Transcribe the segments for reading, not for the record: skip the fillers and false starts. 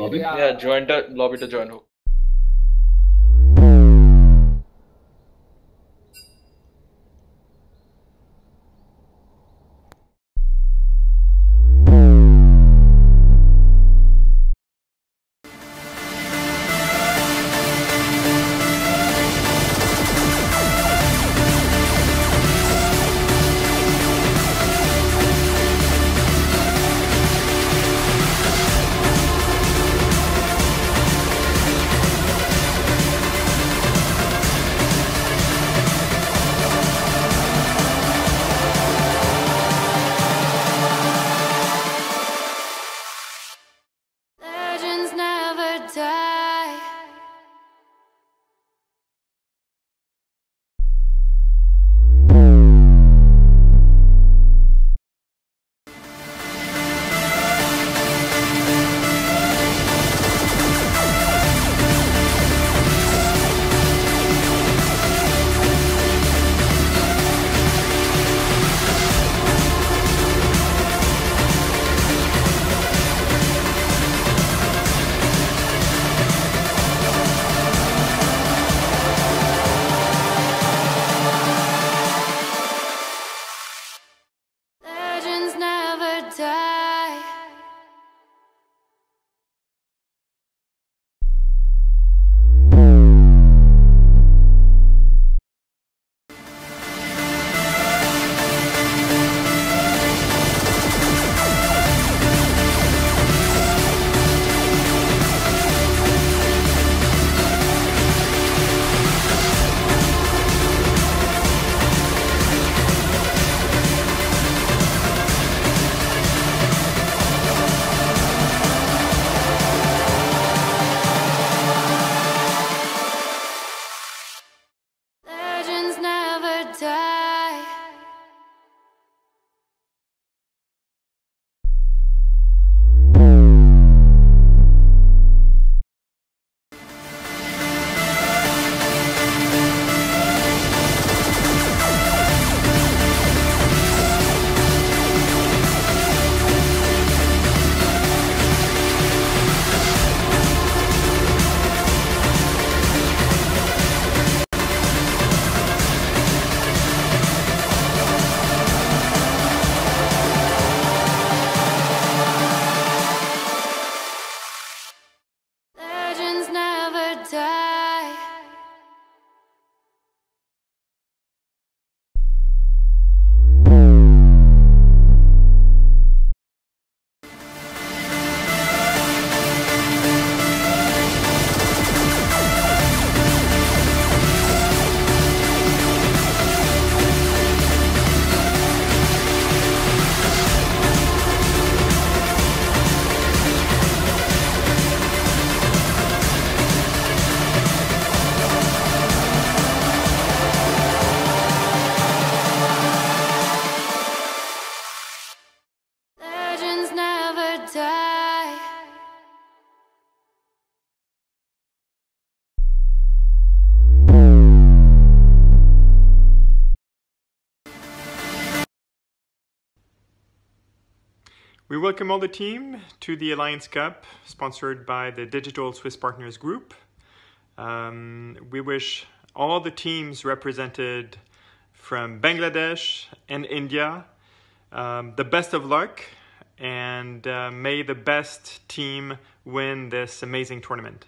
lobby? Yeah, join the lobby to join hook. Legends never die. Legends never die. Legends never die. Legends never die. Legends never die. We welcome all the team to the Alliance Cup, sponsored by the Digital Swiss Partners Group. We wish all the teams represented from Bangladesh and India the best of luck, and may the best team win this amazing tournament.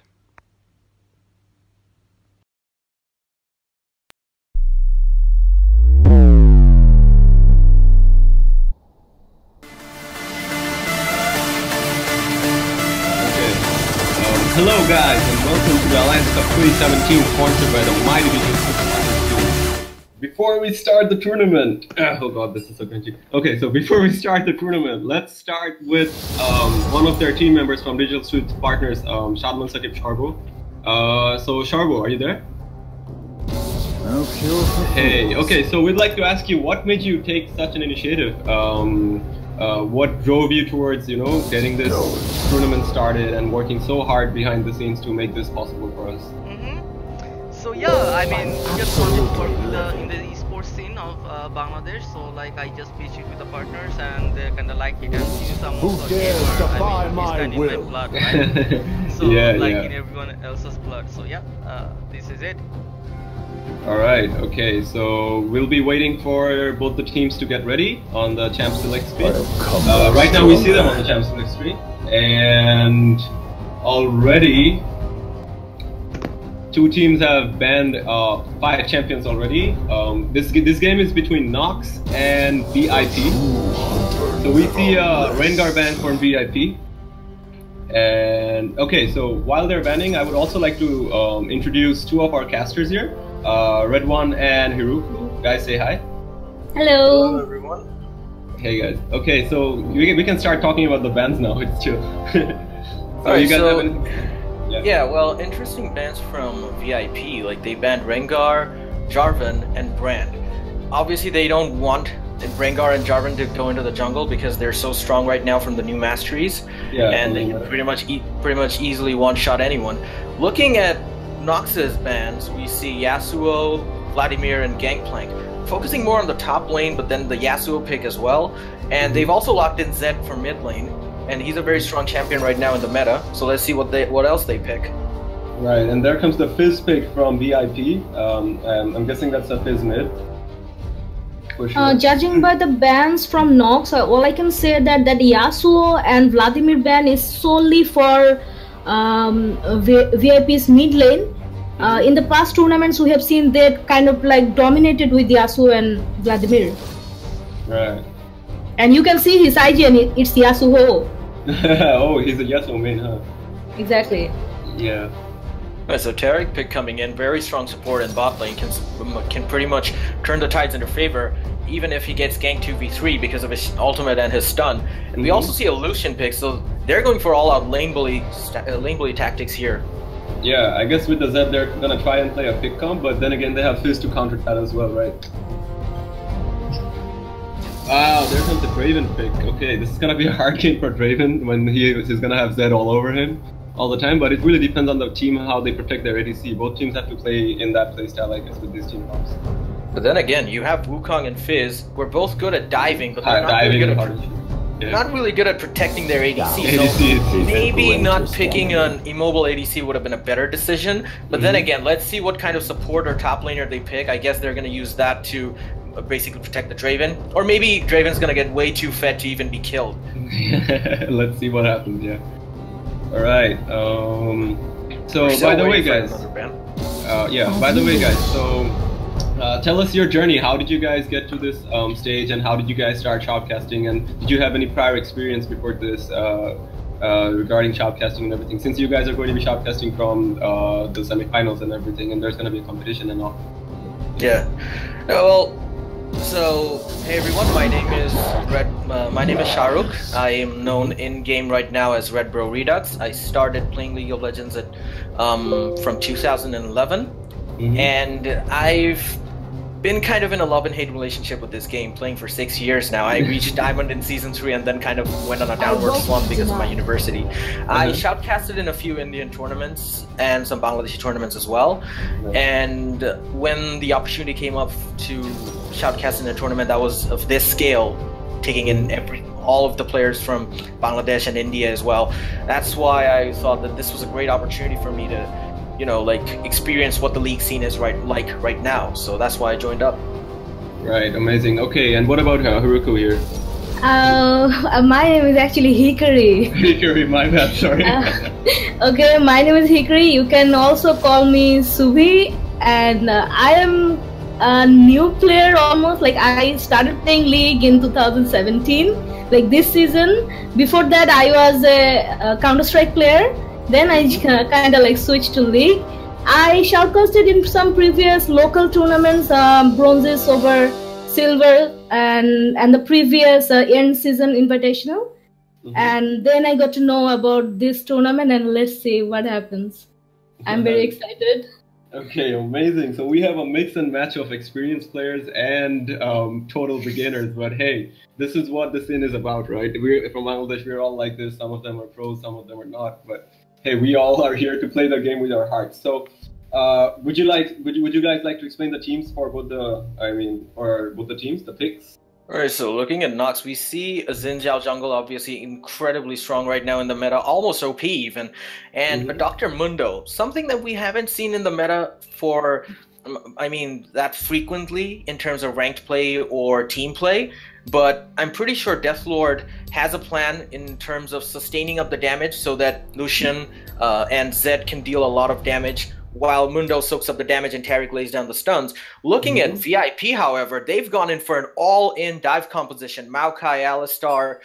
Hello guys, and welcome to the Alliance Cup 2017, sponsored by the mighty Digital Swiss Partners Group. Before we start the tournament, oh god, this is so cringy. Okay, so before we start the tournament, let's start with one of their team members from Digital Swiss Partners, Shadman Sakib Sharbo. So Sharbo, are you there? Hey, okay, so we'd like to ask you, what made you take such an initiative? What drove you towards, getting this tournament started and working so hard behind the scenes to make this possible for us? So yeah, I mean, just wanted to work in the esports scene of Bangladesh. So like, I just pitched it with the partners, and they kind of like it. And since I'm also a gamer, I mean, it's kind of in my blood, right? So in everyone else's blood. So yeah, this is it. All right. Okay. So we'll be waiting for both the teams to get ready on the Champ Select screen. Right now we see them on the Champ Select screen, and already. Two teams have banned 5 champions already. This game is between Nox and VIP. So we see Rengar banned for VIP. And okay, so while they're banning, I would also like to introduce 2 of our casters here, Red One and Hiruku. Guys, say hi. Hello everyone. Hey guys. Okay, so we can start talking about the bans now. It's chill. So you guys have anything? Yeah, well, interesting bans from VIP. Like, they banned Rengar, Jarvan, and Brand. Obviously, they don't want Rengar and Jarvan to go into the jungle because they're so strong right now from the new masteries, and they can pretty much easily one-shot anyone. Looking at Nox's bans, we see Yasuo, Vladimir, and Gangplank. Focusing more on the top lane, but then the Yasuo pick as well. And they've also locked in Zed for mid lane. And he's a very strong champion right now in the meta, so let's see what else they pick. Right, and there comes the Fizz pick from VIP. I'm guessing that's a Fizz mid. For sure. Judging by the bans from Nox, all I can say that Yasuo and Vladimir ban is solely for VIP's mid lane. In the past tournaments, we have seen they kind of like dominated with Yasuo and Vladimir. Right. And you can see his IGN, it's Yasuo. Oh, he's a Yasuo main, huh? Exactly. Yeah. Esoteric pick coming in, very strong support in bot lane, can pretty much turn the tides in their favor, even if he gets ganked 2v3 because of his ultimate and his stun. And we also see a Lucian pick, so they're going for all-out lane bully tactics here. Yeah, I guess with the Zed they're gonna try and play a pick comp, but then again they have Fizz to counter that as well, right? Wow, there comes the Draven pick. Okay, this is gonna be a hard game for Draven when he's gonna have Zed all over him all the time, but it really depends on the team how they protect their ADC. Both teams have to play in that playstyle, I guess, with these team comps. But then again, you have Wukong and Fizz. We're both good at diving, but they're not really good at protecting their ADC. So maybe not picking an immobile ADC would have been a better decision. But then again, let's see what kind of support or top laner they pick. I guess they're going to use that to basically protect the Draven. Or maybe Draven's going to get way too fed to even be killed. Let's see what happens, yeah. Alright, so by the way guys, so tell us your journey. How did you guys get to this stage, and how did you guys start shoutcasting, and did you have any prior experience before this regarding shoutcasting and everything, since you guys are going to be shoutcasting from the semifinals and everything, and there's going to be a competition and all? Yeah, well, so hey everyone, my name is Shahrukh. I am known in game right now as Red Bro Redux. I started playing League of Legends from 2011, and I've been kind of in a love and hate relationship with this game, playing for 6 years now. I reached Diamond in Season 3 and then kind of went on a downward slump because of my university. I shoutcasted in a few Indian tournaments and some Bangladeshi tournaments as well. And when the opportunity came up to shoutcast in a tournament that was of this scale, taking in all of the players from Bangladesh and India as well, that's why I thought that this was a great opportunity for me to experience what the league scene is right now. So that's why I joined up. Right, amazing. Okay, and what about Haruko here? My name is actually Hikari. Hikari, my bad, sorry. Okay, my name is Hikari. You can also call me Subhi, and I am a new player almost. Like, I started playing League in 2017, like this season. Before that, I was a Counter-Strike player. Then I kind of like switched to League. I shoutcasted in some previous local tournaments, bronzes over silver, and the previous end season invitational. And then I got to know about this tournament, and let's see what happens. I'm very excited. Okay, amazing. So we have a mix and match of experienced players and total beginners. But hey, this is what the scene is about, right? We're from Bangladesh. We're all like this. Some of them are pros, some of them are not. But hey, we all are here to play the game with our hearts. So would you guys like to explain the teams for both the teams, the picks? Alright, so looking at Nox, we see a Xin Zhao jungle obviously incredibly strong right now in the meta, almost OP even, and a Dr. Mundo, something that we haven't seen in the meta for, that frequently in terms of ranked play or team play, but I'm pretty sure Deathlord has a plan in terms of sustaining up the damage so that Lucian and Zed can deal a lot of damage while Mundo soaks up the damage and Taric lays down the stuns. Looking at VIP, however, they've gone in for an all-in dive composition. Maokai, Alistar,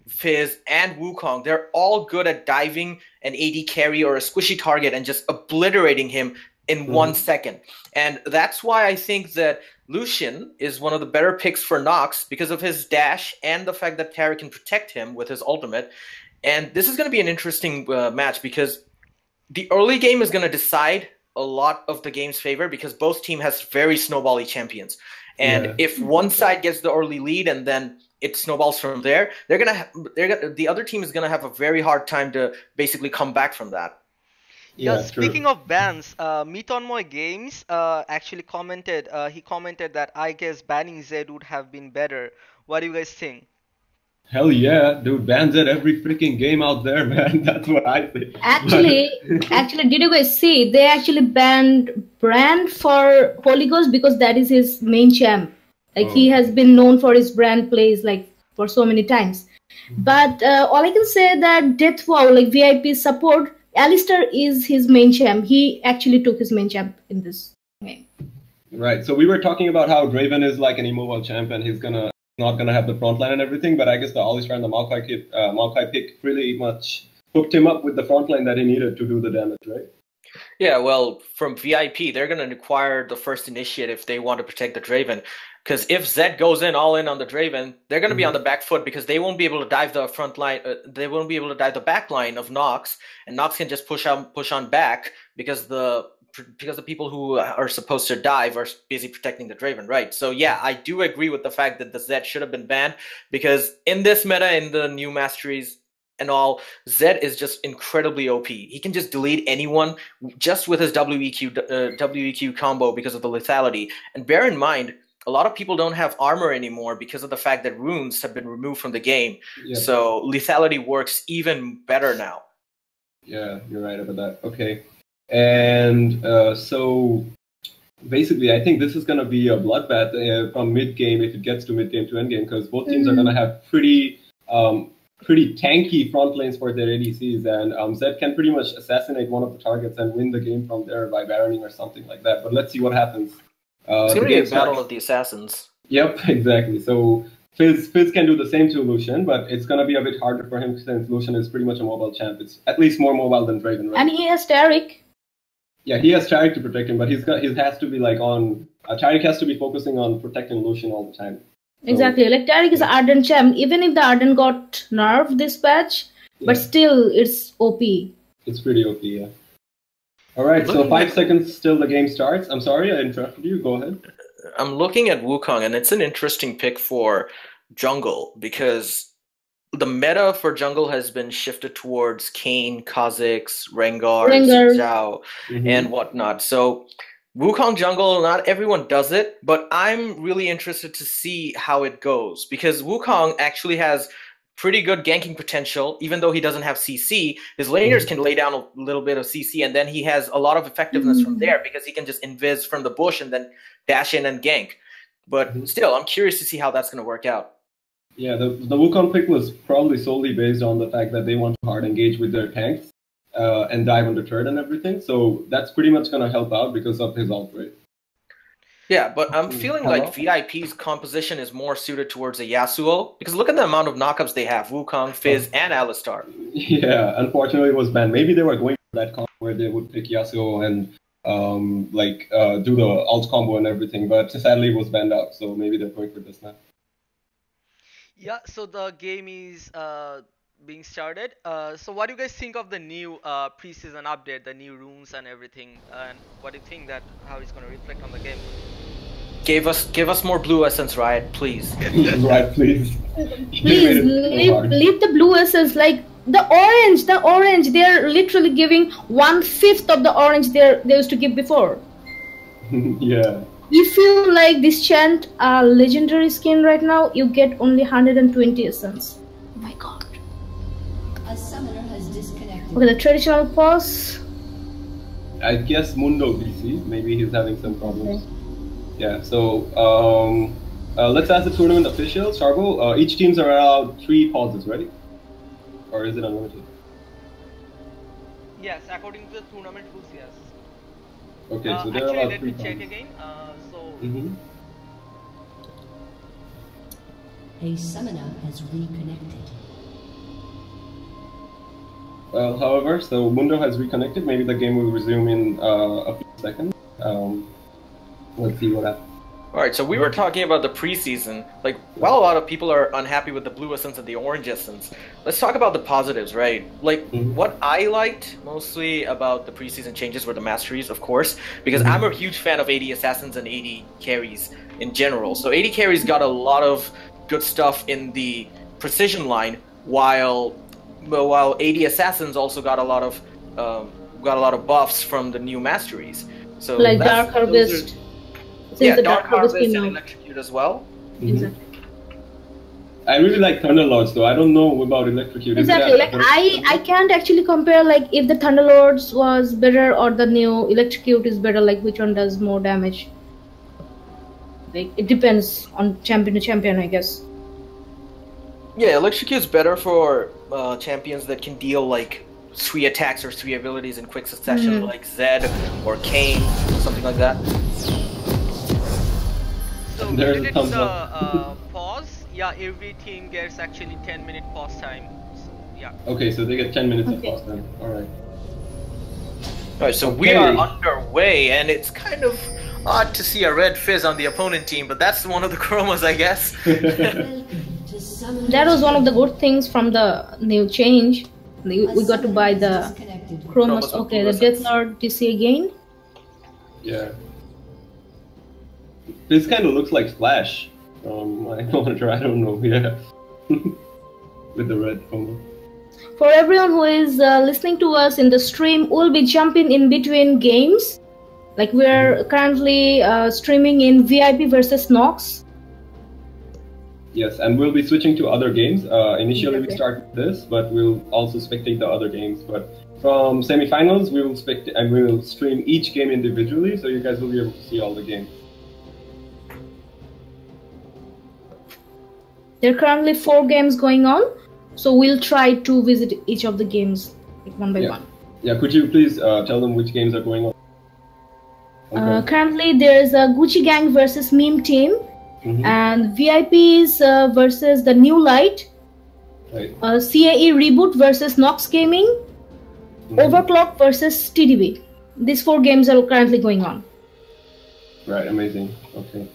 Fizz, and Wukong, they're all good at diving an AD carry or a squishy target and just obliterating him in 1 second. And that's why I think that Lucian is one of the better picks for Nox because of his dash and the fact that Taric can protect him with his ultimate. And this is going to be an interesting match because the early game is going to decide a lot of the game's favor because both team has very snowbally champions. And if one side gets the early lead and then it snowballs from there, the other team is going to have a very hard time to basically come back from that. Yeah, speaking of bans, Metonmoy Games actually commented, he commented that I guess banning Zed would have been better. What do you guys think? Hell yeah, dude, ban Zed every freaking game out there, man. That's what I think. Actually, did you guys see? They actually banned Brand for Holy Ghost because that is his main champ. Like he has been known for his Brand plays like for so many times. But all I can say that Deathwow, like VIP support, Alistar is his main champ. He actually took his main champ in this game. Right. So we were talking about how Draven is like an immobile champ and he's not gonna have the front line and everything. But I guess the Alistar and the Maokai pick pretty much hooked him up with the front line that he needed to do the damage, right? Yeah. Well, from VIP, they're gonna require the first initiative if they want to protect the Draven. Because if Zed goes all in on the Draven, they're going to be on the back foot because they won't be able to dive the front line. They won't be able to dive the back line of Nox, and Nox can just push on back because the people who are supposed to dive are busy protecting the Draven, right? So yeah, I do agree with the fact that the Zed should have been banned because in this meta, in the new masteries and all, Zed is just incredibly OP. He can just delete anyone just with his WEQ combo because of the lethality. And bear in mind, a lot of people don't have armor anymore because of the fact that runes have been removed from the game. Yep. So lethality works even better now. Yeah, you're right about that. Okay. And so basically, I think this is going to be a bloodbath from mid-game if it gets to mid-game to end-game because both teams are going to have pretty tanky front lanes for their ADCs. And Zed can pretty much assassinate one of the targets and win the game from there by baroning or something like that. But let's see what happens. It's going to be a battle of the assassins. Yep, exactly. So Fizz can do the same to Lucian, but it's going to be a bit harder for him since Lucian is pretty much a mobile champ. It's at least more mobile than Draven, right? And he has Taric. Yeah, he has Taric to protect him, but he has to be like on... Taric has to be focusing on protecting Lucian all the time. So, exactly. Like Taric is an Arden champ. Even if the Arden got nerfed this patch, but still it's OP. It's pretty OP, yeah. Alright, so 5 seconds till the game starts. I'm sorry, I interrupted you. Go ahead. I'm looking at Wukong, and it's an interesting pick for jungle because the meta for jungle has been shifted towards Kayn, Kha'Zix, Rengar, Zhao, and whatnot. So Wukong jungle, not everyone does it, but I'm really interested to see how it goes because Wukong actually has pretty good ganking potential, even though he doesn't have CC. His laners can lay down a little bit of CC, and then he has a lot of effectiveness from there because he can just invis from the bush and then dash in and gank. But still, I'm curious to see how that's going to work out. Yeah, the Wukong pick was probably solely based on the fact that they want to hard engage with their tanks and dive on the turret and everything. So that's pretty much going to help out because of his ult rate. Yeah, but I'm feeling like VIP's composition is more suited towards a Yasuo because look at the amount of knockups they have: Wukong, Fizz, and Alistar. Yeah, unfortunately it was banned. Maybe they were going for that combo where they would pick Yasuo and do the ult combo and everything, but sadly it was banned out. So maybe they're going for this now. Yeah, so the game is being started. So what do you guys think of the new pre-season update, the new runes and everything? And what do you think that how it's going to reflect on the game? Give us more blue essence, Riot, please. Riot, please. Please leave the blue essence. Like The orange, they're literally giving 1/5 of the orange they used to give before. Yeah. If you like this chant legendary skin right now, you get only 120 essence. Oh my god. A summoner has disconnected. Okay, the traditional pause. I guess Mundo DC. Maybe he's having some problems. Okay. Yeah. So let's ask the tournament officials. Sharbo, each teams are allowed 3 pauses, right? Or is it unlimited? Yes, according to the tournament rules, yes. Okay, so they're actually, allowed let 3 me check pauses. again. A summoner has reconnected. Well, however, so Mundo has reconnected. Maybe the game will resume in a few seconds. Let's see what happens. Alright, so we were talking about the preseason. Like, while a lot of people are unhappy with the blue essence and the orange essence, let's talk about the positives, right? Like, what I liked mostly about the preseason changes were the masteries, of course, because I'm a huge fan of AD assassins and AD carries in general. So AD carries got a lot of good stuff in the precision line, while AD assassins also got a lot of buffs from the new masteries. So Like Dark Harvest. Yeah, the Dark Harvest and came out. Electrocute as well. Exactly. I really like Thunderlords though. I don't know about Electrocute. Is Exactly. that- Like I can't actually compare like if the Thunderlords was better or the new Electrocute is better. Like which one does more damage? Like it depends on champion to champion, I guess. Yeah, Electrocute's better for champions that can deal like 3 attacks or 3 abilities in quick succession, like Zed or Kayn, something like that. So There's related a to thumbs the pause, yeah, every team gets actually 10-minute pause time. So, yeah. Okay, so they get 10 minutes of Okay. pause then. Alright. Alright, so we are underway, and it's kind of odd to see a red fizz on the opponent team, but that's one of the chromas, I guess. Welcome to summoners. That was one of the good things from the new change. We got to buy the chromas. Chromas Okay, with the blue Death Lord DC again. Yeah. This kind of looks like Flash from my monitor. I don't know. Yeah. With the red chroma. For everyone who is listening to us in the stream, we'll be jumping in between games. Like we're currently streaming in VIP versus Nox. Yes, and we'll be switching to other games. Initially, we Okay. start with this, but we'll also spectate the other games. But from semifinals, we will spectate and we will stream each game individually, so you guys will be able to see all the games. There are currently 4 games going on, so we'll try to visit each of the games like, one by Yeah. one. Yeah, could you please tell them which games are going on? Okay. Currently, there's a Gucci Gang versus Meme Team, Mhm. and VIPs versus the New Light, Right. CAE Reboot versus Nox Gaming, Mhm. Overclock versus TDB. These 4 games are currently going on. Right, amazing. Okay.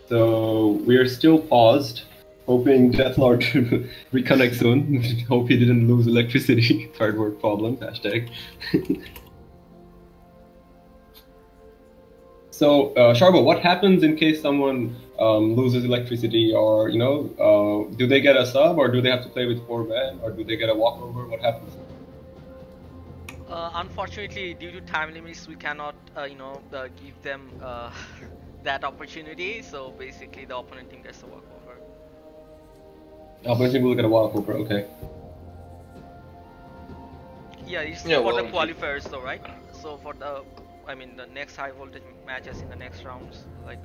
So we're still paused, hoping Deathlord to reconnect soon. Hope he didn't lose electricity. Third world problems, hashtag. So, Sharbo, what happens in case someone loses electricity, or do they get a sub, or do they have to play with 4 men, or do they get a walkover? What happens? Unfortunately, due to time limits, we cannot, give them that opportunity. So basically, the opponent team gets a walkover. Opportunity will get a walkover. Okay. Yeah, it's Yeah, for well, the qualifiers, though, right? So for the next high voltage matches in the next rounds, like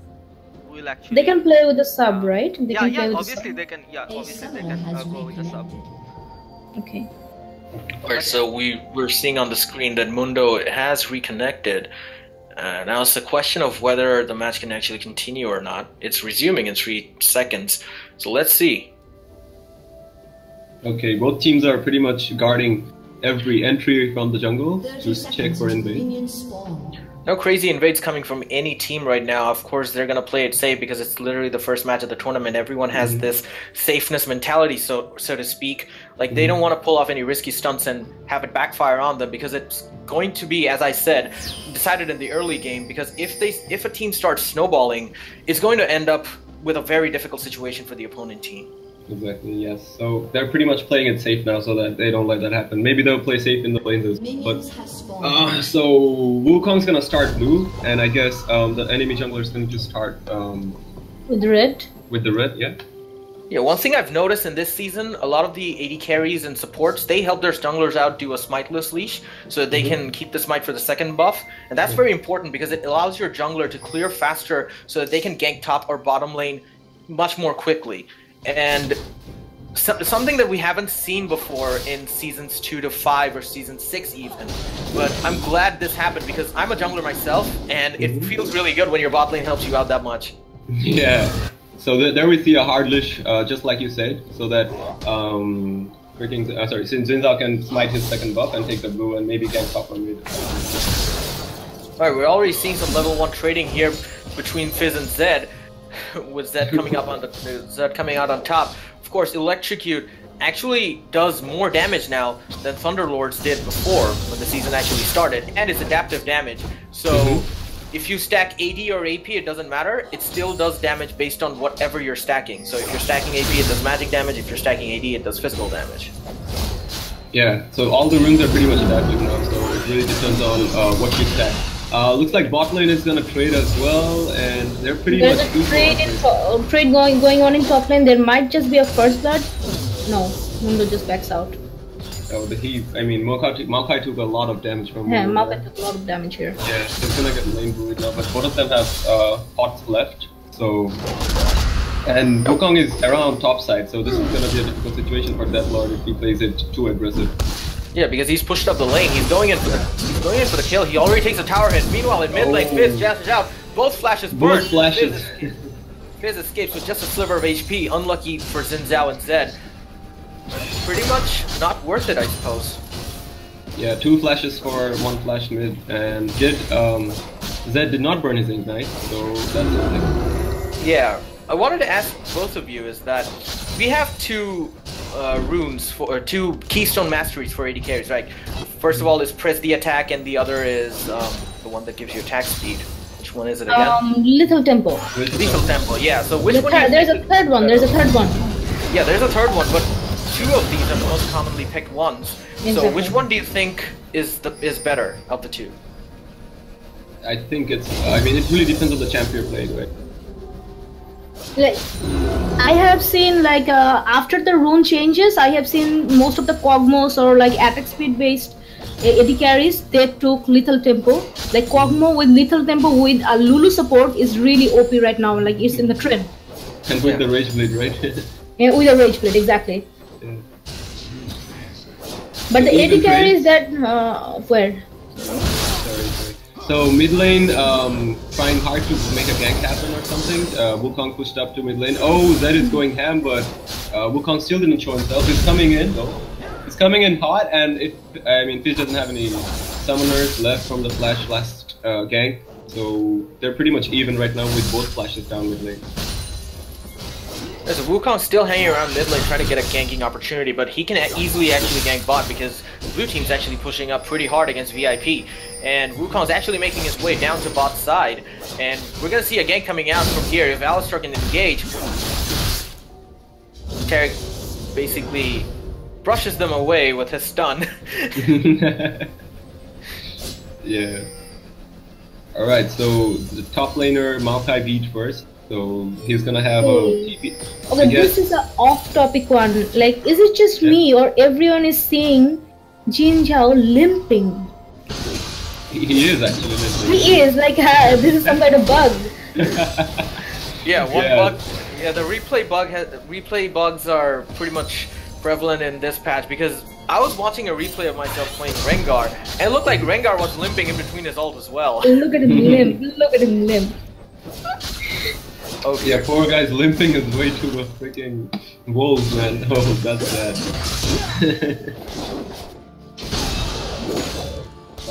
we'll actually. They can play with the sub, right? They Yeah, can play yeah. with the Obviously, sub. they can. Yeah, A obviously they summoner can has go with the sub. reconnected. Okay. Alright, so we're seeing on the screen that Mundo has reconnected. Now it's a question of whether the match can actually continue or not. It's resuming in 3 seconds, so let's see. Okay, both teams are pretty much guarding every entry from the jungle 30 to check seconds for until invade. minions spawn. No crazy invades coming from any team right now. Of course, they're going to play it safe because it's literally the first match of the tournament. Everyone has this safeness mentality, so to speak. Like, they don't want to pull off any risky stunts and have it backfire on them, because it's going to be, as I said, decided in the early game. Because if a team starts snowballing, it's going to end up with a very difficult situation for the opponent team. Exactly, yes. So they're pretty much playing it safe now so that they don't let that happen. Maybe they'll play safe in the lanes as well. Minions But, has spawned. so Wukong's gonna start blue, and I guess the enemy jungler's going to start With red. with the red, yeah? Yeah, one thing I've noticed in this season, a lot of the AD carries and supports, they help their junglers out do a smiteless leash so that they can keep the smite for the second buff. And that's very important because it allows your jungler to clear faster so that they can gank top or bottom lane much more quickly. And something that we haven't seen before in seasons 2 to 5 or season 6 even. But I'm glad this happened because I'm a jungler myself and it feels really good when your bot lane helps you out that much. Yeah. So there we see a hard leash, just like you said, so that Xin Zhao can smite his second buff and take the blue and maybe gank top on mid. Alright, we're already seeing some level 1 trading here between Fizz and Zed, with Zed coming up on Zed coming out on top. Of course, Electrocute actually does more damage now than Thunderlords did before when the season actually started, and it's adaptive damage. So if you stack AD or AP, it doesn't matter. It still does damage based on whatever you're stacking. So if you're stacking AP, it does magic damage. If you're stacking AD, it does physical damage. Yeah, so all the runes are pretty much adaptive now, so it really depends on what you stack. Looks like bot lane is gonna trade as well, and they're pretty There's much a trade going on in top lane. There might just be a first blood. No, Mundo just backs out. Oh, Maokai took a lot of damage from Yeah, Mundo. Maokai took a lot of damage here. Yeah, he's gonna get lane bullied now, but both of them have pots left, so... And Wukong is around top side, so this is gonna be a difficult situation for Deathlord if he plays it too aggressive. Yeah, because he's pushed up the lane. He's going in for the kill. He already takes a tower hit. Meanwhile, in mid lane, Fizz jashes out. Both flashes burn. Both flashes. Fizz escapes with just a sliver of HP. Unlucky for Xin Zhao and Zed. Pretty much not worth it, I suppose. Yeah, 2 flashes for 1 flash mid, and Zed did not burn his Ignite, so that's something. Yeah, I wanted to ask both of you is that we have 2 runes for 2 keystone masteries for AD carries, right? First of all is press the attack, and the other is the one that gives you attack speed. Which one is it again? Lethal Tempo. Lethal Tempo. Yeah. So which one? There's a third one. There's a third one. Yeah, there's a third one, but 2 of these are the most commonly picked ones. So Exactly. which one do you think is better of the 2? I think it's... I mean, it really depends on the champion playing, right? Like, I have seen like after the rune changes, I have seen most of the Kog'Maws or like attack speed based AD carries, they took Lethal Tempo. Like Kog'Maw with Lethal Tempo with a Lulu support is really OP right now. Like it's in the trend. And with the Rage Blade, right? Yeah, with a Rage Blade, exactly. Yeah. But the Even AD carries trade. that where? Sorry. So mid lane, trying hard to make a gank happen or something. Wukong pushed up to mid lane. Oh, Zed is going ham, but Wukong still didn't show himself. He's coming in though. He's coming in hot, and Fizz doesn't have any summoners left from the flash last gank, so they're pretty much even right now with both flashes down mid lane. There's a Wukong still hanging around mid lane trying to get a ganking opportunity, but he can easily actually gank bot because the blue team's actually pushing up pretty hard against VIP. And Wukong's actually making his way down to bot side. And we're going to see a gank coming out from here. If Alistar can engage, Tarek basically brushes them away with his stun. Yeah. Alright, so the top laner Maokai beat first. So he's gonna have a TP. Okay, this is an off-topic one. Like, is it just me or everyone is seeing Jin Zhao limping? He is actually limping. He is like this is some kind of bug. Yeah, bug. Yeah, the replay bugs are pretty much prevalent in this patch because I was watching a replay of myself playing Rengar, and it looked like Rengar was limping in between his ult as well. Look at him limp. Look at him limp. Okay. Yeah, poor guy's limping his way to the freaking wolves, man. Oh, that's sad.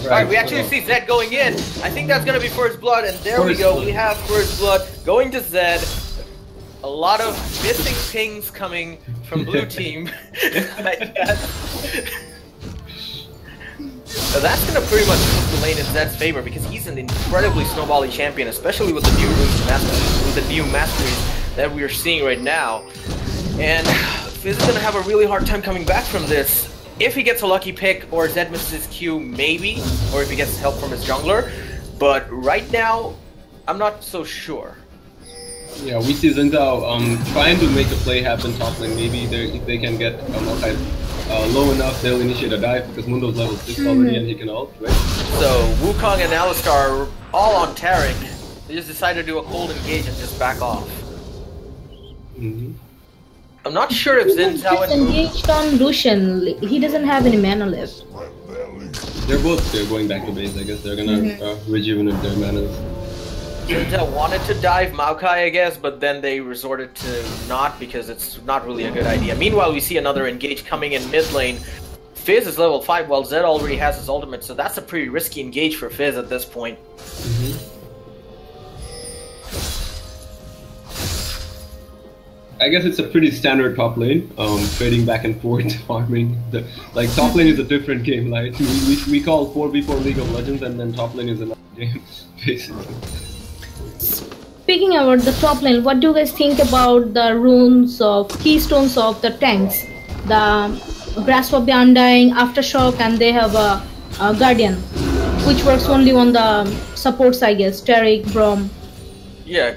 Alright, we actually see Zed going in. I think that's gonna be First Blood, and there we go. We have First Blood going to Zed. A lot of missing pings coming from blue team. I guess. So that's gonna pretty much put the lane in Zed's favor because he's an incredibly snowbally champion, especially with the new runes masteries, with the new masteries that we are seeing right now. And Fizz is gonna have a really hard time coming back from this. If he gets a lucky pick, or Zed misses his Q, maybe, or if he gets help from his jungler. But right now, I'm not so sure. Yeah, we see Zintao trying to make a play happen top lane. Maybe if they can get Maokai low enough, they'll initiate a dive because Mundo's level 6 already and he can ult, right? So Wukong and Alistar are all on Taric. They just decided to do a cold engage and just back off. I'm not sure if Zintao and engaged on Lucian. He doesn't have any mana left. They're going back to base. I guess they're gonna rejuvenate their manas. Zintao wanted to dive Maokai, I guess, but then they resorted to not because it's not really a good idea. Meanwhile, we see another engage coming in mid lane. Fizz is level 5 while Zed already has his ultimate, so that's a pretty risky engage for Fizz at this point. I guess it's a pretty standard top lane, trading back and forth, farming. Like top lane is a different game. Like we call 4v4 League of Legends, and then top lane is another game, basically. Speaking about the top lane, what do you guys think about the runes of keystones of the tanks? The Grasp of the Undying, Aftershock, and they have a Guardian, which works only on the supports, I guess. Taric, Braum. Yeah,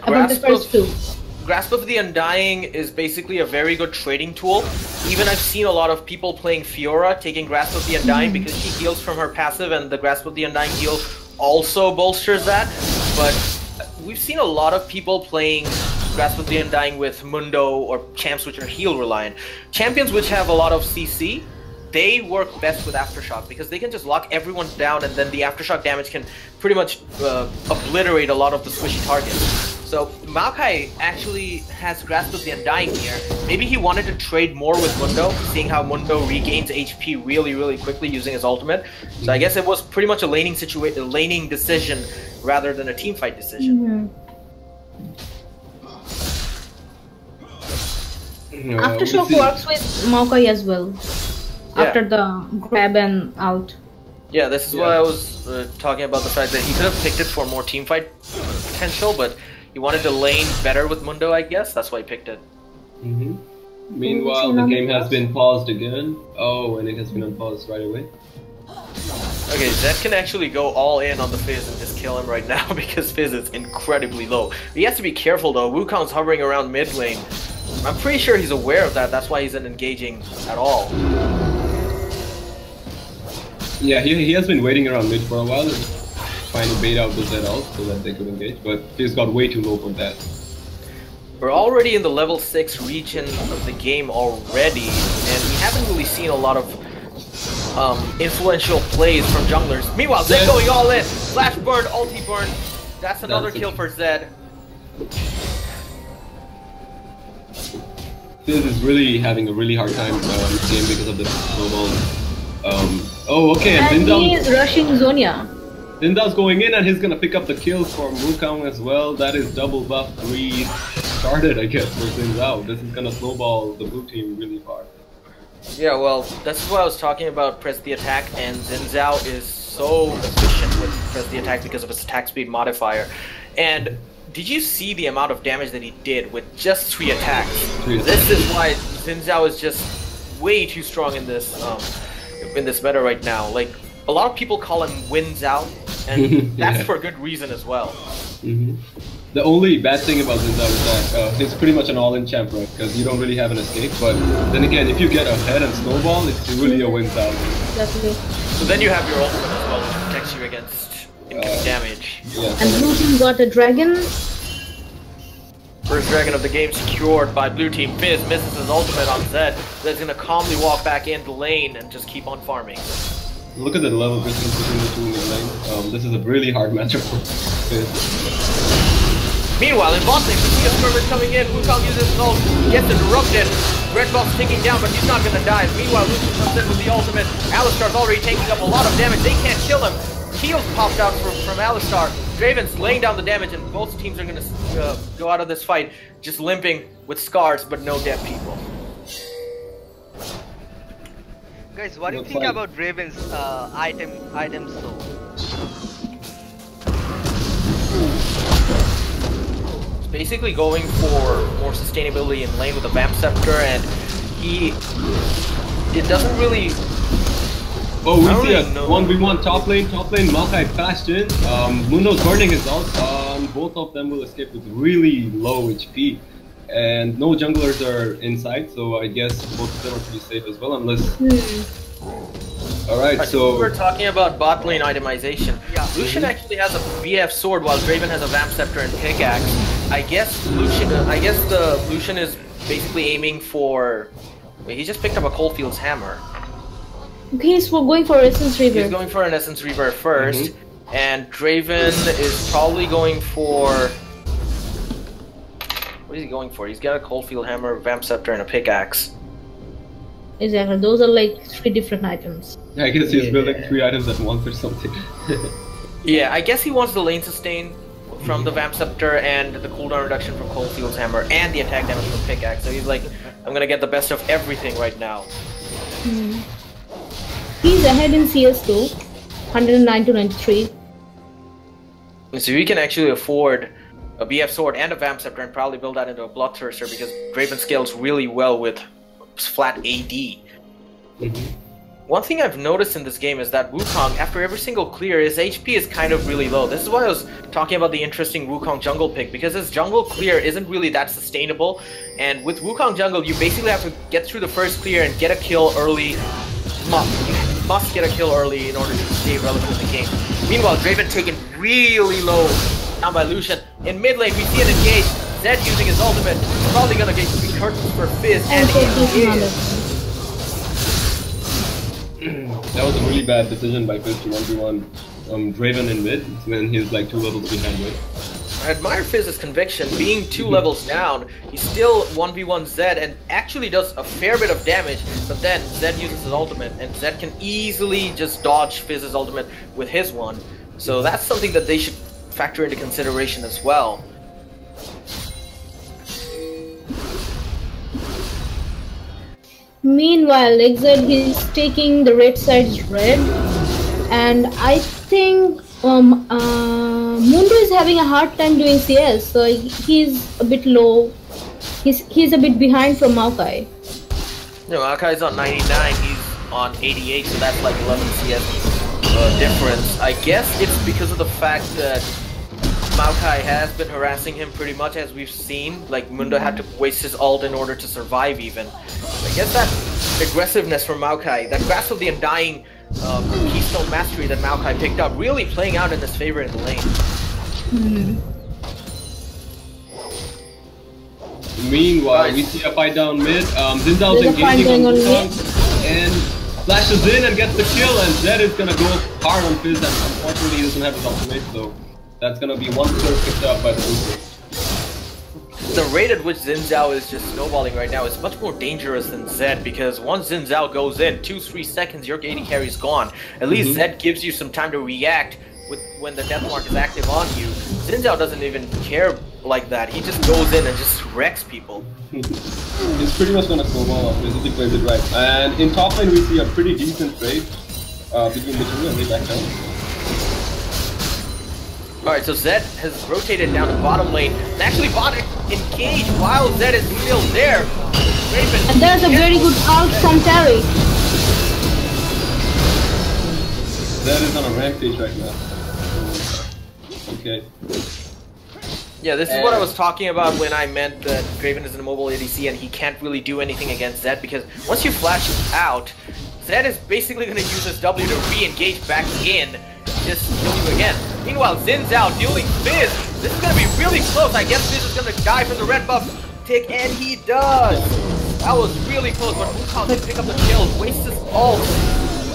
Grasp of the Undying is basically a very good trading tool. Even I've seen a lot of people playing Fiora taking Grasp of the Undying because she heals from her passive, and the Grasp of the Undying heal also bolsters that. But we've seen a lot of people playing Grasp of the Undying with Mundo or champs which are heal reliant. Champions which have a lot of CC, they work best with Aftershock because they can just lock everyone down, and then the Aftershock damage can pretty much obliterate a lot of the squishy targets. So Maokai actually has Grasp of the Undying here. Maybe he wanted to trade more with Mundo, seeing how Mundo regains HP really quickly using his ultimate. So I guess it was pretty much a laning decision rather than a teamfight decision. Aftershock works with Maokai as well. After the grab and ult. Yeah, this is why I was talking about the fact that he could have picked it for more teamfight potential, but he wanted to lane better with Mundo, I guess. That's why he picked it. Meanwhile, the game has been paused again. Oh, and it has been unpaused right away. Okay, Zed can actually go all in on the Fizz and just kill him right now because Fizz is incredibly low. He has to be careful though. Wukong's hovering around mid lane. I'm pretty sure he's aware of that. That's why he's not engaging at all. Yeah, he has been waiting around mid for a while, trying to bait out the Zed ult so that they could engage, but Fizz got way too low for that. We're already in the level 6 region of the game already, and we haven't really seen a lot of influential plays from junglers. Meanwhile, Zed going all in! Flash burn, ulti burn. That's another kill for Zed. Fizz is really having a really hard time in this game because of the snowballs. Oh, okay, and he is rushing Zonia. Zindao's going in and he's gonna pick up the kills for Wukong as well. That is double buff 3 started, I guess, for Zindao. This is gonna snowball the blue team really hard. Yeah, well, that's what I was talking about, press the attack, and Zindao is so efficient with press the attack because of his attack speed modifier. And did you see the amount of damage that he did with just 3 attacks? This is why Zindao is just way too strong in this meta right now. Like, a lot of people call him Wins Out, and that's for good reason as well. The only bad thing about Zindao is that he's pretty much an all-in champ, right? Because you don't really have an escape, but then again, if you get ahead and snowball, it's really a Wins Out. Definitely. So then you have your ultimate as well, which protects you against incoming damage. Yeah, and blue team got a dragon. First dragon of the game secured by blue team. Fizz misses his ultimate on Zed. Zed's gonna calmly walk back into lane and just keep on farming. Look at the level difference between the two in the lane. This is a really hard matchup for Fizz. Meanwhile, in bot lane, we see a skirmish coming in. Wukong uses his ult, gets interrupted. Red buff's ticking down, but he's not gonna die. Meanwhile, Lucian comes in with the ultimate. Alistar's already taking up a lot of damage. They can't kill him. Heals popped out from Alistar. Draven's laying down the damage, and both teams are gonna go out of this fight just limping with scars, but no dead people. Guys, what do you think about Draven's items though? basically going for more sustainability in lane with the Vamp Scepter, and it doesn't really. Oh, we see a really know. 1v1 top lane, Maokai flashed in. Mundo's burning his ult. Both of them will escape with really low HP. And no junglers are inside, so I guess both of them are pretty safe as well, unless... Alright, so... We're talking about bot lane itemization. Yeah. Lucian actually has a BF sword while Draven has a Vamp Scepter and pickaxe. I guess the Lucian is basically aiming for... Wait, he just picked up a Coldfield's hammer. Okay, he's going for Essence Reaver. He's going for an Essence Reaver first, and Draven is probably going for... What is he going for? He's got a Coldfield hammer, Vamp Scepter, and a pickaxe. Exactly, those are like 3 different items. Yeah, I guess he's building 3 items at once or something. Yeah, I guess he wants the lane sustain from the Vamp Scepter and the cooldown reduction from Coldfield's hammer and the attack damage from pickaxe. So he's like, I'm gonna get the best of everything right now. He's ahead in CS2, 109 to 93. So we can actually afford a BF sword and a Vamp Scepter and probably build that into a Bloodthirster because Draven scales really well with flat AD. One thing I've noticed in this game is that Wukong, after every single clear, his HP is kind of really low. This is why I was talking about the interesting Wukong jungle pick, because his jungle clear isn't really that sustainable, and with Wukong jungle, you basically have to get through the first clear and get a kill early. You must get a kill early in order to stay relevant in the game. Meanwhile, Draven taken really low down by Lucian. In mid lane, we see an engage. Zed using his ultimate, probably gonna get 3 curtains for Fizz, and he is. That was a really bad decision by Fizz to 1v1 Draven in mid when he's like 2 levels behind mid. I admire Fizz's conviction. Being 2 levels down, he still 1v1 Zed and actually does a fair bit of damage, but then Zed uses his ultimate, and Zed can easily just dodge Fizz's ultimate with his one. So that's something that they should factor into consideration as well. Meanwhile, Exed, he's taking the red side's red, and I think Mundo is having a hard time doing CS, so he's a bit low. He's a bit behind from Maokai. No, Maokai's on 99, he's on 88, so that's like 11 CS difference. I guess it's because of the fact that Maokai has been harassing him pretty much, as we've seen. Like, Mundo had to waste his ult in order to survive even. I guess that aggressiveness from Maokai, that Grasp of the Undying Keystone Mastery that Maokai picked up, really playing out in his favor in the lane. Meanwhile, we see a fight down mid. Zindao's engaging on Wukong and flashes in and gets the kill, and Zed is gonna go hard on Fizz, and unfortunately he doesn't have his ultimate, so that's gonna be 1 kill picked up by the booster. The rate at which Xin Zhao is just snowballing right now is much more dangerous than Zed, because once Xin Zhao goes in, 2-3 seconds, your AD carry is gone. At least Zed gives you some time to react when the death mark is active on you. Xin Zhao doesn't even care like that. He just goes in and just wrecks people. He's pretty much gonna snowball off this if he plays it right. And in top lane, we see a pretty decent trade between the two, and they back down. Alright, so Zed has rotated down to bottom lane, and actually bot engage while Zed is still there. Raven, and there's a very good ult from Terry. Zed is on a rampage right now. Okay. Yeah, this is what I was talking about when I meant that Draven is an immobile ADC and he can't really do anything against Zed, because once you flash out, Zed is basically going to use his W to re-engage back in, just kill you again. Meanwhile, Xin Zhao dealing Fizz. This is going to be really close. I guess Fizz is going to die from the red buff tick, and he does. That was really close, but Wukong can pick up the kill, wastes his ult.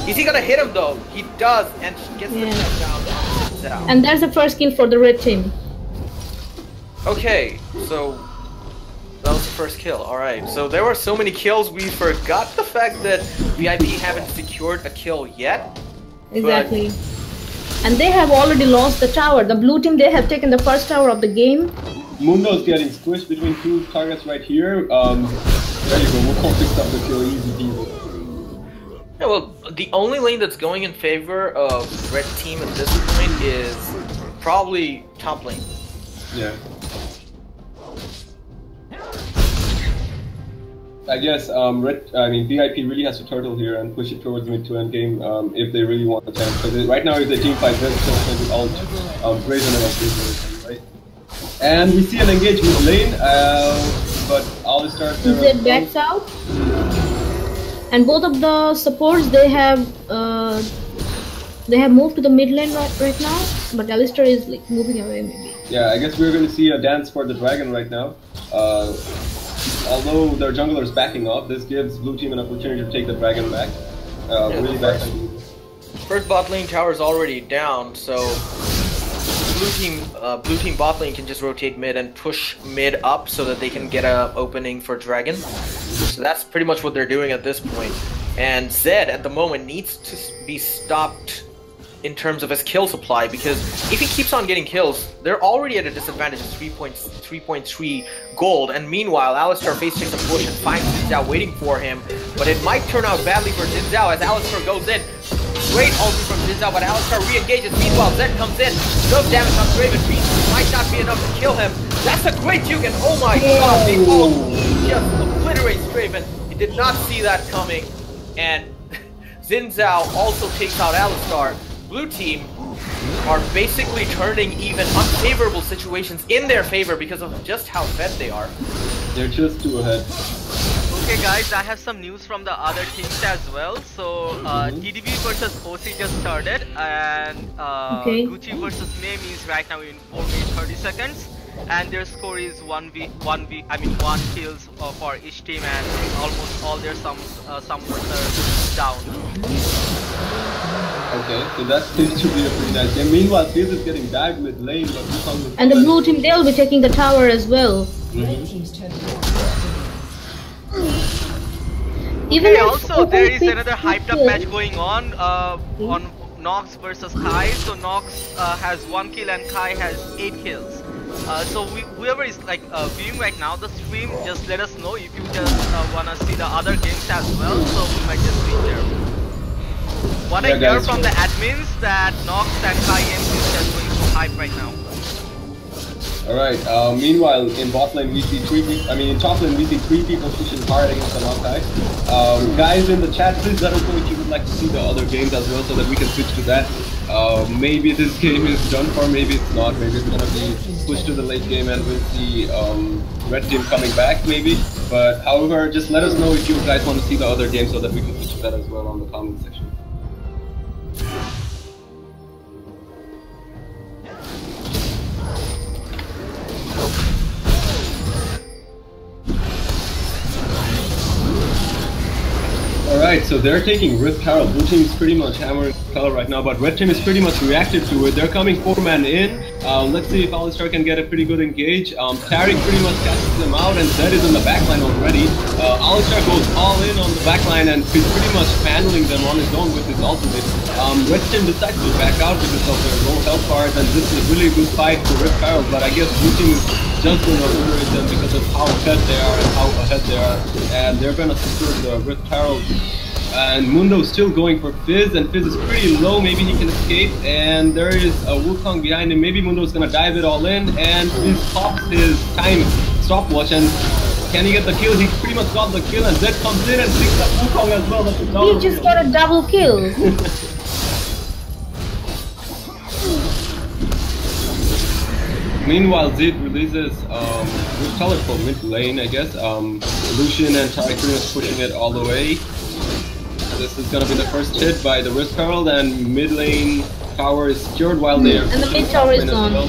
Is he going to hit him though? He does, and gets the shutdown on Xin Zhao. And that's the first kill for the red team. Okay, so that was the first kill. Alright, so there were so many kills, we forgot the fact that VIP haven't secured a kill yet. Exactly. And they have already lost the tower. The blue team, they have taken the first tower of the game. Mundo's getting squished between 2 targets right here. There you go, Wukong picks up the kill, easy peasy. Yeah, well, the only lane that's going in favor of red team at this point is probably top lane. Yeah. I guess VIP really has to turtle here and push it towards mid to end game if they really want a chance. Because right now, if they team fight, they're still playing with ult, Brazen and Brazen, right? And we see an engagement lane, but Alistar Zed backs out, and both of the supports they have moved to the mid lane right now, but Alistar is like moving away maybe. Yeah, I guess we're going to see a dance for the dragon right now. Although their jungler is backing off, this gives blue team an opportunity to take the dragon back. Really back. First bot lane tower is already down, so blue team bot lane can just rotate mid and push mid up so that they can get a opening for dragon. So that's pretty much what they're doing at this point. And Zed at the moment needs to be stopped in terms of his kill supply, because if he keeps on getting kills, they're already at a disadvantage of 3.3 gold, and meanwhile Alistar face checks a push and finds Xin Zhao waiting for him, but it might turn out badly for Xin Zhao as Alistar goes in. Great ulti from Xin Zhao, but Alistar re-engages. Meanwhile, Zed comes in, no damage on Draven, might not be enough to kill him. That's a great juke, and oh my god, they all just obliterates Draven. He did not see that coming, and Xin Zhao also takes out Alistar. Blue team are basically turning even unfavorable situations in their favor because of just how fed they are. They're just too ahead. Okay guys, I have some news from the other teams as well. So TDB versus OC just started, and Gucci versus Mame is right now in 4 minutes 30 seconds. And their score is 1 kills for each team, and almost all their sums are down. Okay, so that seems to be a pretty nice game. Meanwhile, Fizz is getting bagged with lane, but and the blue team, they'll be taking the tower as well. Even also there is another hyped up match going on Nox versus Kai. So Nox has 1 kill and Kai has 8 kills. So whoever is like viewing right now the stream, just let us know if you just wanna see the other games as well. So we might just be there. What I hear from the admins that Nox and Kai MC is just going to hype right now. Alright, meanwhile in bot lane we see in top lane we see 3 people pushing hard against the Maokai. Guys in the chat, please let us know if you would like to see the other games as well so that we can switch to that. Maybe this game is done for, maybe it's not, maybe it's gonna be pushed to the late game and we'll see red team coming back maybe. But however, just let us know if you guys want to see the other games so that we can switch to that as well on the comment section. Alright, so they're taking Rift Herald. Blue team is pretty much hammering color right now, but red team is pretty much reactive to it. They're coming 4-man in. Let's see if Alistar can get a pretty good engage. Tariq pretty much catches them out, and Zed is in the backline already. Alistar goes all in on the backline and is pretty much handling them on his own with his ultimate. Red team decides to back out because of their low health bars, and this is a really good fight for Rift Herald, but I guess blue team is just going to obliterate them because of how fed they are and how ahead they are, and they're going to secure the Rift Herald. And Mundo's still going for Fizz, and Fizz is pretty low, maybe he can escape, and there is a Wukong behind him. Maybe Mundo's gonna dive it all in, and Fizz pops his time stopwatch, and can he get the kill? He pretty much got the kill, and Zed comes in and picks up Wukong as well. That's a double he just got a double kill. Meanwhile, Zed releases Rift Herald for mid lane, I guess. Lucian and Tariq pushing it all the way. This is gonna be the first hit by the Rift Herald, and mid lane tower is secured while they are and the mid tower is on. Well.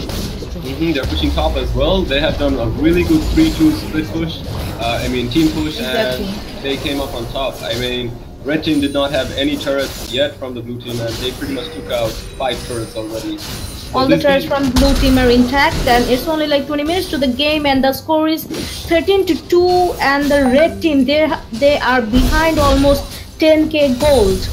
They're pushing top as well. They have done a really good 3-2 split push. Team push, exactly. And they came up on top. Red team did not have any turrets yet from the blue team, and they pretty much took out 5 turrets already. So all the turrets from blue team are intact, and it's only like 20 minutes to the game, and the score is 13-2, and the red team they are behind almost 10k gold.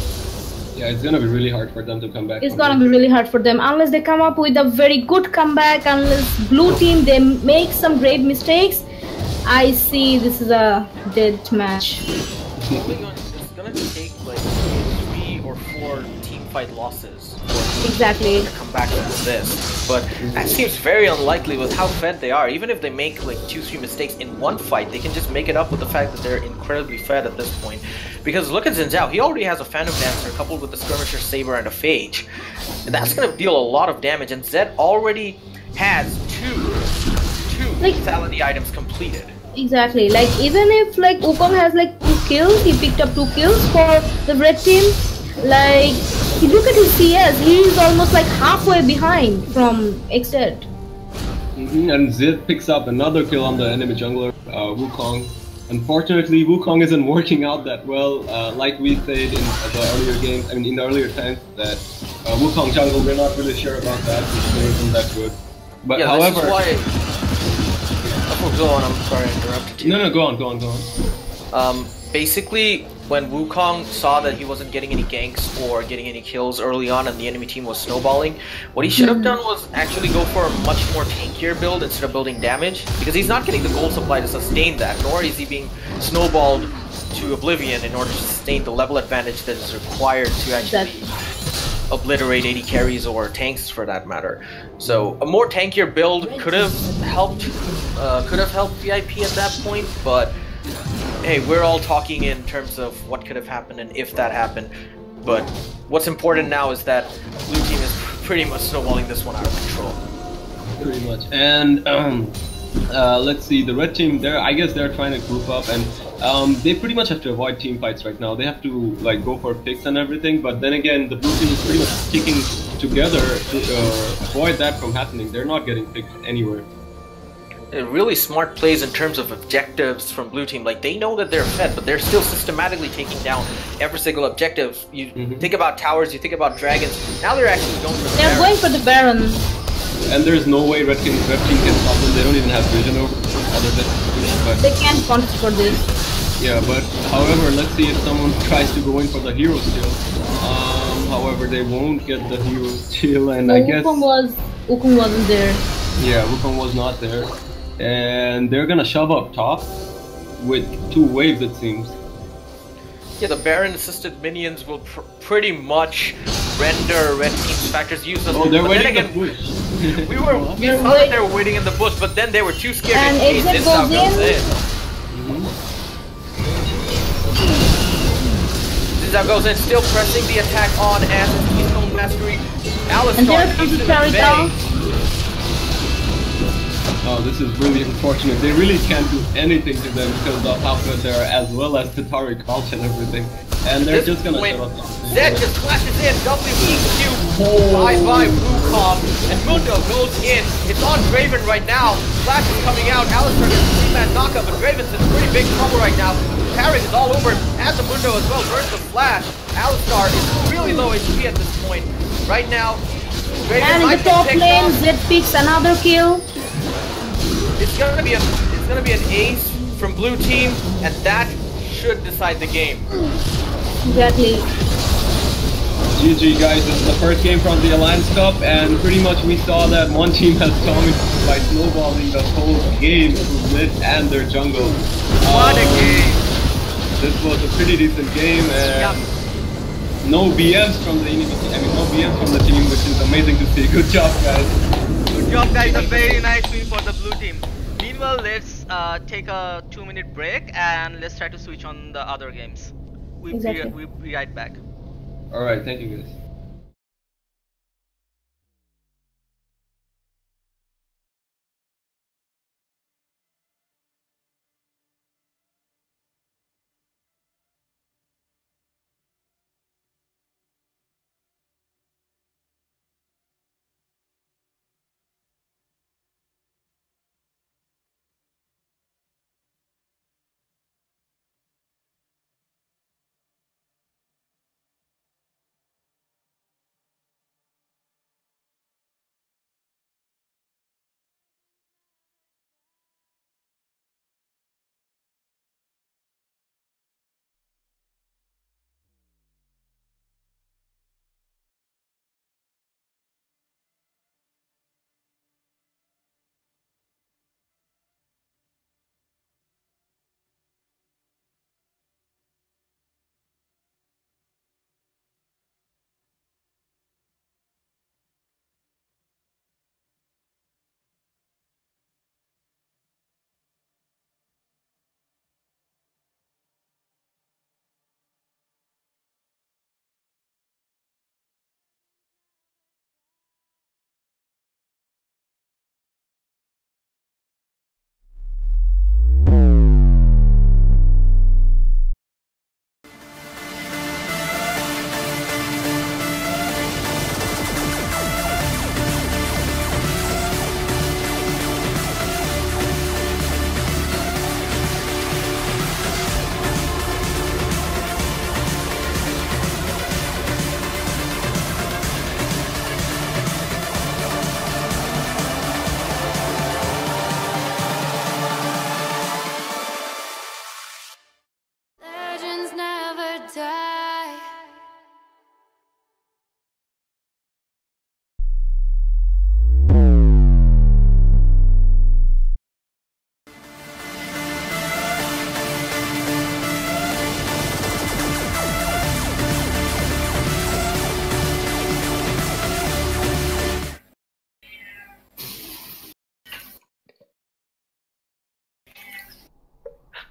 Yeah, it's gonna be really hard for them to come back. It's gonna be really hard for them unless they come up with a very good comeback. Unless blue team they make some great mistakes, I see this is a dead match. It's gonna take like 3 or 4 more team fight losses Exactly. to come back from this. But that seems very unlikely with how fed they are. Even if they make like 2-3 mistakes in one fight, they can just make it up with the fact that they're incredibly fed at this point. Because look at Xin Zhao, he already has a Phantom Dancer coupled with the Skirmisher Saber and a Phage. And that's gonna deal a lot of damage, and Zed already has two Like- lethality items completed. Exactly. Like even if like Wukong has like 2 kills, he picked up 2 kills for the red team. Like, you look at his CS, he's almost like halfway behind from Xdead. And Zed picks up another kill on the enemy jungler, Wukong. Unfortunately, Wukong isn't working out that well. Like we said in the earlier games, I mean in the earlier times, that Wukong jungle, we're not really sure about that. It isn't that good. But Yeah, however, this is why... Oh, go on, I'm sorry I interrupted you. no, go on. Basically, when Wukong saw that he wasn't getting any ganks or getting any kills early on and the enemy team was snowballing, what he should have done was actually go for a much more tankier build instead of building damage, because he's not getting the gold supply to sustain that, nor is he being snowballed to oblivion in order to sustain the level advantage that is required to actually obliterate 80 carries or tanks for that matter. So a more tankier build could have helped VIP at that point, but hey, we're all talking in terms of what could have happened and if that happened. But what's important now is that blue team is pretty much snowballing this one out of control. Pretty much. And let's see, the red team, I guess they're trying to group up, and they pretty much have to avoid team fights right now. They have to like go for picks and everything, but then again, the blue team is pretty much sticking together to avoid that from happening. They're not getting picked anywhere. Really smart plays in terms of objectives from blue team. Like, they know that they're fed, but they're still systematically taking down every single objective. You think about towers, you think about dragons. Now they're actually going for the They're going for the Baron. And there's no way red team can stop them. They don't even have vision over other than but They can't contest for this. yeah, but however, let's see if someone tries to go in for the hero steal. However, they won't get the hero steal, and No, I guess Wukong wasn't there. yeah, Wukong was not there. And they're gonna shove up top with 2 waves, it seems. Yeah, the Baron assisted minions will pretty much render red team's factors useless. Oh, they're but waiting then in the again, bush. we saw that they were waiting in the bush, but then they were too scared And in case Exit this now goes goes in. in. This now goes in, still pressing the attack on as his own mastery. And there Alistar comes keeps the it carry at down. bay. Oh, this is really unfortunate. They really can't do anything to them because of how good they are, as well as the Tariq ult and everything. And they're just gonna shut up. Zed just flashes in, WEQ, bye-bye Wukong, and Mundo goes in. It's on Draven right now. Flash is coming out, Alistar gets a 3-man knockup, but Draven's in pretty big trouble right now. Tariq is all over him, as the Mundo as well, burns the flash. Alistar is really low HP at this point. Right now, Draven And in might the get top picked lane, off. Zed picks another kill. It's gonna be an ace from blue team, and that should decide the game. Exactly. GG guys, this is the first game from the Alliance Cup, and pretty much we saw that one team has dominated by snowballing the whole game through mid and their jungle. What a game! This was a pretty decent game, and no BMs from the enemy. I mean, no BMs from the team, which is amazing to see. Good job, guys. Good job, guys. A very nice win for the blue team. Meanwhile, let's take a 2-minute break and let's try to switch on the other games. Exactly. We'll be right back. Alright, thank you guys.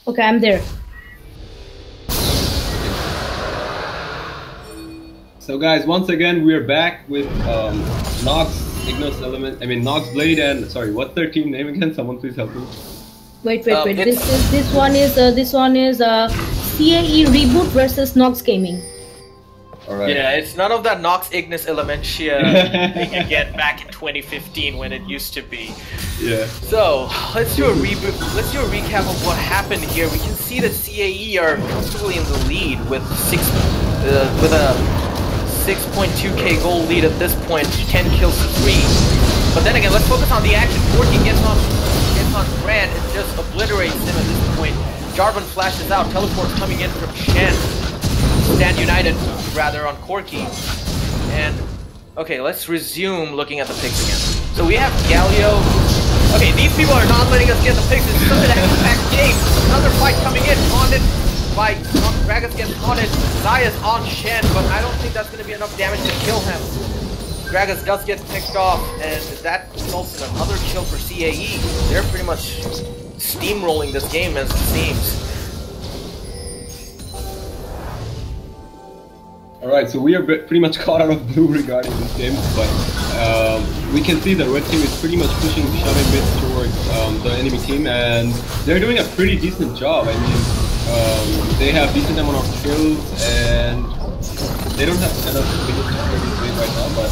Okay, I'm there. So guys, once again we're back with Nox, Ignos Element, Nox Blade and sorry, what's their team name again? Someone please help me. Wait. This one is CAE Reboot versus Nox Gaming. Alright. Yeah, it's none of that Nox Ignis Elementia thing again back in 2015 when it used to be. Yeah. So let's do a reboot. Let's do a recap of what happened here. We can see that CAE are comfortably in the lead with a 6.2k goal lead at this point, 10 kills to 3. But then again, let's focus on the action. Forky gets on Brand and just obliterates him at this point. Jarvan flashes out, teleports coming in from Shen. Stand United, rather, on Corki. And, okay, let's resume looking at the picks again. So we have Galio. Okay, these people are not letting us get the picks. It's such an action-packed game. Another fight coming in, haunted by Gragas gets haunted. Zaya's on Shen, but I don't think that's going to be enough damage to kill him. Gragas does get picked off, and that results in another kill for CAE. They're pretty much steamrolling this game as it seems. Alright, so we are pretty much caught out of blue regarding this game, but we can see the red team is pretty much pushing, shoving bits towards the enemy team, and they're doing a pretty decent job. I mean, they have decent amount of kills, and they don't have enough kills for this wave right now, but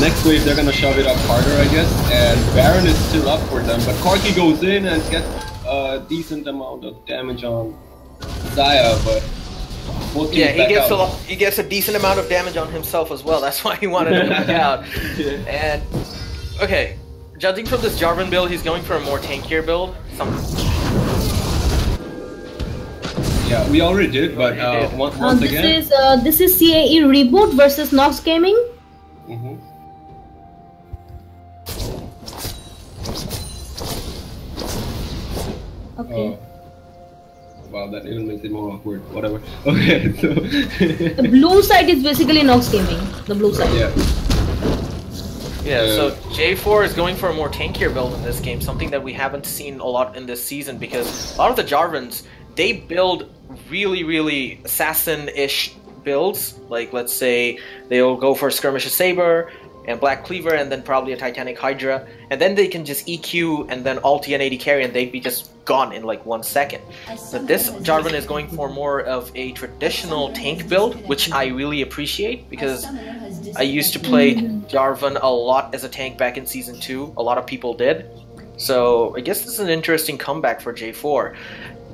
next wave they're gonna shove it up harder, I guess, and Baron is still up for them, but Corki goes in and gets a decent amount of damage on Zaya, but yeah, he gets a decent amount of damage on himself as well. That's why he wanted to knock out. Yeah. And okay, judging from this Jarvan build, he's going for a more tankier build. Yeah, we already did, but once again, this is CAE Reboot versus Nox Gaming. Okay. Wow, that even makes it more awkward. Whatever. Okay, so the blue side is basically Nox Gaming. The blue side. Yeah. Yeah. So J4 is going for a more tankier build in this game, something that we haven't seen a lot in this season because a lot of the Jarvans they build really assassin-ish builds. Like let's say they'll go for Skirmisher Saber and Black Cleaver and then probably a Titanic Hydra, and then they can just EQ and then ulti and AD carry and they'd be just gone in like 1 second. But this Jarvan is going for more of a traditional tank build, which I really appreciate because I used to play Jarvan a lot as a tank back in Season 2. A lot of people did. So I guess this is an interesting comeback for J4.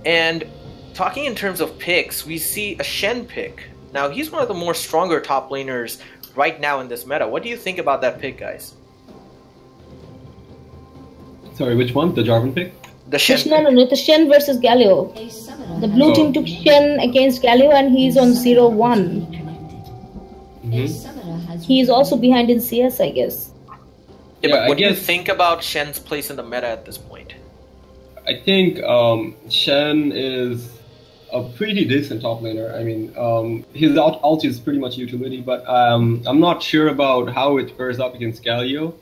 And talking in terms of picks, we see a Shen pick. Now he's one of the more stronger top laners right now in this meta. What do you think about that pick, guys? Sorry, which one? The Jarvan pick? The Shen. No, the Shen versus Galio. The blue team took Shen against Galio and he's on 0-1. He is also behind in CS, I guess. Yeah, but what do you think about Shen's place in the meta at this point? I think Shen is a pretty decent top laner. I mean, his ulti is pretty much utility, but I'm not sure about how it fares up against Galio.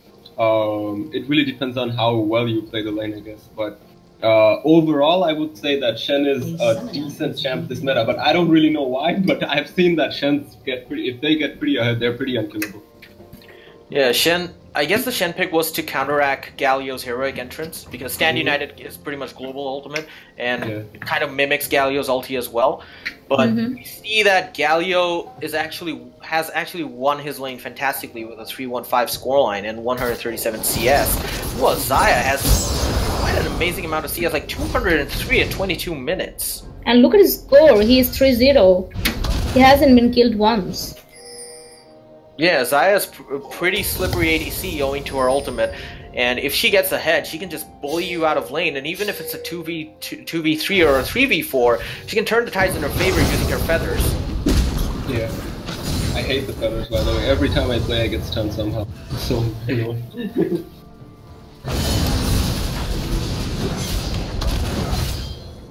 It really depends on how well you play the lane, I guess. But overall, I would say that Shen is a decent champ this meta, but I don't really know why. But I've seen that Shens get pretty. If they get pretty ahead, they're pretty unkillable. Yeah, Shen. I guess the Shen pick was to counteract Galio's heroic entrance because Stand United is pretty much global ultimate and it kind of mimics Galio's ulti as well. But we see that Galio has actually won his lane fantastically with a 3-1-5 scoreline and 137 CS. Well, Zaya has quite an amazing amount of CS, like 203 in 22 minutes. And look at his score, he is 3-0. He hasn't been killed once. Yeah, Zaya's pretty slippery ADC owing to her ultimate, and if she gets ahead, she can just bully you out of lane, and even if it's a 2v3 or a 3v4, she can turn the tides in her favor using her feathers. Yeah. I hate the feathers, by the way. Every time I play, I get stunned somehow. So, anyway.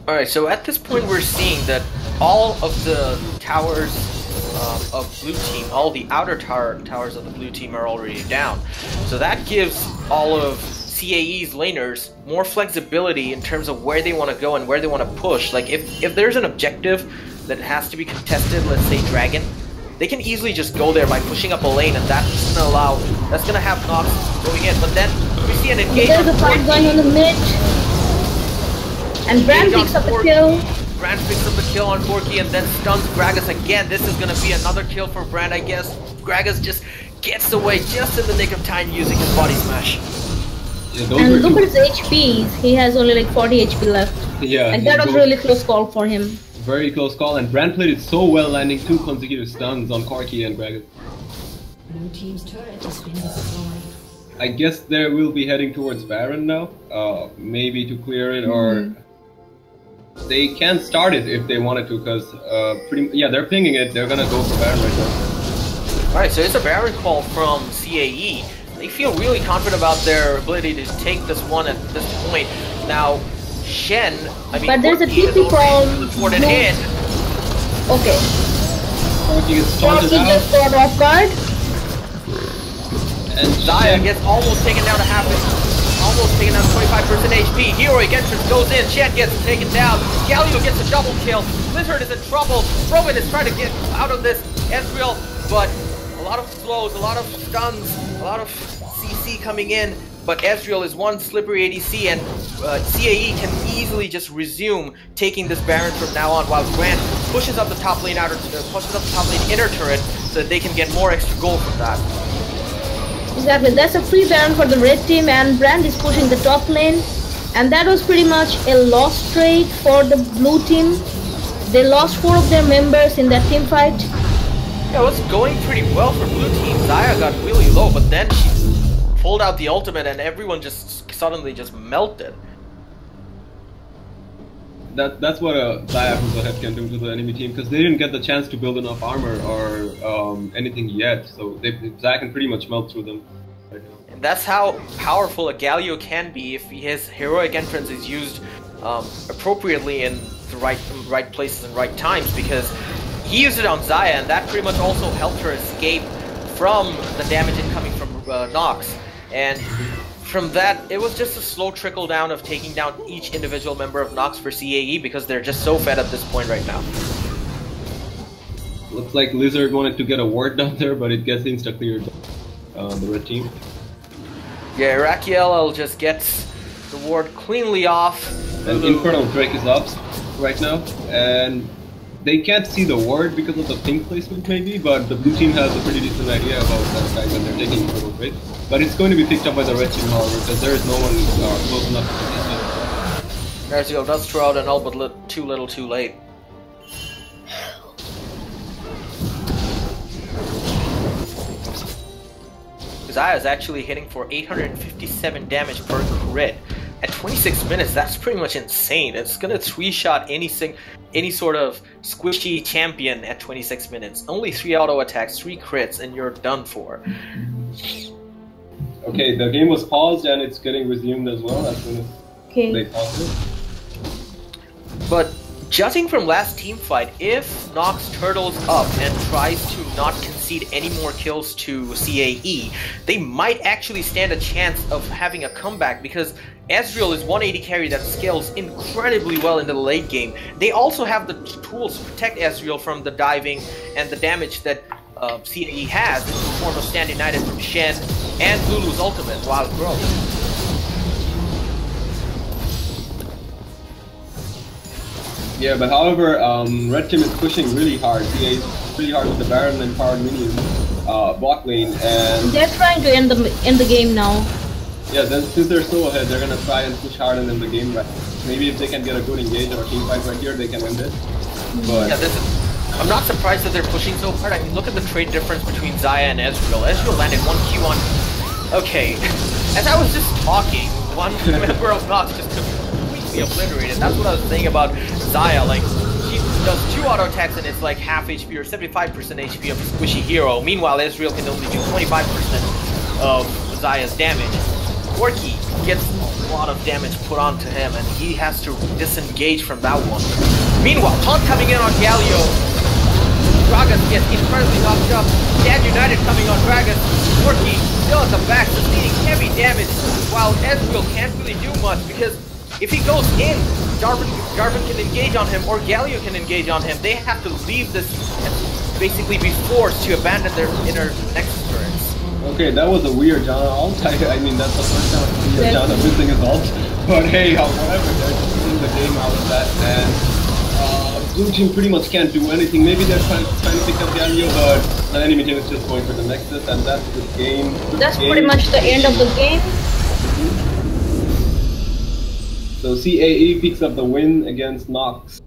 Alright, so at this point we're seeing that all of the towers of blue team, all the outer towers of the blue team are already down. So that gives all of CAE's laners more flexibility in terms of where they want to go and where they want to push. Like if there's an objective that has to be contested, let's say Dragon, they can easily just go there by pushing up a lane, and that's gonna have Nox going in. But then we see an engagement. There's a fight going on the mid, and Brand picks up a kill. Brand picks up the kill on Corki and then stuns Gragas again. This is gonna be another kill for Brand, I guess. Gragas just gets away just in the nick of time using his body smash. Yeah, And look at his HP. He has only like 40 HP left. Yeah, Like that was really close call for him. Very close call, and Brand played it so well, landing 2 consecutive stuns on Corki and Gragas. Blue team's turret has been destroyed. I guess they will be heading towards Baron now, maybe to clear it, or they can start it if they wanted to, because they're pinging it. They're gonna go for Baron right now. Alright, so it's a Baron call from CAE. They feel really confident about their ability to take this one at this point. Now, Shen, but there's a TP from reported in. Okay. Corki is Corki started out, just got off guard. and Xayah gets almost taken down to half it. Almost taken down to 25% HP. Heroic entrance goes in. Shen gets taken down. Galio gets a double kill. Blizzard is in trouble. Roman is trying to get out of this. Ezreal, but a lot of slows, a lot of stuns, a lot of CC coming in. But Ezreal is one slippery ADC, and CAE can easily just resume taking this Baron from now on, while Grant pushes up the top lane inner turret so that they can get more extra gold from that. Exactly, that's a free Baron for the red team, and Brand is pushing the top lane. And that was pretty much a lost trade for the blue team. They lost 4 of their members in that team fight. Yeah, it was going pretty well for blue team. Xayah got really low, but then she pulled out the ultimate and everyone just suddenly just melted. that's what a Xayah who's ahead can do to the enemy team, because they didn't get the chance to build enough armor or anything yet, so Xayah can pretty much melt through them right now. And that's how powerful a Galio can be if his heroic entrance is used appropriately in the right places and right times, because he used it on Xayah, and that pretty much also helped her escape from the damage incoming from Nox. And from that, it was just a slow trickle down of taking down each individual member of Nox for CAE, because they're just so fed at this point right now. Looks like Lizard wanted to get a ward down there, but it gets insta-cleared, the red team. Yeah, Rakiel just gets the ward cleanly off. And Infernal Drake is up right now, and they can't see the ward because of the ping placement maybe, but the blue team has a pretty decent idea about that fact when they're taking Infernal Drake. But it's going to be picked up by the red team, however, because there is no one close enough to catch it. Ezreal does throw out an ult, but too little too late. Xayah is actually hitting for 857 damage per crit. At 26 minutes, that's pretty much insane. It's gonna 3-shot any sort of squishy champion at 26 minutes. Only 3 auto attacks, 3 crits, and you're done for. Okay, the game was paused and it's getting resumed as well as soon as they paused it. But judging from last team fight, if Nox turtles up and tries to not concede any more kills to CAE, they might actually stand a chance of having a comeback, because Ezreal is 180 carry that scales incredibly well in the late game. They also have the tools to protect Ezreal from the diving and the damage that CAE has in the form of Stand United from Shen and Lulu's ultimate, Wild Growth. Yeah, but however, red team is pushing really hard. CA is really hard with the Baron and powered minions bot lane, and they're trying to end the game now. Yeah, then since they're so ahead, they're gonna try and push hard and end the game right. Maybe if they can get a good engage or a team fight right here, they can end it. But yeah, I'm not surprised that they're pushing so hard. I mean, look at the trade difference between Xayah and Ezreal. Ezreal landed 1 Q on... Okay, as I was just talking, one member of Nox just completely obliterated. That's what I was saying about Xayah. Like, she does 2 auto attacks and it's like half HP or 75% HP of a squishy hero. Meanwhile, Ezreal can only do 25% of Xayah's damage. Corki gets a lot of damage put onto him, and he has to disengage from that one. Meanwhile, taunt coming in on Galio. Gragas gets incredibly knocked up. Stand United coming on Gragas. Corki still at the back, sustaining heavy damage, while Ezreal can't really do much because if he goes in, Jarvan can engage on him or Galio can engage on him. They have to leave this and basically be forced to abandon their inner Nexus turrets. Okay, that was a weird Janna ult. I mean, that's the first time I've seen Janna missing his ult. But hey, whatever, they're just winning the game out of that. And blue team pretty much can't do anything. Maybe they're trying to pick up Galio, but the enemy team is just going for the Nexus, and that's the game. That's pretty much the end of the game. So CAE picks up the win against Nox.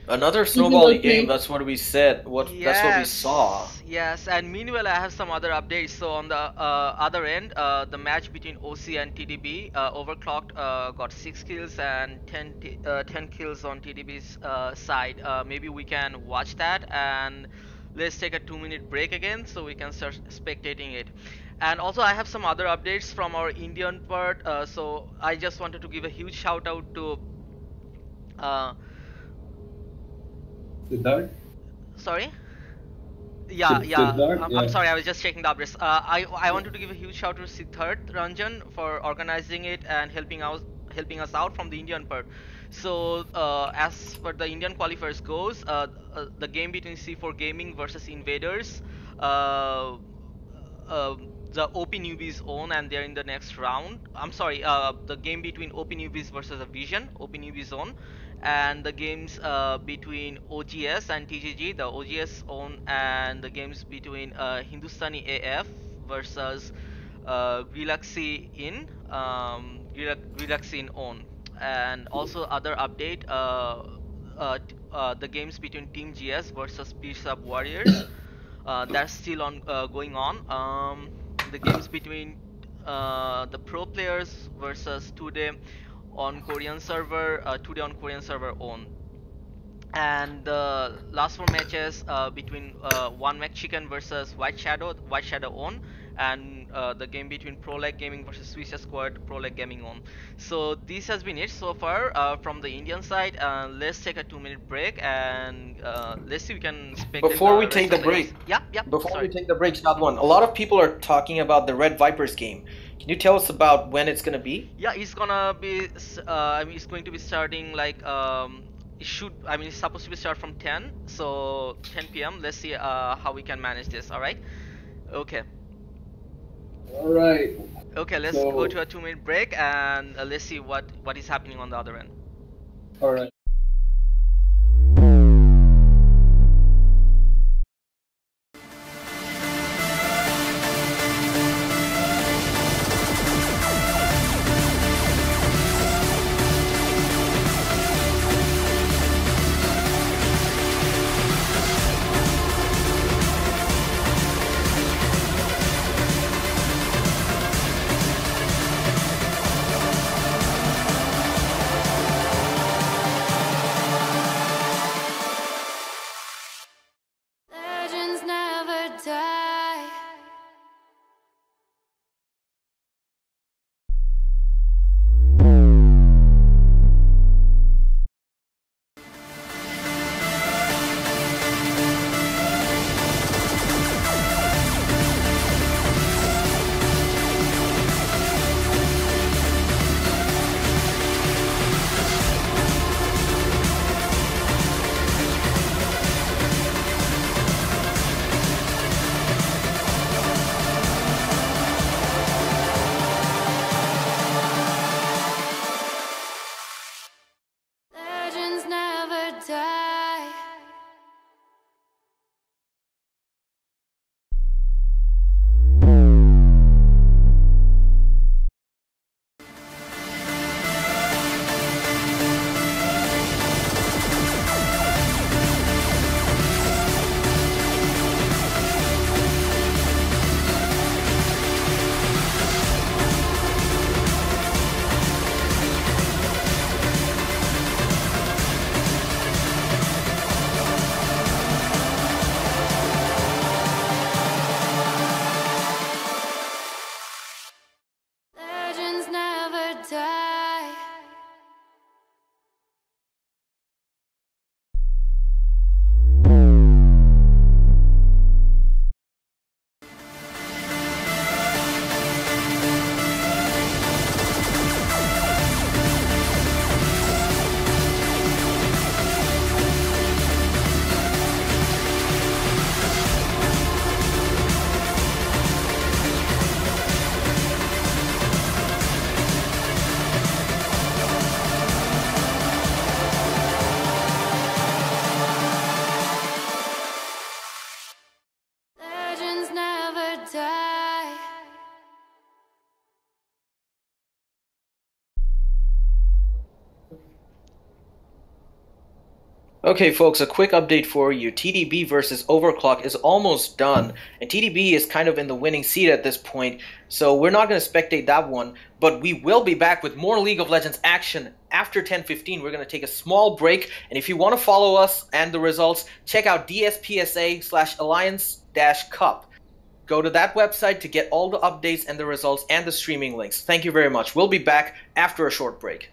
Another snowbally game, that's what we said. That's what we saw. Yes, and meanwhile I have some other updates. So on the other end, the match between OC and TDB, Overclocked got 6 kills and 10 kills on TDB's side. Maybe we can watch that, and let's take a 2-minute break again so we can start spectating it. And also I have some other updates from our Indian part. So I just wanted to give a huge shout out to Siddharth? Sorry? Yeah. Siddharth? I'm sorry, I was just checking the updates. I wanted to give a huge shout out to Siddharth Ranjan for organizing it and helping us out from the Indian part. So as for the Indian qualifiers goes, the game between C4 Gaming versus Invaders, the OP Newbies own, and they're in the next round. I'm sorry, the game between OP Newbies versus a Vision, OP Newbies own, and the games between OGS and TGG, the OGS own, and the games between Hindustani AF versus Relaxi in own. And also other update, the games between Team GS versus P-Sub Warriors, that's still on going on. The games between the pro players versus today on Korean server, own. And the last 4 matches between One Mac Chicken versus White Shadow own, and the game between Pro Leg Gaming versus Swiss Squad, Pro Leg Gaming own. So this has been it so far from the Indian side. Let's take a 2-minute break, and let's see if we can spectate. Before we take the break, we take the break, Shadwan, a lot of people are talking about the Red Vipers game. Can you tell us about when it's gonna be? Yeah, it's gonna be. It's going to be starting like it's supposed to be start from 10, so 10 p.m. Let's see how we can manage this. All right. Okay. All right. Okay, let's go to a 2-minute break, and let's see what is happening on the other end. All right. Okay, folks, a quick update for you. TDB versus Overclock is almost done, and TDB is kind of in the winning seat at this point, so we're not going to spectate that one, but we will be back with more League of Legends action after 10:15. We're going to take a small break, and if you want to follow us and the results, check out DSPSA/Alliance-Cup. Go to that website to get all the updates and the results and the streaming links. Thank you very much. We'll be back after a short break.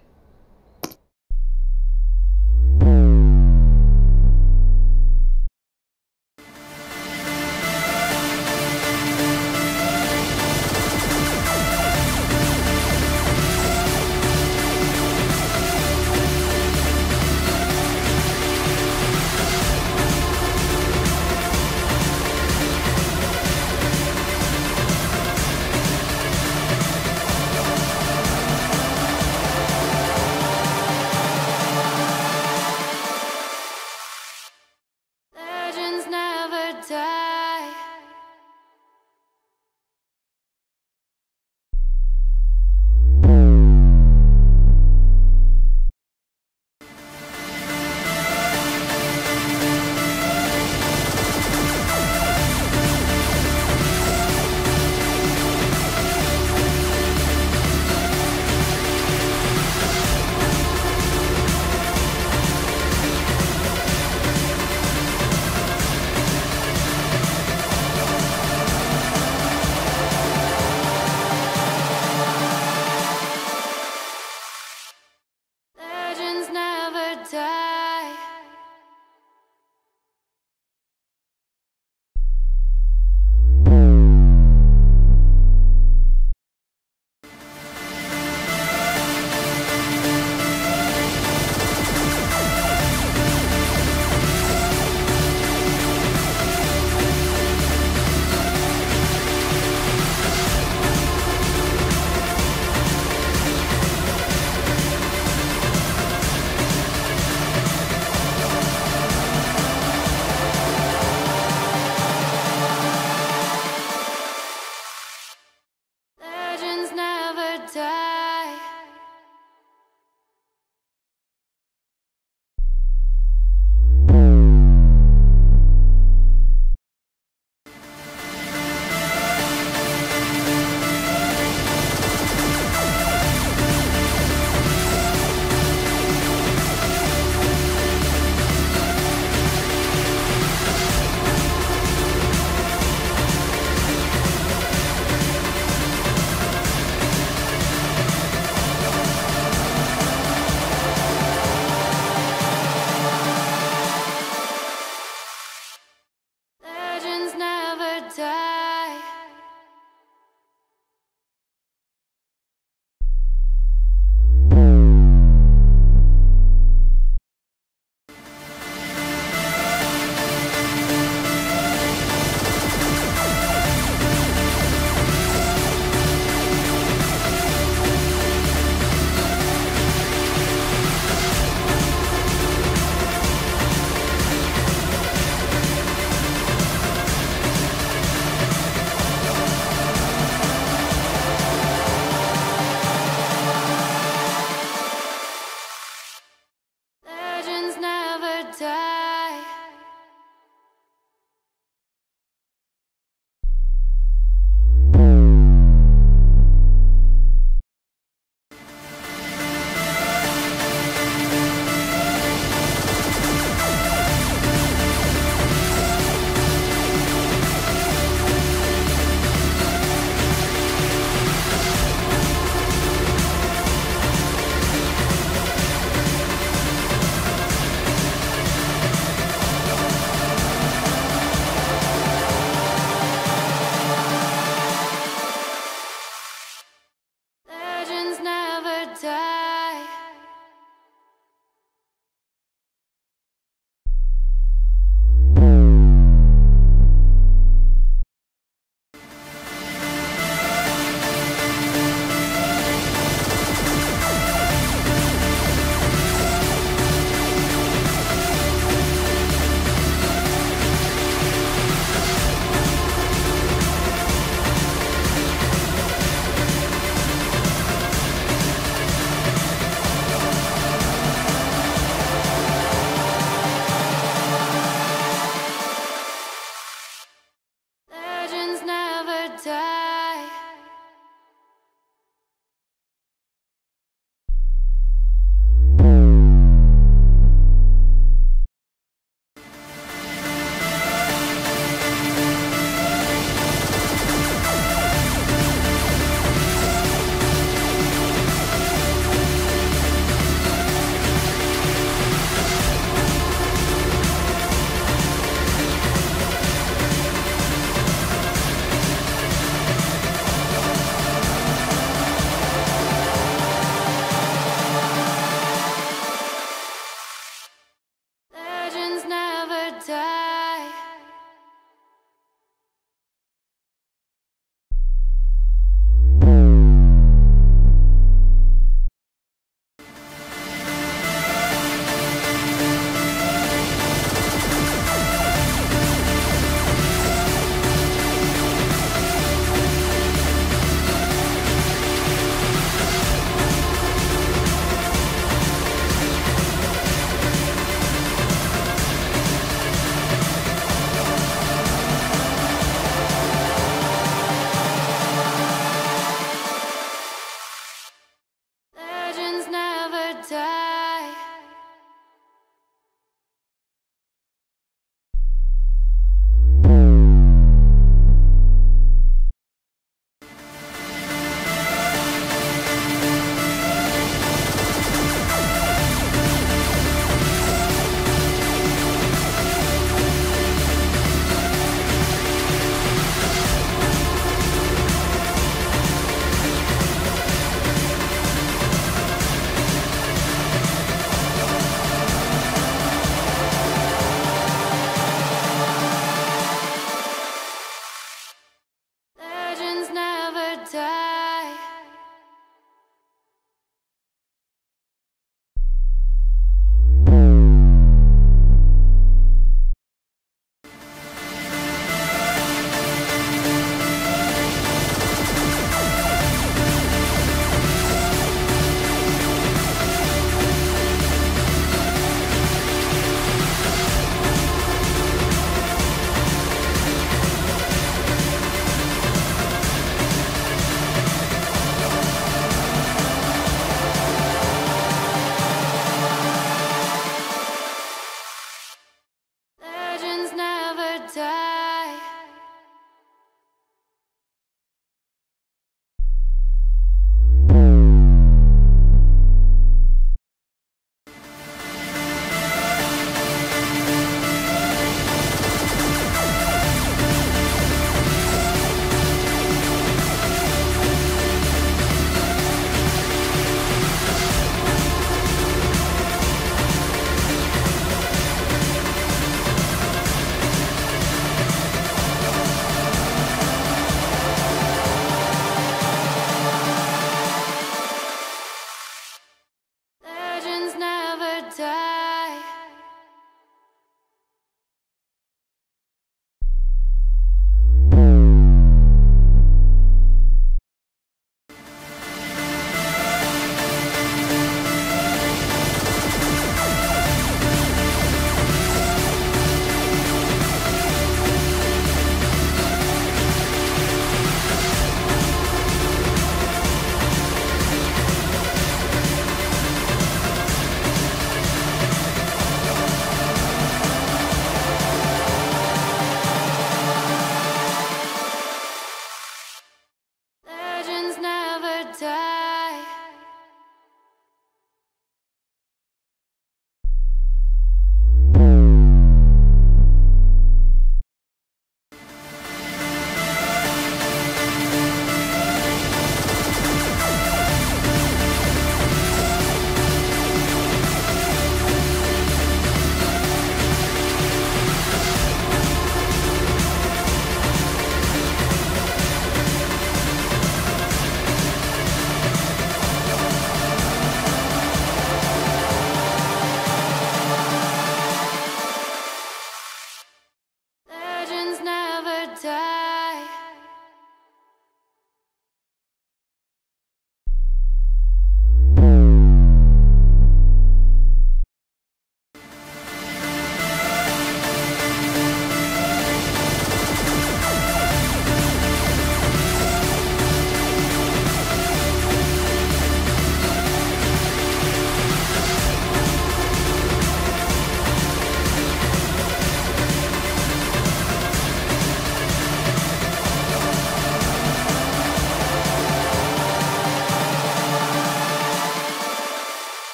die.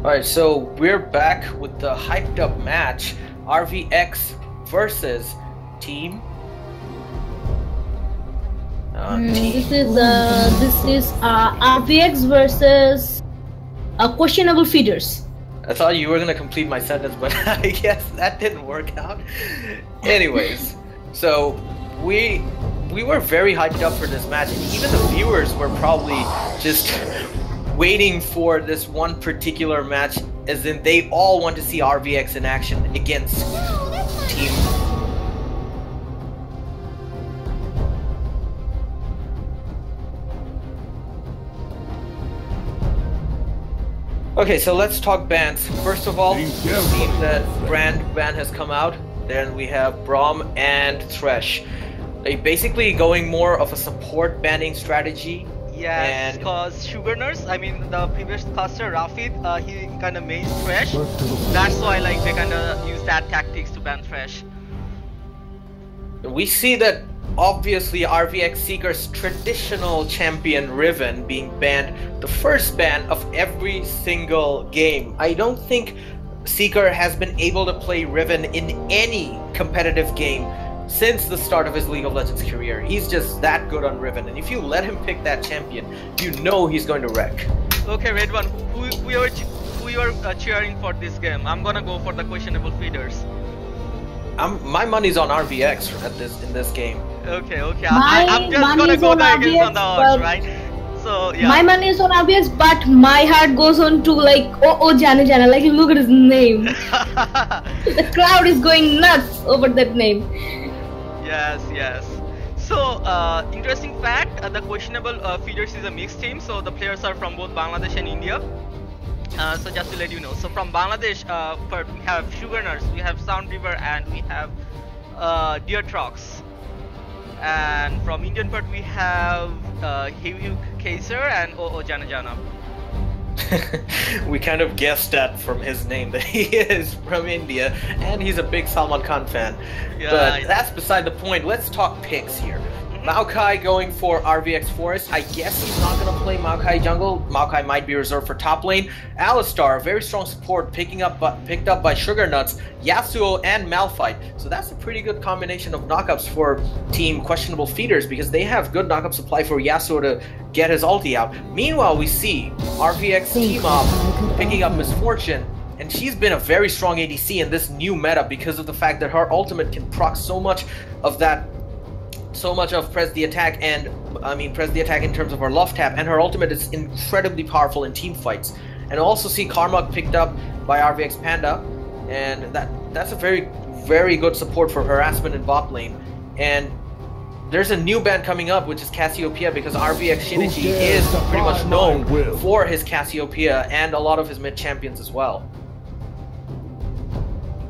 Alright, so we're back with the hyped up match, RVX versus Team. This is RVX versus questionable feeders. I thought you were gonna complete my sentence, but I guess that didn't work out. Anyways, so we were very hyped up for this match, and even the viewers were probably just waiting for this one particular match, as in they all want to see RVX in action against Team. Okay, so let's talk bans. First of all, we've seen that Brand ban has come out. Then we have Braum and Thresh. They basically going more of a support banning strategy. Yes, because Sugar Nurse, I mean the previous caster Rafid, he kind of mains Thresh. That's why like they kind of use that tactics to ban Thresh. We see that obviously RVX Seeker's traditional champion Riven being banned, the first ban of every single game. I don't think Seeker has been able to play Riven in any competitive game since the start of his League of Legends career. He's just that good on Riven, and if you let him pick that champion, you know he's going to wreck. Okay, Red One, who you are cheering for this game? I'm gonna go for the questionable feeders. My money's on RVX in this game. Okay. I'm just gonna go against on the odds, right? So yeah. My money is on RVX, but my heart goes on to like Jana. Like look at his name. The crowd is going nuts over that name. Yes. So, interesting fact, the questionable feeders is a mixed team, so the players are from both Bangladesh and India. So just to let you know, so from Bangladesh, we have Sugar Nurse, we have Sound River, and we have Deer Trox. And from Indian part, we have Hugh Kaiser and Jana. We kind of guessed that from his name that he is from India, and he's a big Salman Khan fan. Yeah, but that's beside the point. Let's talk picks here. Maokai going for RVX Forest. I guess he's not going to play Maokai jungle. Maokai might be reserved for top lane. Alistar, very strong support, picked up by Sugar Nuts, Yasuo, and Malphite. So that's a pretty good combination of knockups for Team Questionable Feeders, because they have good knockup supply for Yasuo to get his ulti out. Meanwhile, we see RVX Team Up picking up Misfortune, and she's been a very strong ADC in this new meta because of the fact that her ultimate can proc so much of press the attack, and press the attack in terms of her love tap, and her ultimate is incredibly powerful in team fights. And also see Karma picked up by RVX Panda, and that's a very, very good support for harassment in bot lane. And there's a new ban coming up, which is Cassiopeia, because RVX Shinichi is pretty much known for his Cassiopeia and a lot of his mid champions as well.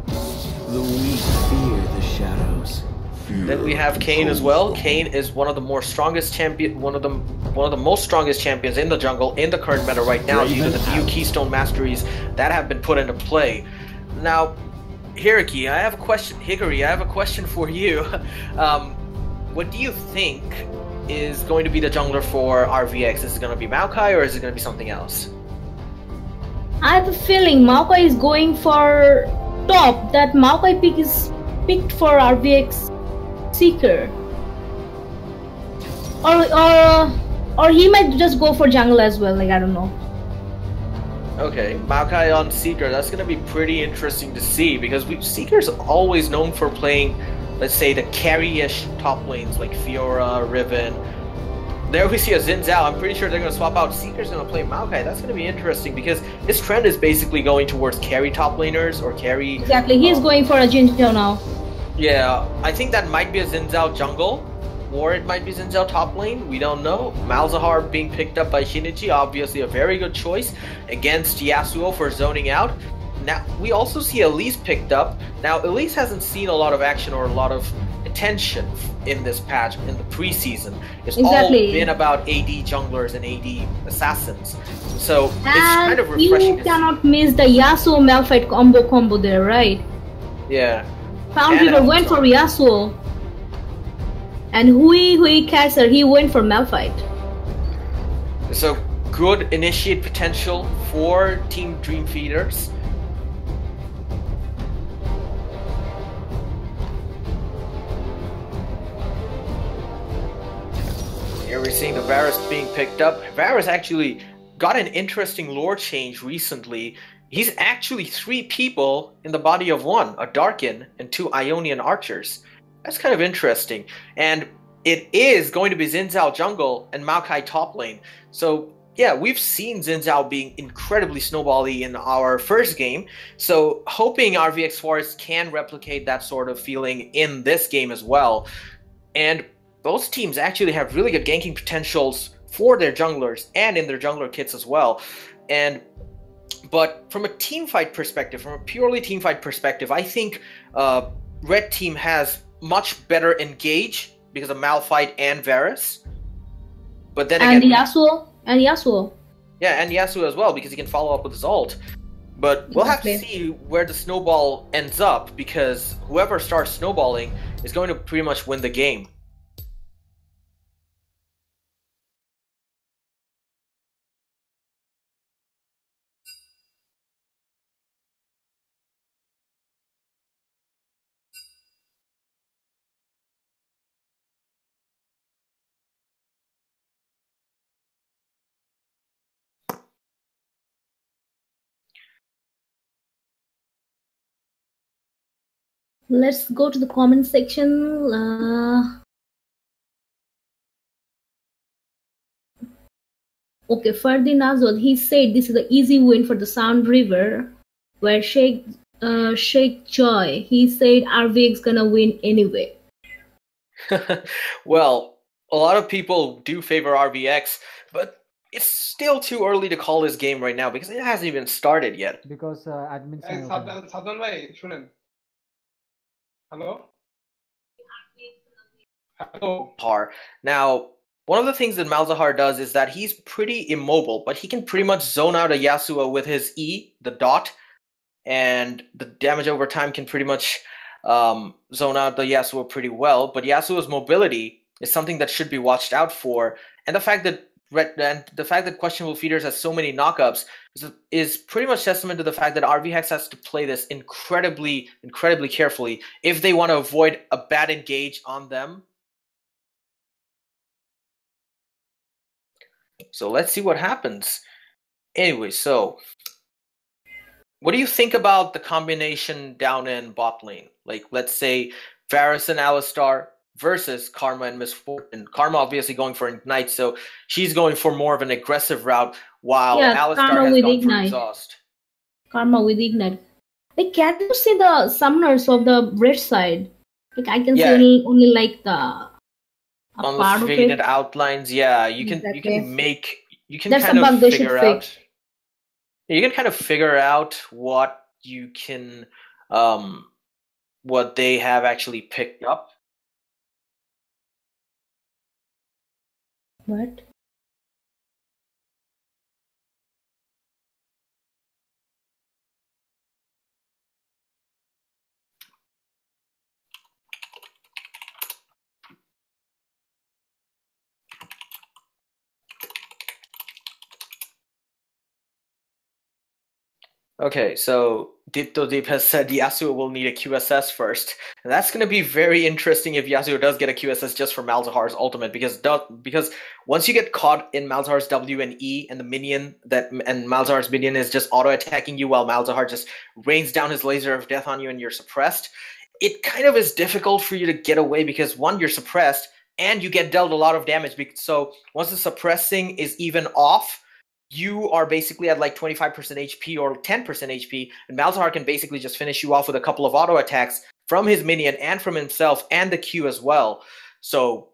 The weak fear the shadows. Then we have Kayn as well. Kayn is one of the most strongest champions in the jungle in the current meta right now due to the few Keystone Masteries that have been put into play. Now, Hikari, I have a question for you. What do you think is going to be the jungler for RVX? Is it going to be Maokai, or is it going to be something else? I have a feeling Maokai is going for top. That Maokai pick is picked for RVX Seeker, or he might just go for jungle as well. Like I don't know. Okay, Maokai on Seeker. That's gonna be pretty interesting to see, because Seeker's always known for playing, let's say, the carry-ish top lanes like Fiora, Riven. There we see a Xin Zhao. I'm pretty sure they're gonna swap out. Seeker's gonna play Maokai. That's gonna be interesting because his trend is basically going towards carry top laners or carry. Exactly, he's going for a Xin Zhao now. Yeah, I think that might be a Xin Zhao jungle, or it might be Xin Zhao top lane. We don't know. Malzahar being picked up by Shinichi, obviously a very good choice against Yasuo for zoning out. Now, we also see Elise picked up. Now, Elise hasn't seen a lot of action or a lot of attention in this patch in the preseason. It's all been about AD junglers and AD assassins. So, it's kind of refreshing. You cannot miss the Yasuo Malphite combo there, right? Yeah. Found River went for Yasuo. And Hui Kaiser, he went for Malphite. So, good initiate potential for Team Dream Feeders. Here we're seeing the Varus being picked up. Varus actually got an interesting lore change recently. He's actually 3 people in the body of 1, a Darkin and 2 Ionian archers. That's kind of interesting. And it is going to be Xin Zhao jungle and Maokai top lane. So yeah, we've seen Xin Zhao being incredibly snowbally in our first game. So hoping RVX Forest can replicate that sort of feeling in this game as well. And both teams actually have really good ganking potentials for their junglers and in their jungler kits as well. But from a team fight perspective, from a purely team fight perspective, I think Red Team has much better engage because of Malphite and Varus. But then again, Yasuo. Yeah, and Yasuo as well, because he can follow up with his ult. But we'll have to see where the snowball ends up, because whoever starts snowballing is going to pretty much win the game. Let's go to the comment section. Okay, Ferdinand Nazwad, he said this is an easy win for the Sound River, where Sheikh Joy, he said RVX gonna win anyway. Well, a lot of people do favor RVX, but it's still too early to call this game right now because it hasn't even started yet. Because admins. Sadhan bhai, shunen. Hello? Hello? Now, one of the things that Malzahar does is that he's pretty immobile, but he can pretty much zone out a Yasuo with his E, the dot, and the damage over time can pretty much zone out the Yasuo pretty well. But Yasuo's mobility is something that should be watched out for, and the fact that Questionable Feeders has so many knockups is pretty much testament to the fact that RVX has to play this incredibly carefully if they want to avoid a bad engage on them. So let's see what happens. Anyway, so what do you think about the combination down in bot lane? Like, let's say Varus and Alistar versus Karma and Misfortune. Karma obviously going for Ignite, so she's going for more of an aggressive route, while Alistar has gone for Exhaust. Karma with Ignite. Like, can you see the summoners of the red side? Like, I can see only like the on the faded outlines. Yeah, you can That's kind of figure out. You can kind of figure out what you can, what they have actually picked up. What? Okay, so Deep has said Yasuo will need a QSS first. And that's going to be very interesting if Yasuo does get a QSS just for Malzahar's ultimate, because once you get caught in Malzahar's W and E and the minion and Malzahar's minion is just auto-attacking you while Malzahar just rains down his laser of death on you and you're suppressed, it kind of is difficult for you to get away because, one, you're suppressed and you get dealt a lot of damage. So once the suppressing is even off, you are basically at like 25% HP or 10% HP, and Malzahar can basically just finish you off with a couple of auto attacks from his minion and from himself and the Q as well. So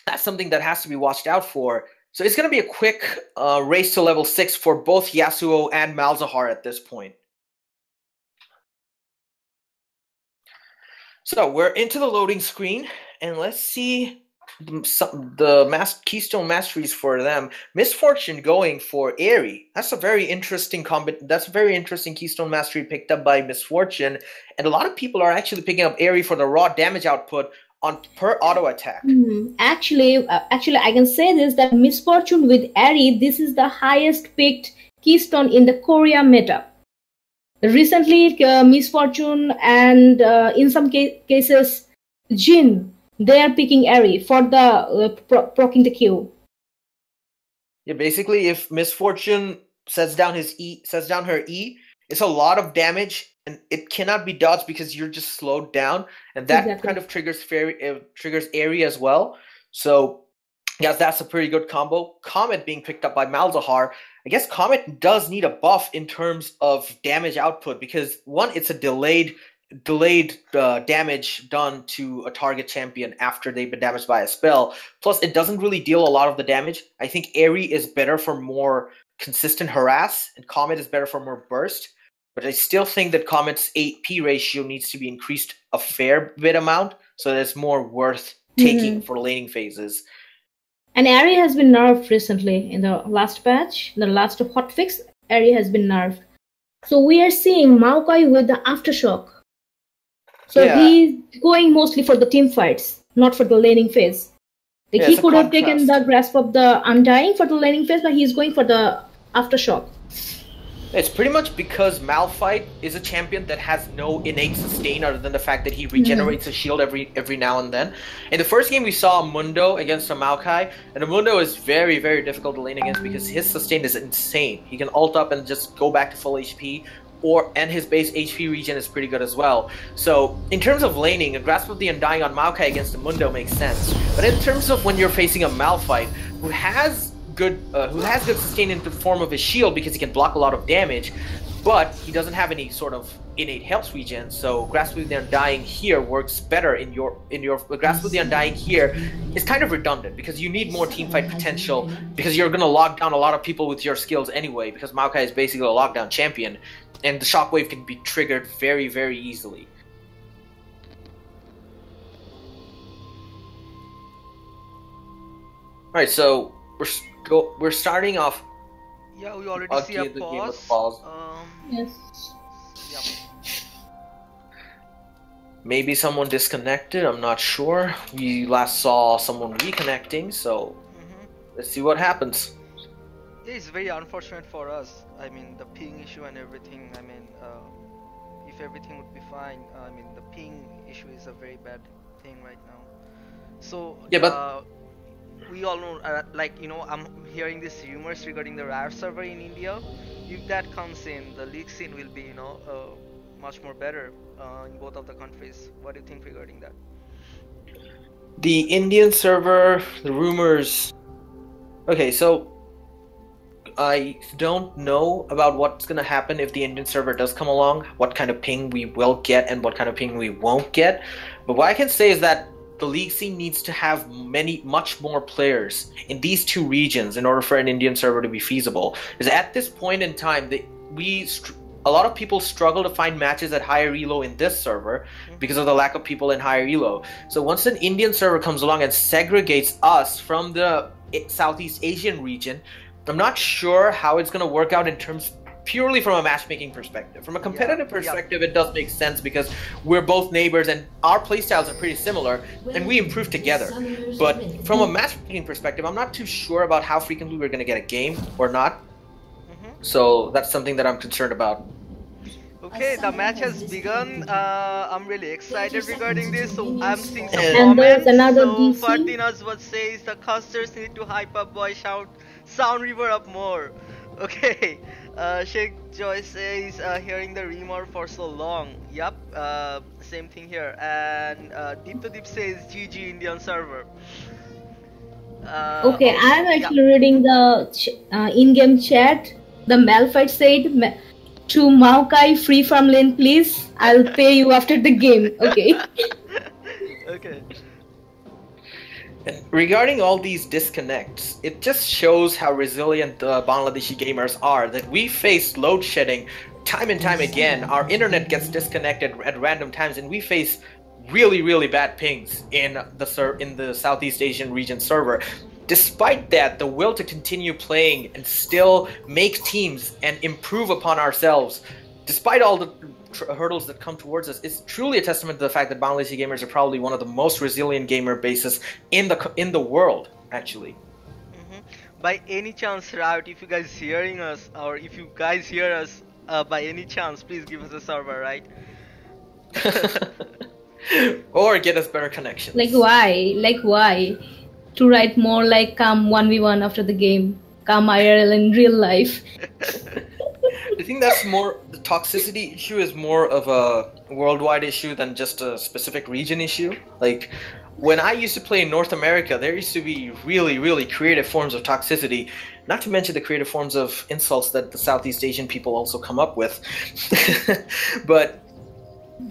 that's something that has to be watched out for. So it's going to be a quick race to level 6 for both Yasuo and Malzahar at this point. So we're into the loading screen, and let's see the Keystone Masteries for them. Misfortune going for Aerie. That's a very interesting Keystone Mastery picked up by Misfortune, and a lot of people are actually picking up Aerie for the raw damage output on per auto attack. Actually, I can say this that Misfortune with Ari, this is the highest picked keystone in the Korea meta. Recently, Misfortune and in some cases, Jin, they are picking Ari for the proccing the Q. Yeah, basically, if Misfortune sets down her E, it's a lot of damage, and it cannot be dodged because you're just slowed down, and that kind of triggers Airy as well. So, yes, that's a pretty good combo. Comet being picked up by Malzahar. I guess Comet does need a buff in terms of damage output because one, it's a delayed damage done to a target champion after they've been damaged by a spell. Plus, it doesn't really deal a lot of the damage. I think Airy is better for more consistent harass, and Comet is better for more burst. But I still think that Comet's AP ratio needs to be increased a fair bit amount, so that it's more worth taking for laning phases. And Airy has been nerfed recently in the last patch, the last hotfix. Airy has been nerfed. So we are seeing Maokai with the Aftershock. So he's going mostly for the team fights, not for the laning phase. Like he could have taken the Grasp of the Undying for the laning phase, but he's going for the Aftershock. It's pretty much because Malphite is a champion that has no innate sustain other than the fact that he regenerates a shield every now and then. In the first game we saw Mundo against a Maokai, and Mundo is very, very difficult to lane against because his sustain is insane. He can ult up and just go back to full HP, and his base HP regen is pretty good as well. So in terms of laning, a Grasp of the Undying on Maokai against a Mundo makes sense. But in terms of when you're facing a Malphite who has good sustain in the form of his shield because he can block a lot of damage, but he doesn't have any sort of innate health regen, so Grasp of the Undying here works better in your Grasp of the Undying here is kind of redundant because you need more teamfight potential because you're gonna lock down a lot of people with your skills anyway because Maokai is basically a lockdown champion and the shockwave can be triggered very, very easily. Alright, so we're starting off. Yeah, we already see a pause. Yes. Yep. Maybe someone disconnected, I'm not sure. We last saw someone reconnecting, so let's see what happens. Yeah, it's very unfortunate for us. I mean, the ping issue and everything. I mean, if everything would be fine, I mean, the ping issue is a very bad thing right now. So, yeah, but we all know, like, you know, I'm hearing these rumors regarding the Riot server in India. If that comes in, the league scene will be, you know, much more better in both of the countries. What do you think regarding that? The Indian server, the rumors. Okay, so I don't know about what's gonna happen if the Indian server does come along, what kind of ping we will get and what kind of ping we won't get. But what I can say is that the league scene needs to have much more players in these two regions in order for an Indian server to be feasible. Because at this point in time, a lot of people struggle to find matches at higher elo in this server because of the lack of people in higher elo. So once an Indian server comes along and segregates us from the Southeast Asian region, I'm not sure how it's going to work out in terms purely from a matchmaking perspective. From a competitive perspective, it does make sense because we're both neighbors and our playstyles are pretty similar and we improve together. But from a matchmaking perspective, I'm not too sure about how frequently we're going to get a game or not. So that's something that I'm concerned about. Okay, the match has begun. I'm really excited regarding this. So I'm seeing some And comments. there's another So DC. Fartinas what says the casters need to hype up, boy, shout sound reverb up more. Okay, Sheikh Joy says hearing the rumor for so long. Yup, same thing here. And Deep to Deep says GG Indian server. Okay, I'm actually reading the in-game chat. The Malphite said, to Maokai free from lane please, I'll pay you after the game. Okay. Okay. Regarding all these disconnects, it just shows how resilient Bangladeshi gamers are, that we face load shedding time and time again. Our internet gets disconnected at random times and we face really, really bad pings in the Southeast Asian region server. Despite that, the will to continue playing and still make teams and improve upon ourselves, despite all the hurdles that come towards us is truly a testament to the fact that Bangladeshi gamers are probably one of the most resilient gamer bases in the world, actually. By any chance, Riot, if you guys hearing us, or if you guys hear us by any chance, please give us a server, right? Or get us better connections. Like why? Like why? To write more like calm 1v1 after the game. Calm IRL in real life. I think that's more, the toxicity issue is more of a worldwide issue than just a specific region issue. Like, when I used to play in North America, there used to be really, really creative forms of toxicity, not to mention the creative forms of insults that the Southeast Asian people also come up with. But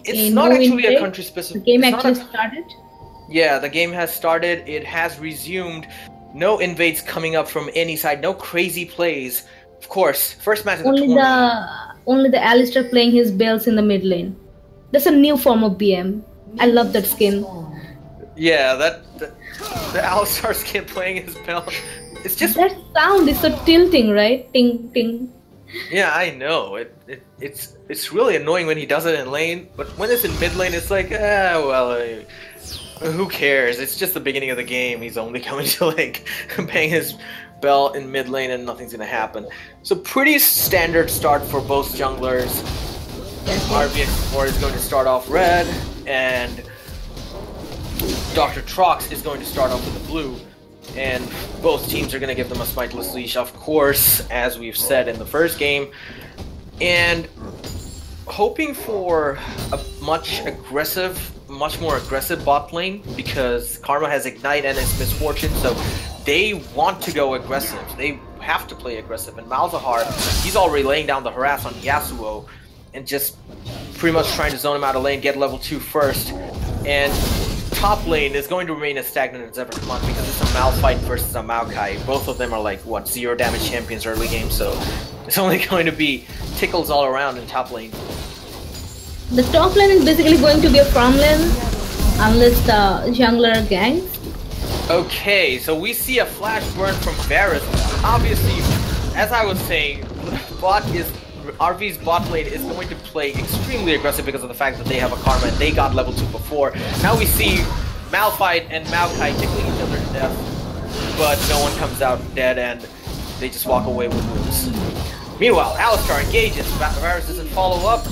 it's not actually a country-specific... The game actually started? Yeah, the game has started, it has resumed. No invades coming up from any side, no crazy plays. Of course, first match of the tournament. Only the Alistair playing his bells in the mid lane. That's a new form of BM. I love that skin. Yeah, the Alistar skin playing his bell. It's just that sound is so tilting, right? Ting ting. Yeah, I know. It's really annoying when he does it in lane, but when it's in mid lane, it's like, who cares? It's just the beginning of the game. He's only coming to like bang his bell in mid lane and nothing's gonna happen. So pretty standard start for both junglers. RVX4 is going to start off red, and Dr. Trox is going to start off with the blue. And both teams are going to give them a Smiteless Leash, of course, as we've said in the first game. And hoping for a much more aggressive bot lane, because Karma has Ignite and it's Misfortune, so they want to go aggressive. They have to play aggressive. And Malzahar, he's already laying down the harass on Yasuo and just pretty much trying to zone him out of lane, get level 2 first. And top lane is going to remain as stagnant as ever come on, because it's a Malphite versus a Maokai. Both of them are like, what, 0 damage champions early game, so it's only going to be tickles all around in top lane. The top lane is basically going to be a farm lane, unless the jungler ganks. Okay, so we see a flash burn from Varus. Obviously, as I was saying, RV's bot lane is going to play extremely aggressive because of the fact that they have a Karma and they got level 2 before. Now we see Malphite and Maokai tickling each other to death, but no one comes out dead and they just walk away with wounds. Meanwhile, Alistar engages, Varus doesn't follow up.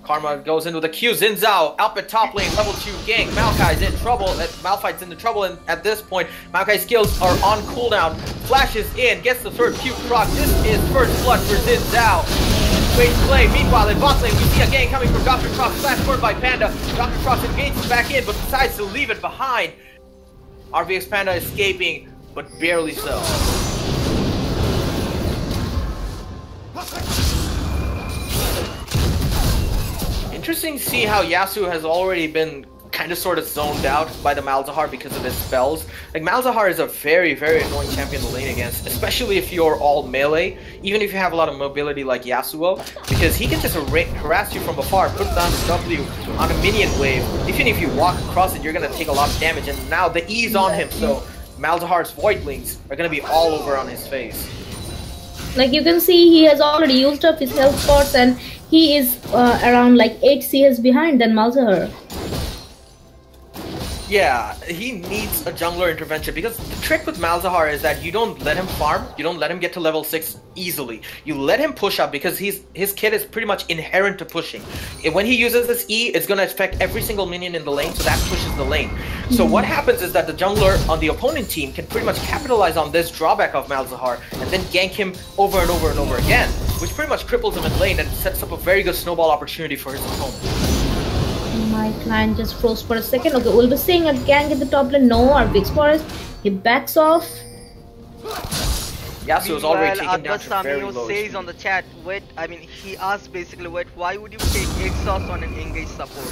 Karma goes in with a Q. Xin Zhao up at top lane, level 2 gank. Maokai's in trouble. Malphite's in the trouble, and at this point, Maokai's skills are on cooldown. Flashes in, gets the third Q proc. This is first blood for Xin Zhao. Great play. Meanwhile, in bot lane, we see a gank coming from Dr. Trox. Flash burn by Panda. Dr. Trox engages back in, but decides to leave it behind. RVX Panda escaping, but barely so. Interesting to see how Yasuo has already been kind of sort of zoned out by the Malzahar because of his spells. Like, Malzahar is a very, very annoying champion to lane against, especially if you're all melee, even if you have a lot of mobility like Yasuo, because he can just harass you from afar, put down the W on a minion wave. Even if you walk across it, you're going to take a lot of damage, and now the E's on him, so Malzahar's Voidlings are going to be all over on his face. Like, you can see he has already used up his health spots, and he is around like 8 CS behind than Malzahar. Yeah, he needs a jungler intervention, because the trick with Malzahar is that you don't let him farm, you don't let him get to level 6 easily. You let him push up, because his kit is pretty much inherent to pushing. When he uses this E, it's going to affect every single minion in the lane, so that pushes the lane. So what happens is that the jungler on the opponent team can pretty much capitalize on this drawback of Malzahar, and then gank him over and over and over again, which pretty much cripples him in lane and sets up a very good snowball opportunity for his opponent. My client just froze for a second. Okay, we'll be seeing a gang in the top lane. No, our big forest. He backs off. Yasuo's already taken down to very low says speed. on the chat, he asked basically, why would you take exhaust on an engaged support?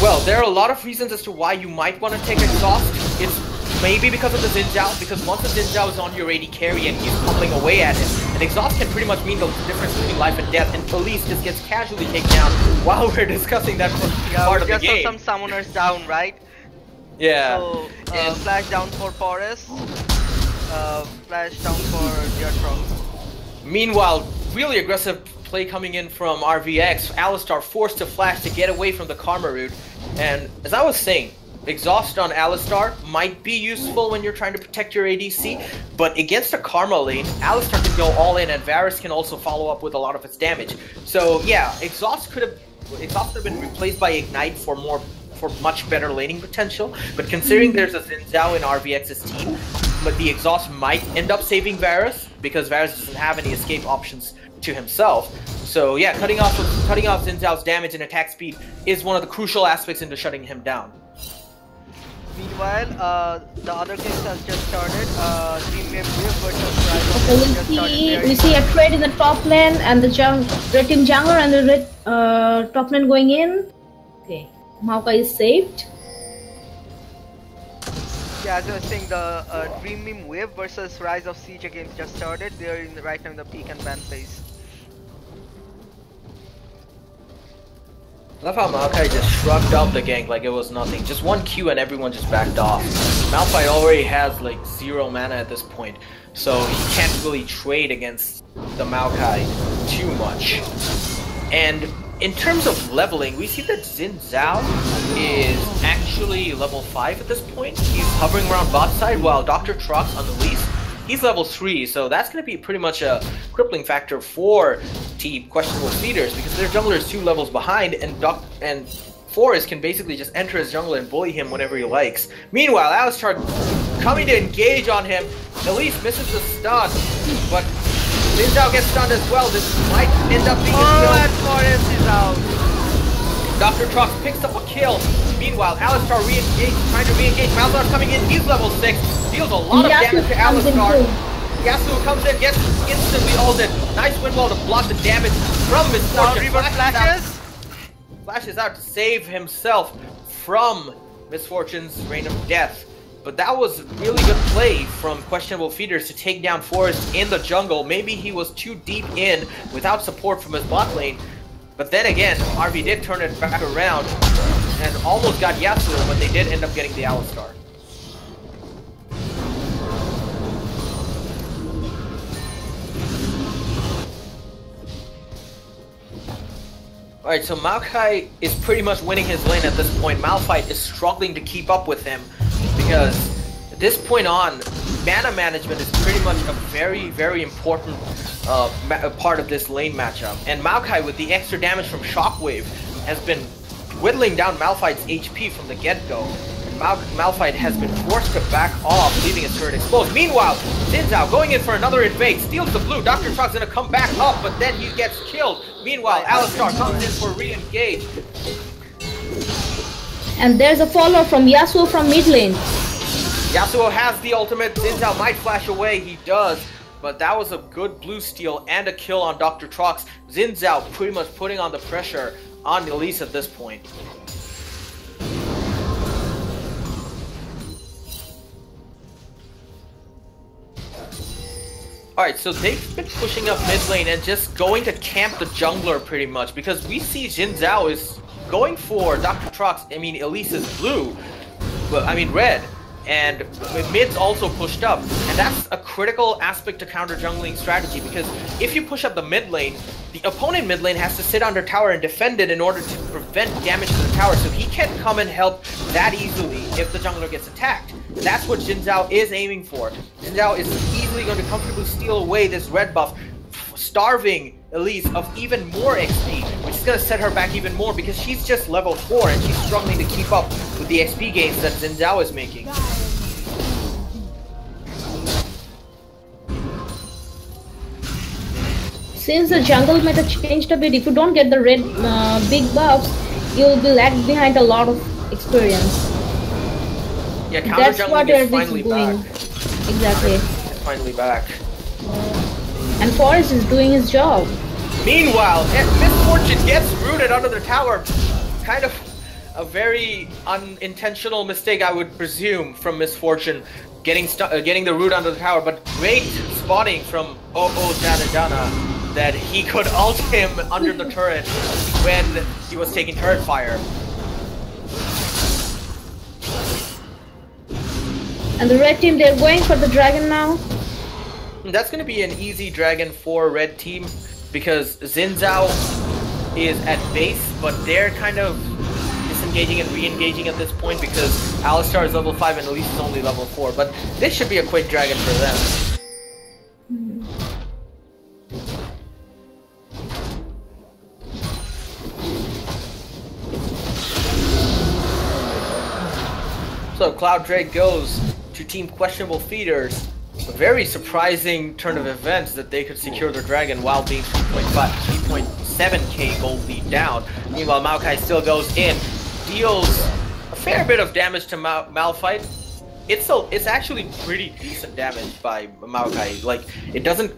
Well, there are a lot of reasons as to why you might want to take exhaust. It's maybe because of the Xin Zhao, because once the Xin Zhao is on your AD carry and he's pummeling away at him, an exhaust can pretty much mean the difference between life and death, and Police just gets casually taken down while we're discussing that part of the game. Just some summoners down, right? Yeah. So, flash down for Forest, flash down for Deatrox. Meanwhile, really aggressive play coming in from RVX. Alistar forced to flash to get away from the Karma root. And as I was saying, Exhaust on Alistar might be useful when you're trying to protect your ADC, but against a Karma lane, Alistar can go all in and Varus can also follow up with a lot of its damage. So yeah, Exhaust could have been replaced by Ignite for much better laning potential, but considering there's a Xin Zhao in RVX's team, but the Exhaust might end up saving Varus, because Varus doesn't have any escape options to himself. So yeah, cutting off Xin Zhao's damage and attack speed is one of the crucial aspects into shutting him down. Meanwhile, the other games have just started. Team Wave versus we see a trade in the top lane and the red team jungler and the red top lane going in. Okay, Maokai is saved. Yeah, as I was saying, the Dream Meme Wave versus Rise of Siege games just started. They are right now in the peak and ban phase. I love how Maokai just shrugged off the gank like it was nothing. Just one Q and everyone just backed off. Malphite already has like 0 mana at this point, so he can't really trade against the Maokai too much. And in terms of leveling, we see that Xin Zhao is actually level 5 at this point. He's hovering around bot side while Dr. Trox on the least, he's level 3, so that's going to be pretty much a crippling factor for Team Questionable Feeders, because their jungler is 2 levels behind, and Forrest can basically just enter his jungler and bully him whenever he likes. Meanwhile, Alistar coming to engage on him. Elise misses the stun, but Xin Zhao gets stunned as well. This might end up being a kill. And Forrest is out. Dr. Trox picks up a kill. Meanwhile, Alistar trying to re-engage. Malzar's coming in, he's level 6. Deals a lot of damage to Alistar. Yasuo comes in, gets instantly ulted. Nice wind wall to block the damage from Miss Fortune. Flashes out to save himself from Misfortune's Reign of Death. But that was really good play from Questionable Feeders to take down Forrest in the jungle. Maybe he was too deep in without support from his bot lane. But then again, RV did turn it back around and almost got Yasuo, but they did end up getting the Alistar. Alright, so Maokai is pretty much winning his lane at this point. Malphite is struggling to keep up with him because at this point on, mana management is pretty much a very, very important part of this lane matchup. And Maokai, with the extra damage from Shockwave, has been whittling down Malphite's HP from the get-go. Malphite has been forced to back off, leaving his turret exposed. Meanwhile, Xin Zhao going in for another invade, steals the blue. Dr. Trox's gonna come back up, but then he gets killed. Meanwhile, Alistar comes in for re-engage. And there's a follow from Yasuo from mid lane. Yasuo has the ultimate. Xin Zhao might flash away, he does. But that was a good blue steal and a kill on Dr. Trox. Xin Zhao pretty much putting on the pressure on Elise at this point. Alright, so they've been pushing up mid lane and just going to camp the jungler pretty much, because we see Xin Zhao is going for Dr. Trox, Elise is blue, but red, and mid's also pushed up, and that's a critical aspect to counter jungling strategy, because if you push up the mid lane, the opponent mid lane has to sit under tower and defend it in order to prevent damage to the tower, so he can't come and help that easily if the jungler gets attacked. That's what Xin Zhao is aiming for. Xin Zhao is easily going to comfortably steal away this red buff, starving Elise of even more XP, which is going to set her back even more because she's just level 4 and she's struggling to keep up with the XP gains that Xin Zhao is making. Since the jungle meta changed a bit, if you don't get the red big buffs, you'll be lagged behind a lot of experience. Yeah, counter jungling is finally back. Exactly. It's finally back. And Forrest is doing his job. Meanwhile, Misfortune gets rooted under the tower. Kind of a very unintentional mistake, I would presume, from Misfortune getting the root under the tower. But great spotting from Dana that he could ult him under the turret when he was taking turret fire. And the red team, they're going for the dragon now. That's going to be an easy dragon for red team. because Xin Zhao is at base, but they're kind of disengaging and re-engaging at this point because Alistar is level 5 and Elise is only level 4. But this should be a quick dragon for them. So Cloud Drake goes to Team Questionable Feeders. A very surprising turn of events that they could secure their dragon while being 3.7k gold lead down. Meanwhile, Maokai still goes in, deals a fair bit of damage to Malphite. It's actually pretty decent damage by Maokai. Like it doesn't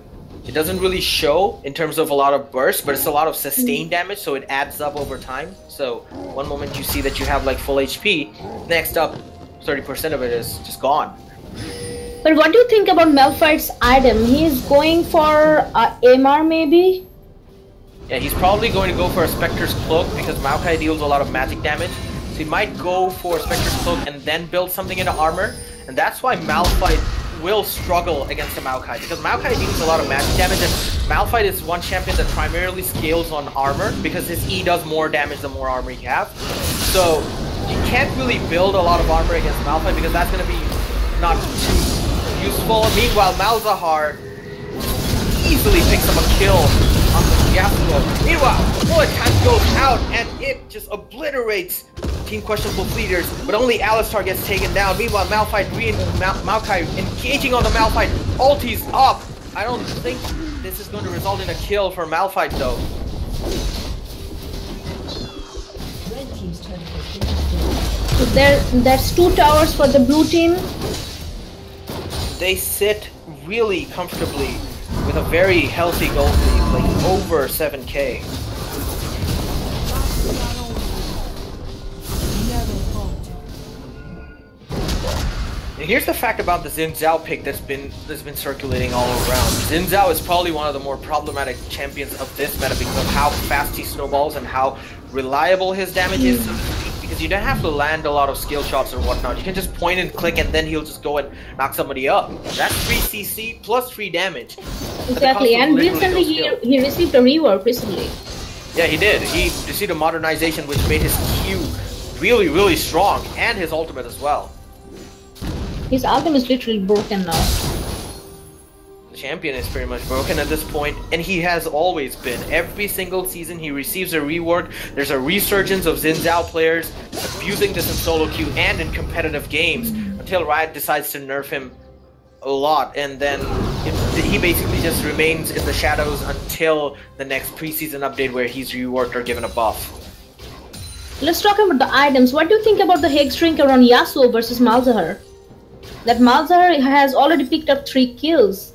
really show in terms of a lot of bursts, but it's a lot of sustained damage, so it adds up over time. So one moment you see that you have like full HP, next up 30% of it is just gone. But what do you think about Malphite's item? He's going for MR maybe? Yeah, he's probably going to go for a Spectre's Cloak because Maokai deals a lot of magic damage. So he might go for Spectre's Cloak and then build something into armor. And that's why Malphite will struggle against a Maokai, because Maokai deals a lot of magic damage, and Malphite is one champion that primarily scales on armor because his E does more damage the more armor you have. So you can't really build a lot of armor against Malphite because that's going to be not too useful. Meanwhile, Malzahar easily picks up a kill on the Yasuo. Meanwhile, bullet time goes out and it just obliterates Team Questionable Leaders, but only Alistar gets taken down. Meanwhile, Maokai engaging on the Malphite. Ulti's up. I don't think this is going to result in a kill for Malphite though. Red team's turret has been So that's 2 towers for the blue team. They sit really comfortably with a very healthy gold lead, like over 7k. And here's the fact about the Xin Zhao pick that's been circulating all around. Xin Zhao is probably one of the more problematic champions of this meta because of how fast he snowballs and how reliable his damage is. Because you don't have to land a lot of skill shots or whatnot. You can just point and click and then he'll just go and knock somebody up. That's 3 CC plus 3 damage. Exactly, and recently he received a rework recently. Yeah, he did. He received a modernization which made his Q really, really strong, and his ultimate as well. His ultimate is literally broken now. The champion is pretty much broken at this point, and he has always been. Every single season he receives a rework. There's a resurgence of Xin Zhao players abusing this in solo queue and in competitive games until Riot decides to nerf him a lot, and then he basically just remains in the shadows until the next preseason update where he's reworked or given a buff. Let's talk about the items. What do you think about the Hex Drinker on Yasuo versus Malzahar? That Malzahar has already picked up 3 kills.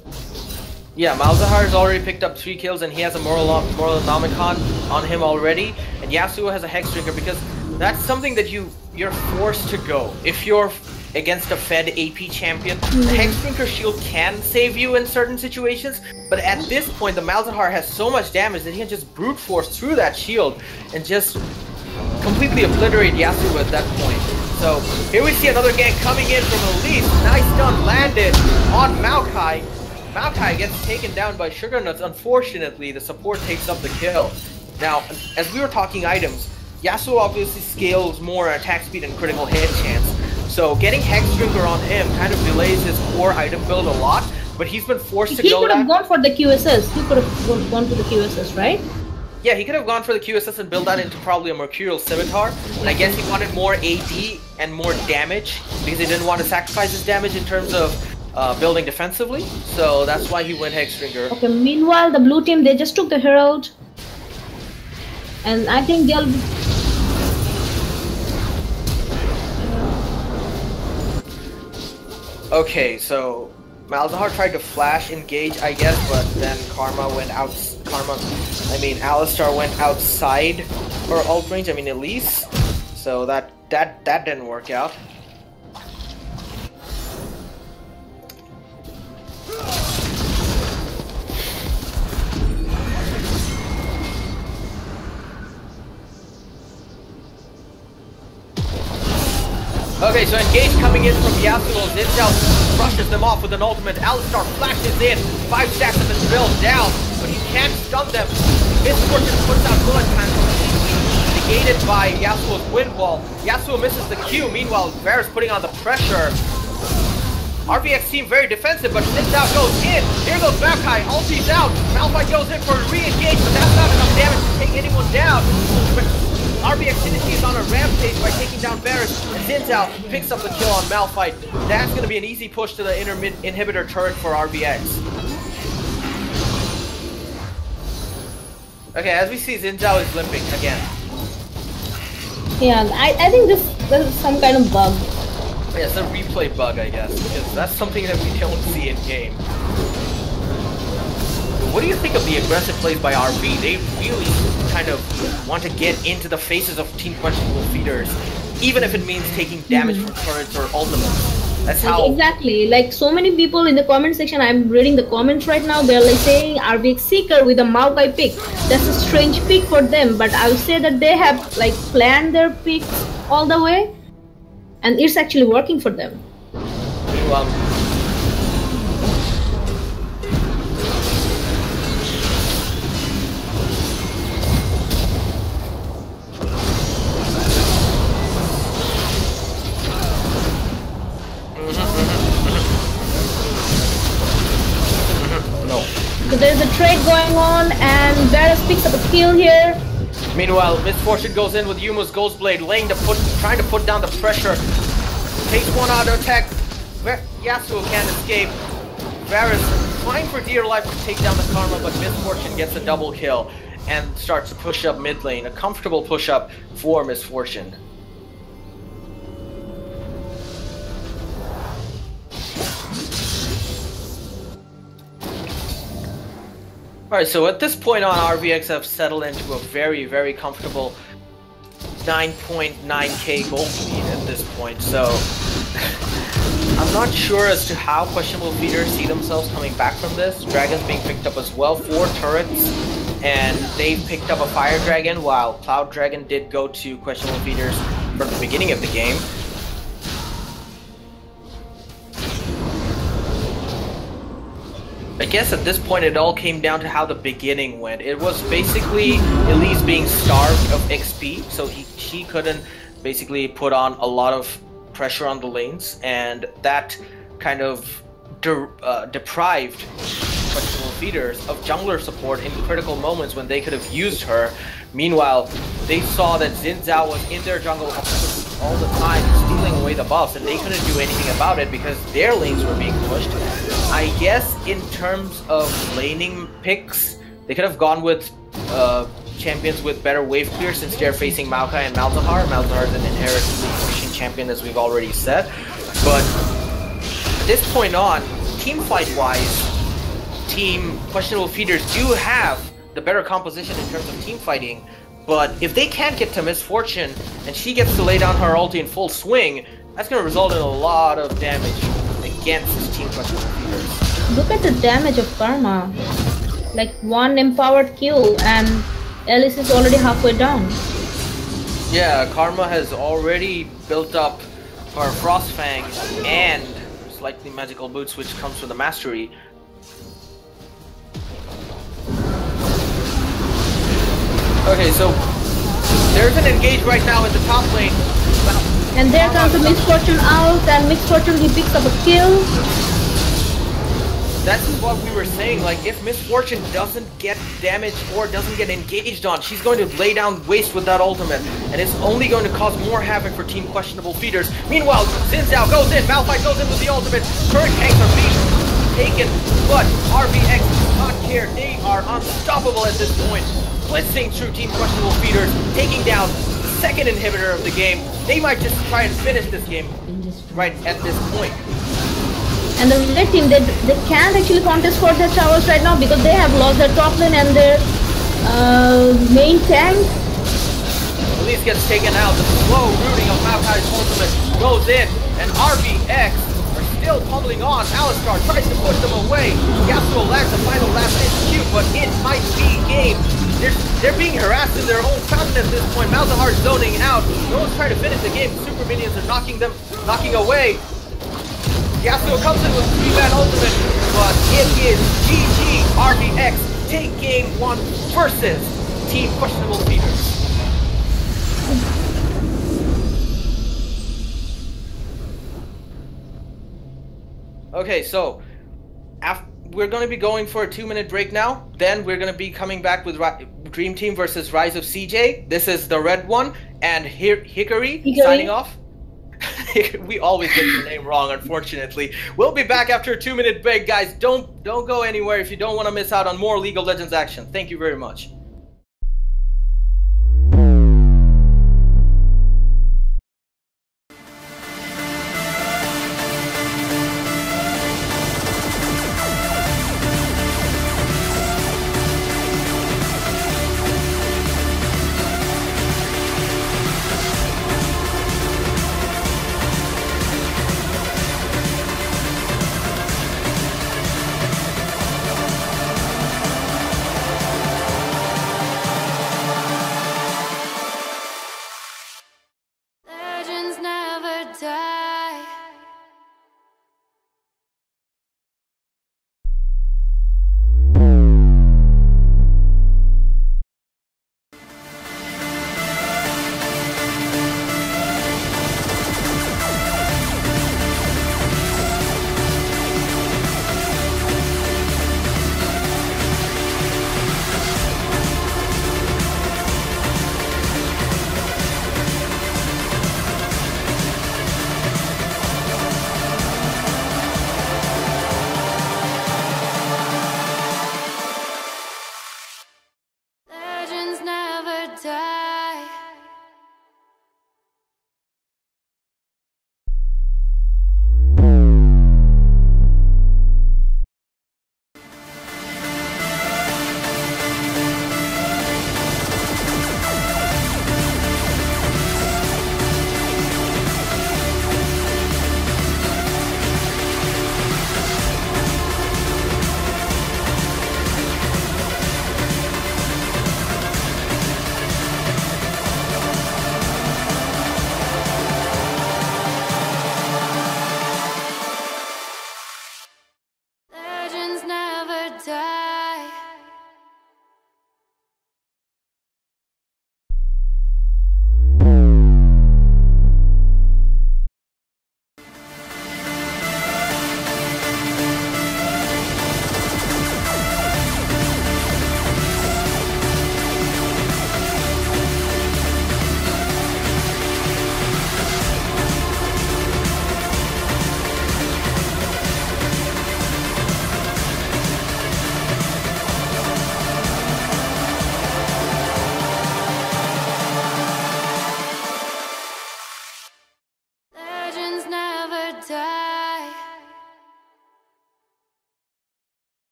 Yeah, Malzahar has already picked up 3 kills and he has a Moral Nomicon on him already. And Yasuo has a Hex Drinker because that's something that you're forced to go. If you're against a fed AP champion, the Hex Drinker shield can save you in certain situations. But at this point, the Malzahar has so much damage that he can just brute force through that shield and just completely obliterate Yasuo at that point. So here we see another gank coming in from Elise. Nice stun landed on Maokai. Maokai gets taken down by Sugar Nuts. Unfortunately, the support takes up the kill. Now, as we were talking items, Yasuo obviously scales more attack speed and critical hit chance. So getting Hex Drinker on him kind of delays his core item build a lot, but he's been forced to go. He could have gone for the QSS. He could have gone for the QSS, right? Yeah, he could have gone for the QSS and built that into probably a Mercurial Scimitar. And I guess he wanted more AD and more damage because he didn't want to sacrifice his damage in terms of building defensively. So that's why he went Hex Drinker. Okay, meanwhile, the blue team, they just took the Herald. And I think they'll be... Okay, so Malzahar tried to flash engage, I guess, but then Alistar went outside her ult range, Elise. So that didn't work out. Okay, so engage coming in from Yasuo. Xin Zhao brushes them off with an ultimate. Alistar flashes in. 5 stacks of his build down. but he can't stun them. Misfortune puts out bullet time, negated by Yasuo's wind wall. Yasuo misses the Q, meanwhile Varus putting on the pressure. RBX team very defensive, but Xin Zhao goes in. Here goes Maokai, ulti's out. Malphite goes in for a re-engage, but that's not enough damage to take anyone down. RBX Synergy is on a rampage by taking down Varus, and Xin Zhao picks up the kill on Malphite. That's going to be an easy push to the inhibitor turret for RBX. Okay, as we see, Xin Zhao is limping again. Yeah, I think this is some kind of bug. Yeah, it's a replay bug, I guess, because that's something that we don't see in game. What do you think of the aggressive plays by RB? They really kind of want to get into the faces of Team Questionable feeders, even if it means taking damage from turrets or ultimates. That's how... Exactly, like so many people in the comment section, I'm reading the comments right now, they're like saying RBX Seeker with a Maokai pick. That's a strange pick for them, but I would say that they have like planned their picks all the way, and it's actually working for them. So there's a trade going on, and Varus picks up a kill here. Meanwhile, Misfortune goes in with Yuma's Ghost Blade, trying to put down the pressure. Takes one auto attack. Yasuo can't escape. Varus trying for dear life to take down the Karma, but Misfortune gets a double kill and starts to push up mid lane. A comfortable push up for Misfortune. Alright, so at this point on, RVX have settled into a very, very comfortable 9.9k gold lead at this point, so I'm not sure as to how Questionable feeders see themselves coming back from this. Dragon's being picked up as well, 4 turrets, and they picked up a Fire Dragon, while Cloud Dragon did go to Questionable feeders from the beginning of the game. I guess at this point it all came down to how the beginning went. It was basically Elise being starved of XP, so she couldn't basically put on a lot of pressure on the lanes, and that kind of deprived Questionable feeders of jungler support in critical moments when they could have used her. Meanwhile, they saw that Xin Zhao was in their jungle all the time, stealing away the buffs, and they couldn't do anything about it because their lanes were being pushed. I guess in terms of laning picks, they could have gone with champions with better wave clear, since they're facing Maokai and Malzahar. Malzahar is an inherently pushing champion, as we've already said. But at this point on, team fight-wise, Team Questionable feeders do have the better composition in terms of team fighting, but if they can't get to Misfortune and she gets to lay down her ulti in full swing, that's going to result in a lot of damage against Team Questionable feeders. Look at the damage of Karma. Like 1 empowered kill and Alice is already halfway down. Yeah, Karma has already built up her Frostfang and slightly magical boots, which comes with the mastery. Okay, so there's an engage right now in the top lane. And there comes the Misfortune out, and Misfortune, he picks up a kill. That's what we were saying, like if Misfortune doesn't get damaged or doesn't get engaged on, she's going to lay down waste with that ultimate, and it's only going to cause more havoc for Team Questionable feeders. Meanwhile, Xin Zhao goes in, Malphite goes in with the ultimate, current tanks are being taken, but RBX does not care, they are unstoppable at this point. Blitzing through Team Questionable feeders, taking down the second inhibitor of the game. They might just try and finish this game right at this point. And the red team, they can't actually contest for their towers right now because they have lost their top lane and their main tank. Elise gets taken out, the slow rooting of Maokai's ultimate goes in, and RBX are still pummeling on. Alistar tries to push them away. Yasuo lands the final last hit Q, but it might be game. They're being harassed in their own fountain at this point. Malzahar zoning out. No one's trying to finish the game. Super minions are knocking away. Yasuo comes in with 3-man ultimate, but it is GG. RBX take game 1 versus Team Questionable Feeders. Okay, so we're going to be going for a 2-minute break now. Then we're going to be coming back with Dream Team versus Rise of CJ. This is the red one, and Hickory signing off. We always get your name wrong, unfortunately. We'll be back after a 2-minute break, guys. Don't go anywhere if you don't want to miss out on more League of Legends action. Thank you very much.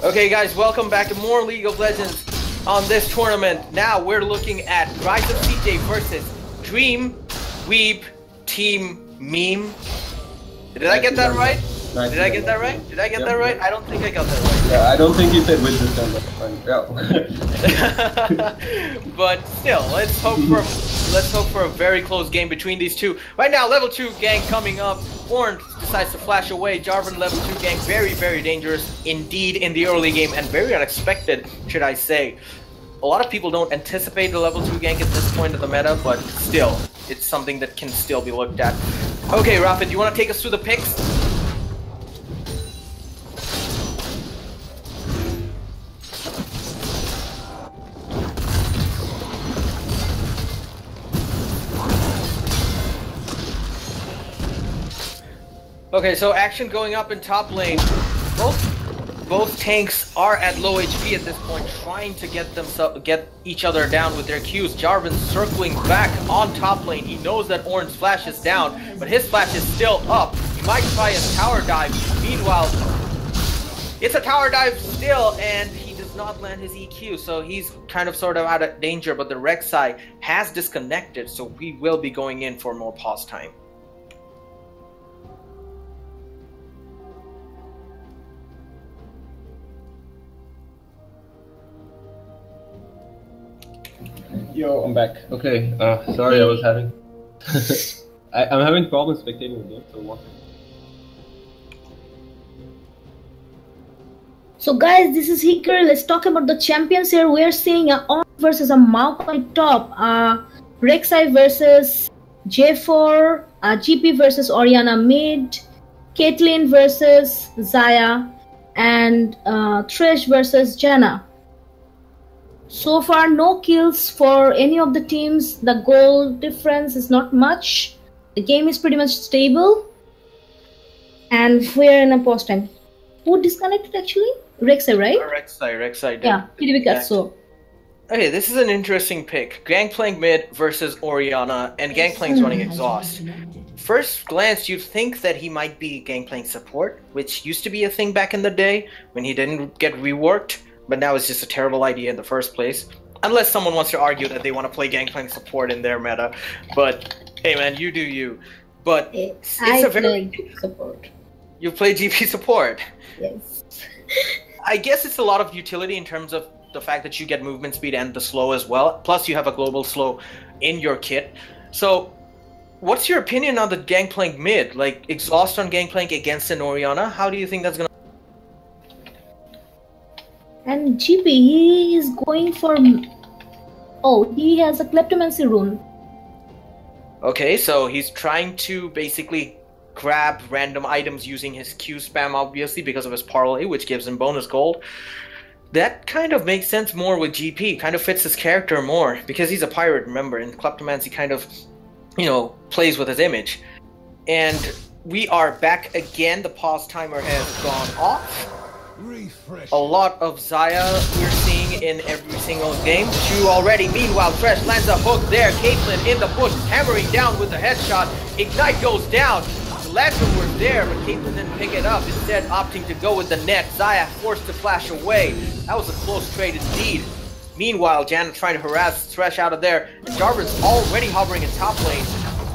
Okay, guys, welcome back to more League of Legends on this tournament. Now we're looking at Rise of CJ versus Dream, Weeb, Team, Meme. Did I get that right? Did I get that right? Did I get that right? I don't think I got that right. Yeah, I don't think you said with this time. Yeah. But still, let's hope for a very close game between these two. Right now, level 2 gang coming up. Orange decides to flash away. Jarvan level 2 gang, very, very dangerous indeed in the early game and very unexpected, should I say. A lot of people don't anticipate the level 2 gank at this point of the meta, but still, it's something that can still be looked at. Okay, Rapid, do you want to take us through the picks? Okay, so action going up in top lane. Both tanks are at low HP at this point, trying to get each other down with their Qs. Jarvan circling back on top lane. He knows that Orange flash is down, but his flash is still up. He might try a tower dive. Meanwhile, it's a tower dive still, and he does not land his EQ, so he's kind of sort of out of danger, but the Rek'Sai has disconnected, so we will be going in for more pause time. Yo, I'm back. Okay, sorry I was having... I'm having problems spectating the game, so one second. So guys, this is Hikari. Let's talk about the champions here. We're seeing a On versus a Maokai top. Rek'Sai versus J4, GP versus Orianna mid, Caitlyn versus Xayah, and Thresh versus Janna. So far, no kills for any of the teams. The goal difference is not much. The game is pretty much stable. And we're in a pause time. Who disconnected actually? Rek'Sai, right? Rek'Sai did. Yeah, TDB cut so. Okay, this is an interesting pick. Gangplank mid versus Orianna, and Gangplank's running exhaust. First glance, you'd think that he might be Gangplank support, which used to be a thing back in the day when he didn't get reworked. But now it's just a terrible idea in the first place. Unless someone wants to argue that they want to play Gangplank support in their meta. But, hey man, you do you. But it's a very... support. You play GP support? Yes. I guess it's a lot of utility in terms of the fact that you get movement speed and the slow as well. Plus you have a global slow in your kit. So, what's your opinion on the Gangplank mid? Like, exhaust on Gangplank against an Orianna? How do you think that's gonna... And GP, he is going for... Oh, he has a Kleptomancy rune. Okay, so he's trying to basically grab random items using his Q spam, obviously, because of his parlay, which gives him bonus gold. That kind of makes sense more with GP, kind of fits his character more, because he's a pirate, remember, and Kleptomancy kind of, you know, plays with his image. And we are back again, the pause timer has gone off. A lot of Xayah we're seeing in every single game. 2 already. Meanwhile, Thresh lands a hook there. Caitlyn in the bush, hammering down with the headshot. Ignite goes down. The lantern was there, but Caitlyn didn't pick it up. Instead, opting to go with the net. Xayah forced to flash away. That was a close trade indeed. Meanwhile, Janna trying to harass Thresh out of there. And Jarvan's already hovering in top lane.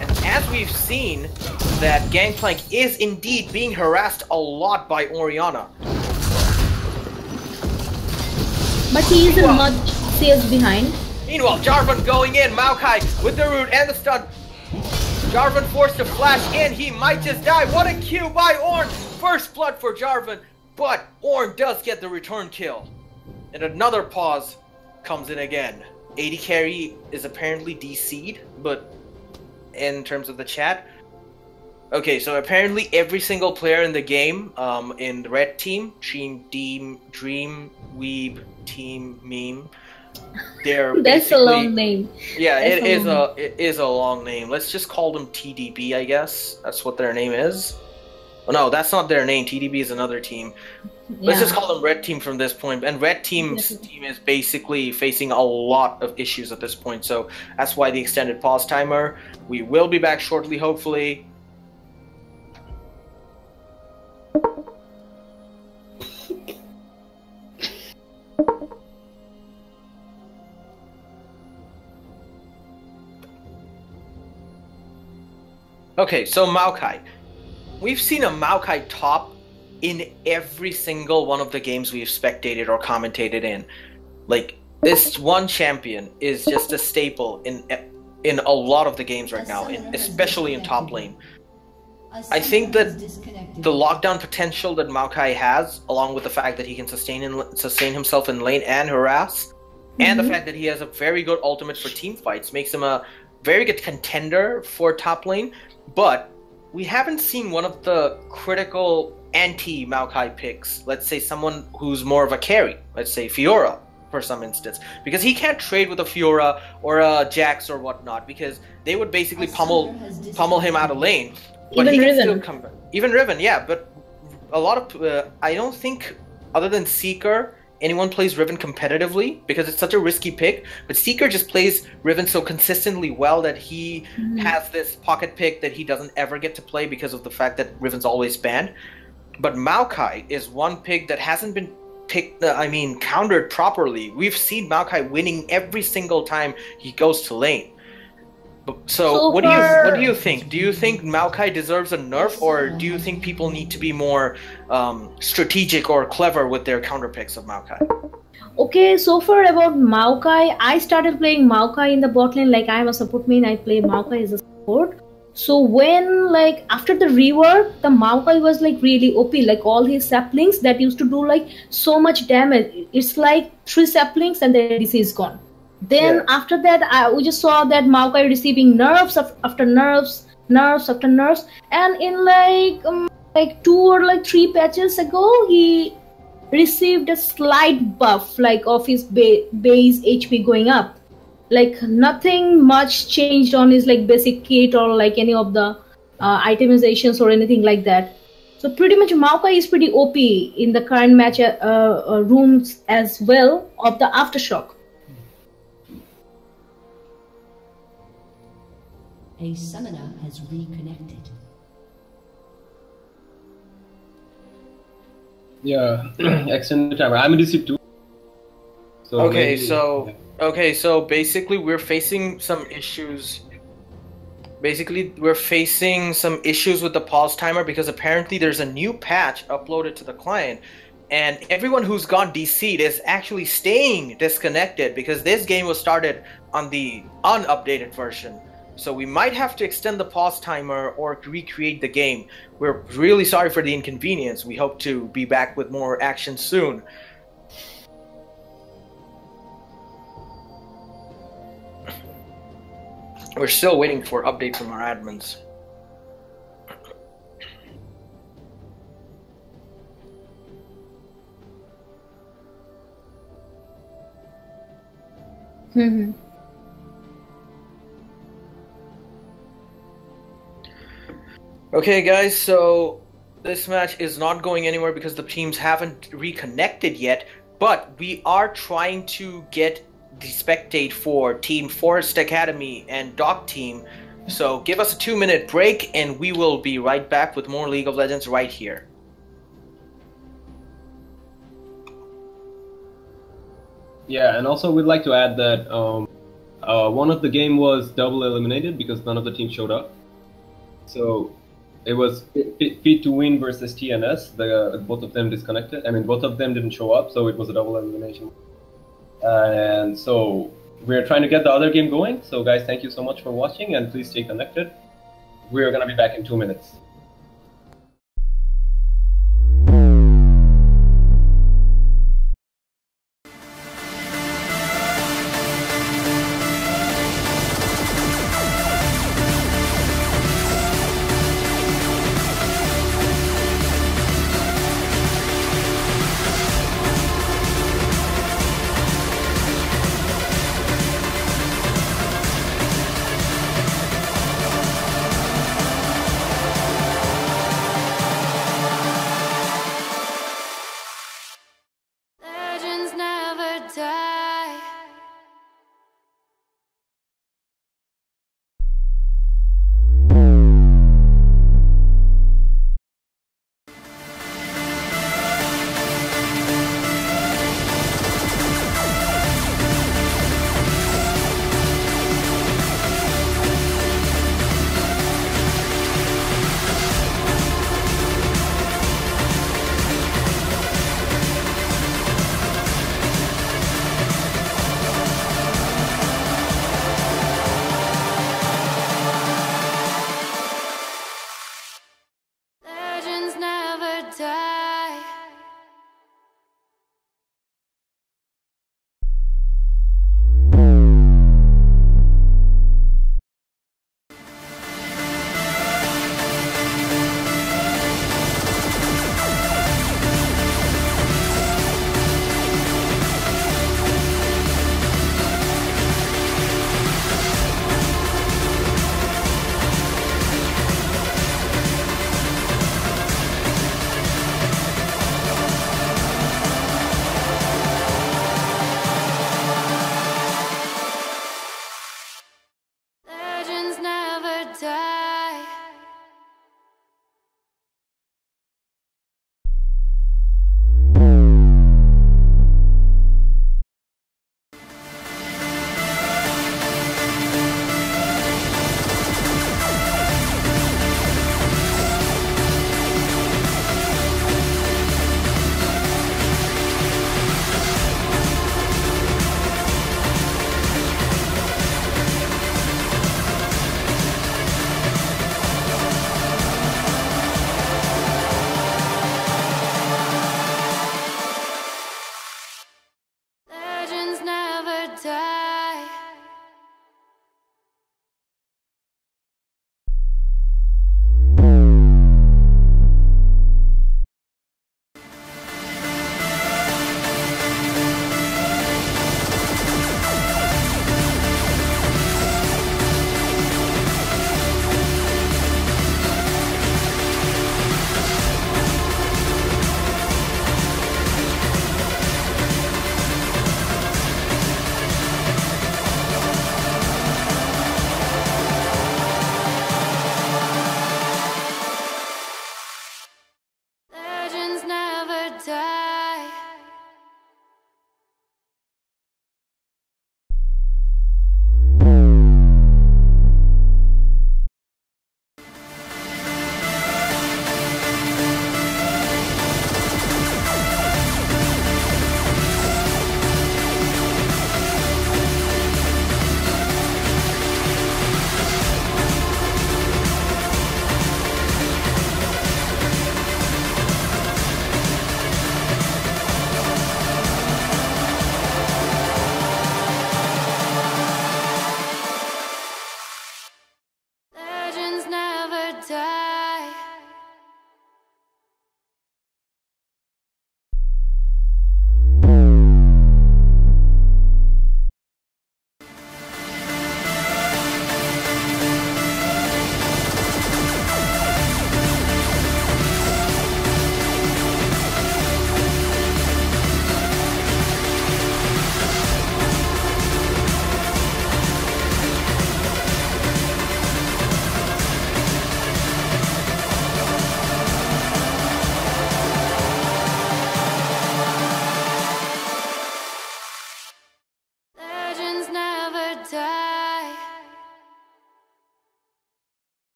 And as we've seen, that Gangplank is indeed being harassed a lot by Orianna. But he isn't much CS behind. Meanwhile, Jarvan going in, Maokai with the root and the stun. Jarvan forced to flash in, he might just die. What a Q by Ornn! First blood for Jarvan, but Ornn does get the return kill. And another pause comes in again. AD carry is apparently DC'd, but in terms of the chat. Okay, so apparently every single player in the game, in the red team, Dream, Weeb, Team, Meme, they're That's a long name. Yeah, it is a long name. Let's just call them TDB, I guess. That's what their name is. Oh, no, that's not their name. TDB is another team. Let's just call them Red Team from this point. And Red Team's team is basically facing a lot of issues at this point. So that's why the extended pause timer. We will be back shortly, hopefully. Okay, so Maokai. We've seen a Maokai top in every single one of the games we've spectated or commentated in. Like, this one champion is just a staple in a lot of the games right now, especially in top lane. I think that the lockdown potential that Maokai has, along with the fact that he can sustain himself in lane and harass, and the fact that he has a very good ultimate for team fights, makes him a very good contender for top lane. But we haven't seen one of the critical anti-Maokai picks. Let's say someone who's more of a carry. Let's say Fiora, for some instance. Because he can't trade with a Fiora or a Jax or whatnot, because they would basically pummel him out of lane. But Even he can Riven. still come back. Even Riven, yeah. But a lot of... I don't think, other than Seeker, anyone plays Riven competitively, because it's such a risky pick. But Seeker just plays Riven so consistently well that he has this pocket pick that he doesn't ever get to play because of the fact that Riven's always banned. But Maokai is one pick that hasn't been countered properly. We've seen Maokai winning every single time he goes to lane. So what do you think? Do you think Maokai deserves a nerf, or do you think people need to be more strategic or clever with their counter picks of Maokai? Okay, so far about Maokai, I started playing Maokai in the bot lane. Like, I'm a support main, I play Maokai as a support. So when, like, after the rework, the Maokai was like really OP. Like, all his saplings that used to do like so much damage. It's like 3 saplings and the ADC is gone. Then after that, we just saw that Maokai receiving nerfs after nerfs, after nerfs, and in like 2 or like 3 patches ago, he received a slight buff, like of his base HP going up. Like, nothing much changed on his like basic kit or like any of the itemizations or anything like that. So pretty much Maokai is pretty OP in the current match rooms as well of the Aftershock. A summoner has reconnected. Yeah, extended timer. I'm a DC too. So Okay, maybe- so basically we're facing some issues. Basically, we're facing some issues with the pause timer because apparently there's a new patch uploaded to the client, and everyone who's gone DC'd is actually staying disconnected because this game was started on the unupdated version. So we might have to extend the pause timer or recreate the game. We're really sorry for the inconvenience. We hope to be back with more action soon. We're still waiting for update from our admins. Okay, guys, so this match is not going anywhere because the teams haven't reconnected yet, but we are trying to get the spectate for Team Forest Academy and Doc Team. So give us a 2-minute break and we will be right back with more League of Legends right here. Yeah, and also we'd like to add that one of the game was double eliminated because none of the teams showed up. So it was Fit to Win versus TNS. Both of them disconnected. I mean, both of them didn't show up, so it was a double elimination. And so we're trying to get the other game going. So guys, thank you so much for watching, and please stay connected. We're gonna be back in 2 minutes.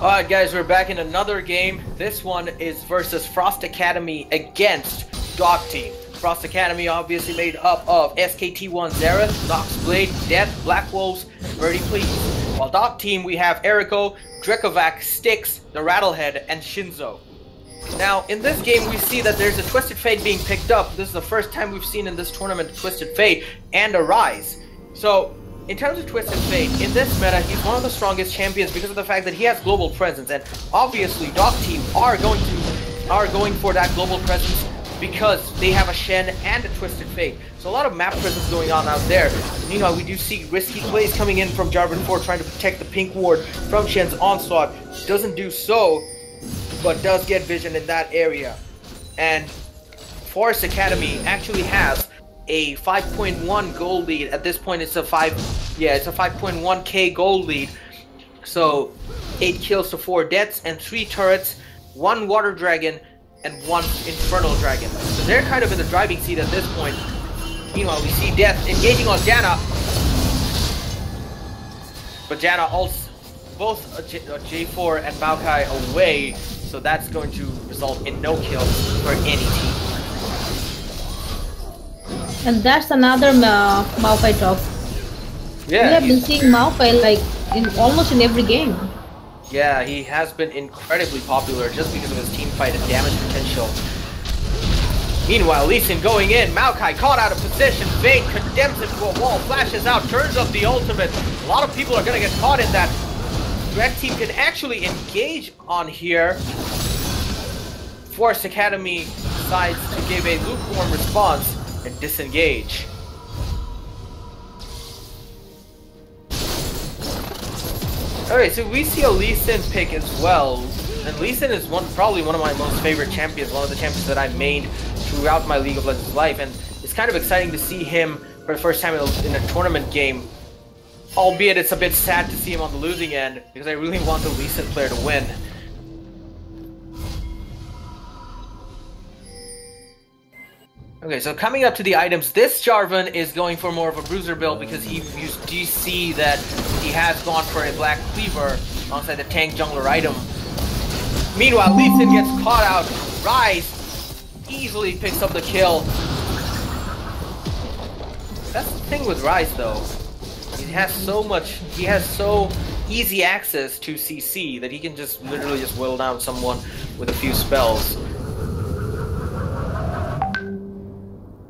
Alright guys, we're back in another game. This one is versus Frost Academy against Dog Team. Frost Academy obviously made up of SKT1 Zareth, Nox Blade, Death, Black Wolves, Birdie Please. While Dog Team we have Eriko, Drekovac, Styx, the Rattlehead, and Shinzo. Now, in this game we see that there's a Twisted Fate being picked up. This is the first time we've seen in this tournament a Twisted Fate and a Rise. So, in terms of Twisted Fate, in this meta, he's one of the strongest champions because of the fact that he has global presence, and obviously Dog Team are going for that global presence because they have a Shen and a Twisted Fate. So a lot of map presence going on out there. Meanwhile, we do see risky plays coming in from Jarvan 4 trying to protect the pink ward from Shen's onslaught. Doesn't do so, but does get vision in that area. And Forest Academy actually has a 5.1 gold lead. At this point it's a 5.1k gold lead. So 8 kills to 4 deaths and 3 turrets, 1 water dragon and 1 infernal dragon. So they're kind of in the driving seat at this point. Meanwhile we see Death engaging on Janna. But Janna also both J4 and Maokai away, so that's going to result in no kills for any team. And that's another Maokai top. Yeah, we have been seeing Maokai like almost in every game. Yeah, he has been incredibly popular just because of his team fight and damage potential. Meanwhile, Lee Sin going in, Maokai caught out of position, Vayne condemns him to a wall, flashes out, turns up the ultimate. A lot of people are gonna get caught in that. Red Team can actually engage on here. Forest Academy decides to give a lukewarm response and disengage. Okay, so we see a Lee Sin pick as well, and Lee Sin is probably one of my most favorite champions, one of the champions that I've made throughout my League of Legends life, and it's kind of exciting to see him for the first time in a tournament game, albeit it's a bit sad to see him on the losing end, because I really want the Lee Sin player to win. Okay, so coming up to the items, this Jarvan is going for more of a bruiser build because he used DC that he has gone for a Black Cleaver alongside the tank jungler item. Meanwhile, Lee Sin gets caught out. Rise easily picks up the kill. That's the thing with Rise though. He has so easy access to CC that he can just literally just whittle down someone with a few spells.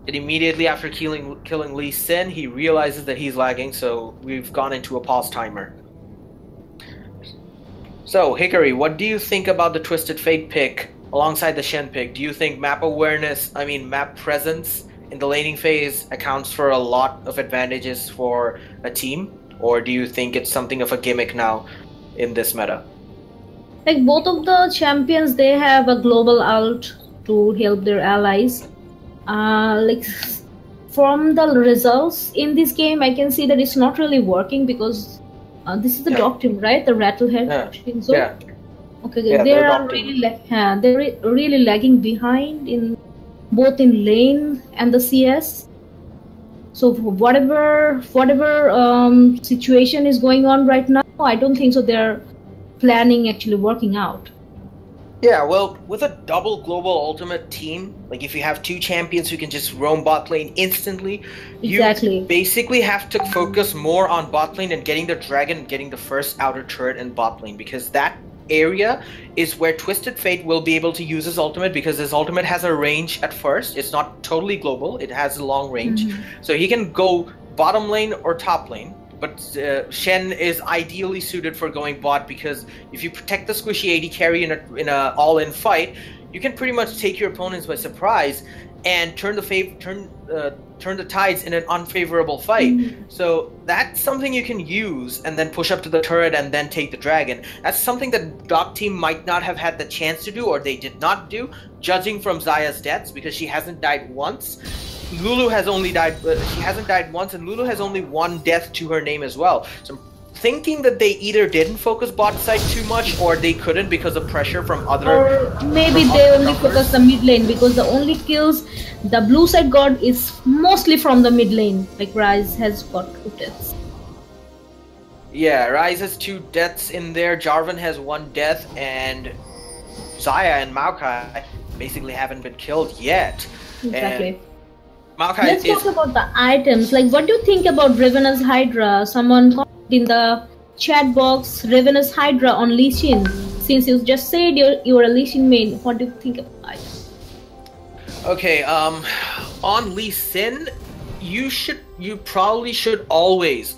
And immediately after killing Lee Sin, he realizes that he's lagging, so we've gone into a pause timer. So, Hickory, what do you think about the Twisted Fate pick alongside the Shen pick? Do you think map presence in the laning phase accounts for a lot of advantages for a team? Or do you think it's something of a gimmick now in this meta? Like both of the champions, they have a global ult to help their allies. Like from the results in this game, I can see that it's not really working because this is the Dog Team, right? The Rattlehead. Yeah. Okay, yeah, they're really lagging behind in both in lane and the CS. So whatever situation is going on right now, I don't think so. They're planning actually working out. Yeah, well, with a double global ultimate team, like if you have 2 champions who can just roam bot lane instantly, you basically have to focus more on bot lane and getting the dragon and getting the first outer turret in bot lane, because that area is where Twisted Fate will be able to use his ultimate, because his ultimate has a range at first. It's not totally global, it has a long range. So he can go bottom lane or top lane. But Shen is ideally suited for going bot, because if you protect the squishy AD carry in a all-in fight, you can pretty much take your opponents by surprise and turn the tides in an unfavorable fight. So that's something you can use and then push up to the turret and then take the dragon. That's something that Dog Team might not have had the chance to do, or they did not do, judging from Xayah's deaths, because she hasn't died once. Lulu has only died, she hasn't died once, and Lulu has only 1 death to her name as well. So I'm thinking that they either didn't focus bot side too much, or they couldn't because of pressure from other... Or maybe they only focus the mid lane, because the only kills the blue side got is mostly from the mid lane, like Rise has got 2 deaths. Yeah, Ryze has 2 deaths in there, Jarvan has 1 death, and Xayah and Maokai basically haven't been killed yet. Exactly. And Maokai Let's talk about the items. Like, what do you think about Ravenous Hydra? Someone commented in the chat box, Ravenous Hydra on Lee Sin. Since you just said you're a Lee Sin main, what do you think about it? Okay, on Lee Sin, you probably should always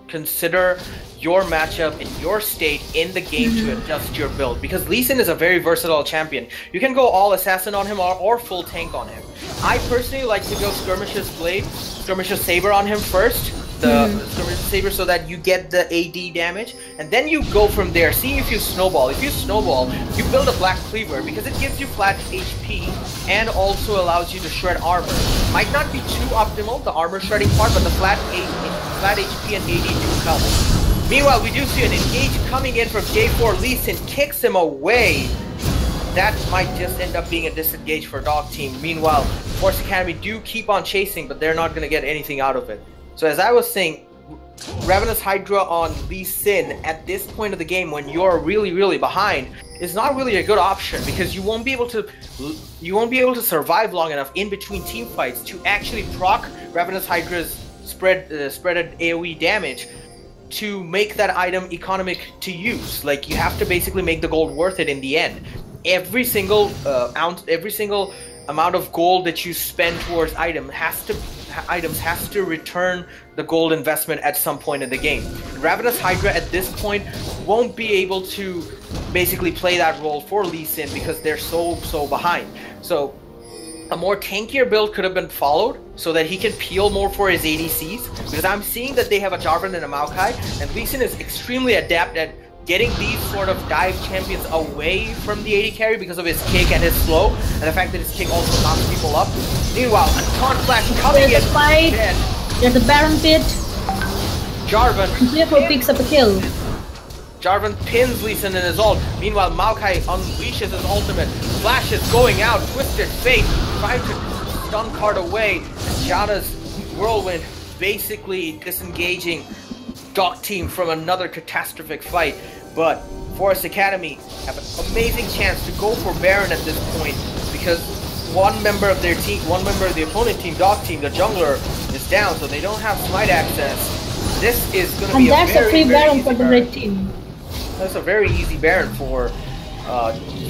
consider your matchup and your state in the game to adjust your build, because Lee Sin is a very versatile champion. You can go all assassin on him or full tank on him. I personally like to go Skirmisher's Saber on him first, the Skirmisher's Saber, so that you get the AD damage, and then you go from there. See if you snowball. If you snowball, you build a Black Cleaver because it gives you flat HP and also allows you to shred armor. Might not be too optimal, the armor shredding part, but the flat HP and AD do come. Meanwhile, we do see an engage coming in from J4. Lee Sin kicks him away. That might just end up being a disengage for Dog Team. Meanwhile, Force Academy do keep on chasing, but they're not going to get anything out of it. So as I was saying, Ravenous Hydra on Lee Sin at this point of the game, when you're really behind, is not really a good option, because you won't be able to survive long enough in between team fights to actually proc Ravenous Hydra's spreaded AoE damage to make that item economic to use. Like, you have to basically make the gold worth it in the end. Every single amount of gold that you spend towards items has to return the gold investment at some point in the game. Ravenous Hydra at this point won't be able to basically play that role for Lee Sin because they're so behind. So a more tankier build could have been followed so that he can peel more for his ADCs, because I'm seeing that they have a Jarvan and a Maokai, and Lee Sin is extremely adept at getting these sort of dive champions away from the AD carry because of his kick and his slow, and the fact that his kick also knocks people up. Meanwhile, a taunt flash coming in. There's a fight. There's a Baron pit. Jarvan therefore picks up a kill. Jarvan pins Lee Sin in his ult. Meanwhile, Maokai unleashes his ultimate. Flash is going out. Twisted Fate trying to stun card away. And Janna's Whirlwind basically disengaging Dog Team from another catastrophic fight. But Forest Academy have an amazing chance to go for Baron at this point, because one member of their team, one member of the opponent team, Dog Team, the jungler, is down, so they don't have smite access. This is going to be a very, free Baron for the Baron. red team. That's a very easy Baron for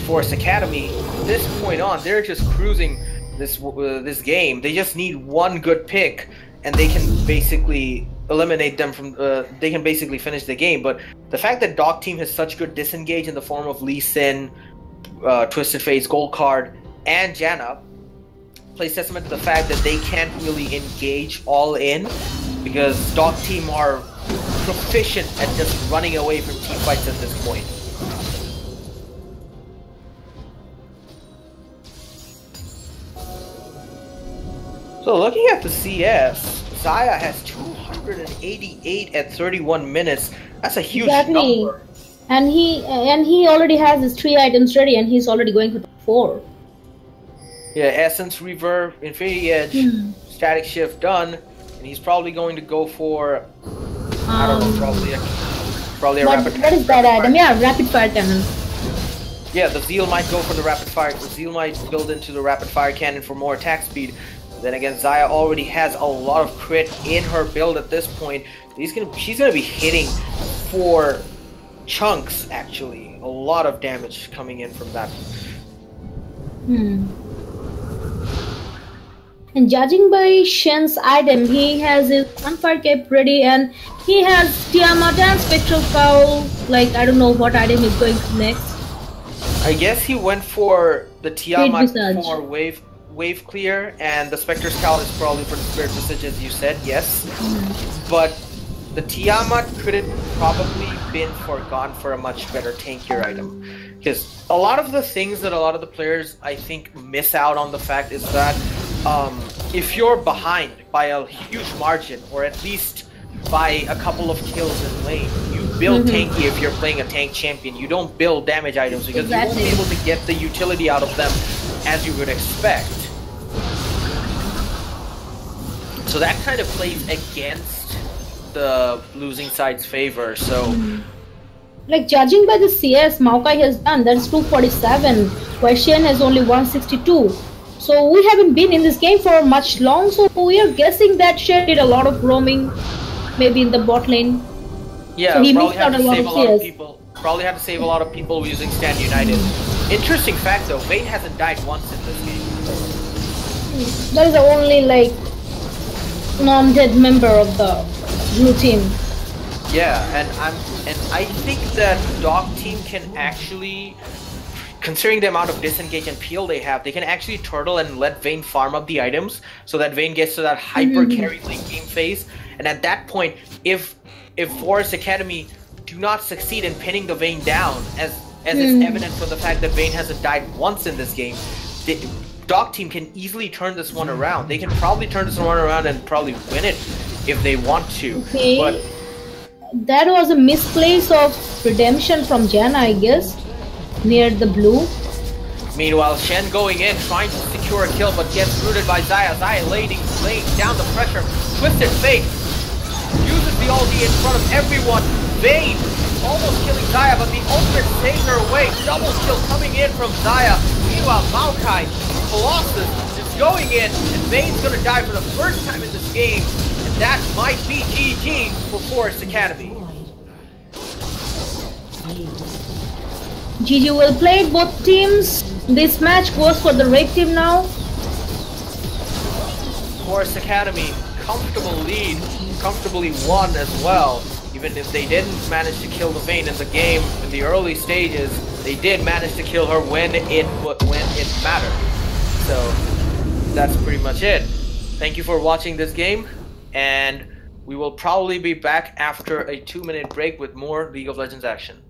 Forest Academy. From this point on, they're just cruising this game. They just need one good pick, and they can basically eliminate them from. They can basically finish the game. But the fact that Dog Team has such good disengage in the form of Lee Sin, Twisted Fate's Gold Card, and Janna plays testament to the fact that they can't really engage all in, because Dog Team are proficient at just running away from team fights at this point. So looking at the CS, Xayah has 288 at 31 minutes. That's a huge number. And he already has his 3 items ready, and he's already going for the 4. Yeah, Essence, Reverb, Infinity Edge, Static Shift done, and he's probably going to go for I don't know, probably a rapid fire. What is that item? Yeah, rapid fire cannon. Yeah, the Zeal might go for the rapid fire. The Zeal might build into the rapid fire cannon for more attack speed. Then again, Xayah already has a lot of crit in her build at this point. She's gonna be hitting for chunks, actually. A lot of damage coming in from that. And judging by Shen's item, he has his Sunfire Cape ready, and he has Tiamat and Spectral Cowl. Like, I don't know what item he's going to next. I guess he went for the Tiamat for wave clear, and the Spectre's Cowl is probably for the Spirit Visage, as you said, yes. But the Tiamat could have probably been forgone for a much better tankier item. Because a lot of the things that a lot of the players, I think, miss out on the fact is that if you're behind by a huge margin, or at least by a couple of kills in lane, you build tanky if you're playing a tank champion. You don't build damage items because you won't be able to get the utility out of them as you would expect. So that kind of plays against the losing side's favor. So, like judging by the CS Maokai has done, that's 247. Question has only 162. So we haven't been in this game for much long. So we are guessing that Shen did a lot of roaming, maybe in the bot lane. yeah, So he probably missed had out to a lot save of a lot of CS. people. Probably had to save a lot of people using Stand United. Interesting fact though, Vayne hasn't died once in this game. That is the only like non-dead member of the blue team. Yeah, and I think that Dog Team can actually, considering the amount of disengage and peel they have, they can actually turtle and let Vayne farm up the items so that Vayne gets to that hyper carry late game phase. And at that point, if Forest Academy do not succeed in pinning the Vayne down, as is evident from the fact that Vayne hasn't died once in this game, Dog Team can easily turn this one around. They can probably turn this one around and probably win it if they want to. Okay. But that was a misplace of redemption from Janna, I guess, near the blue. meanwhile, Shen going in, trying to secure a kill, but gets rooted by Xayah. Xayah laying down the pressure. Twisted Fate uses the ulti in front of everyone. Vayne almost killing Xayah, but the ultimate saves her away. Double kill coming in from Xayah. Meanwhile, Maokai, Colossus, is going in, and Vayne's gonna die for the first time in this game. And that might be GG for Forest Academy. GG well played, both teams. This match goes for the Red team now. Forest Academy, comfortable lead, comfortably won as well. Even if they didn't manage to kill the Vayne in the game in the early stages, they did manage to kill her when it mattered. So that's pretty much it. Thank you for watching this game, and we will probably be back after a 2-minute break with more League of Legends action.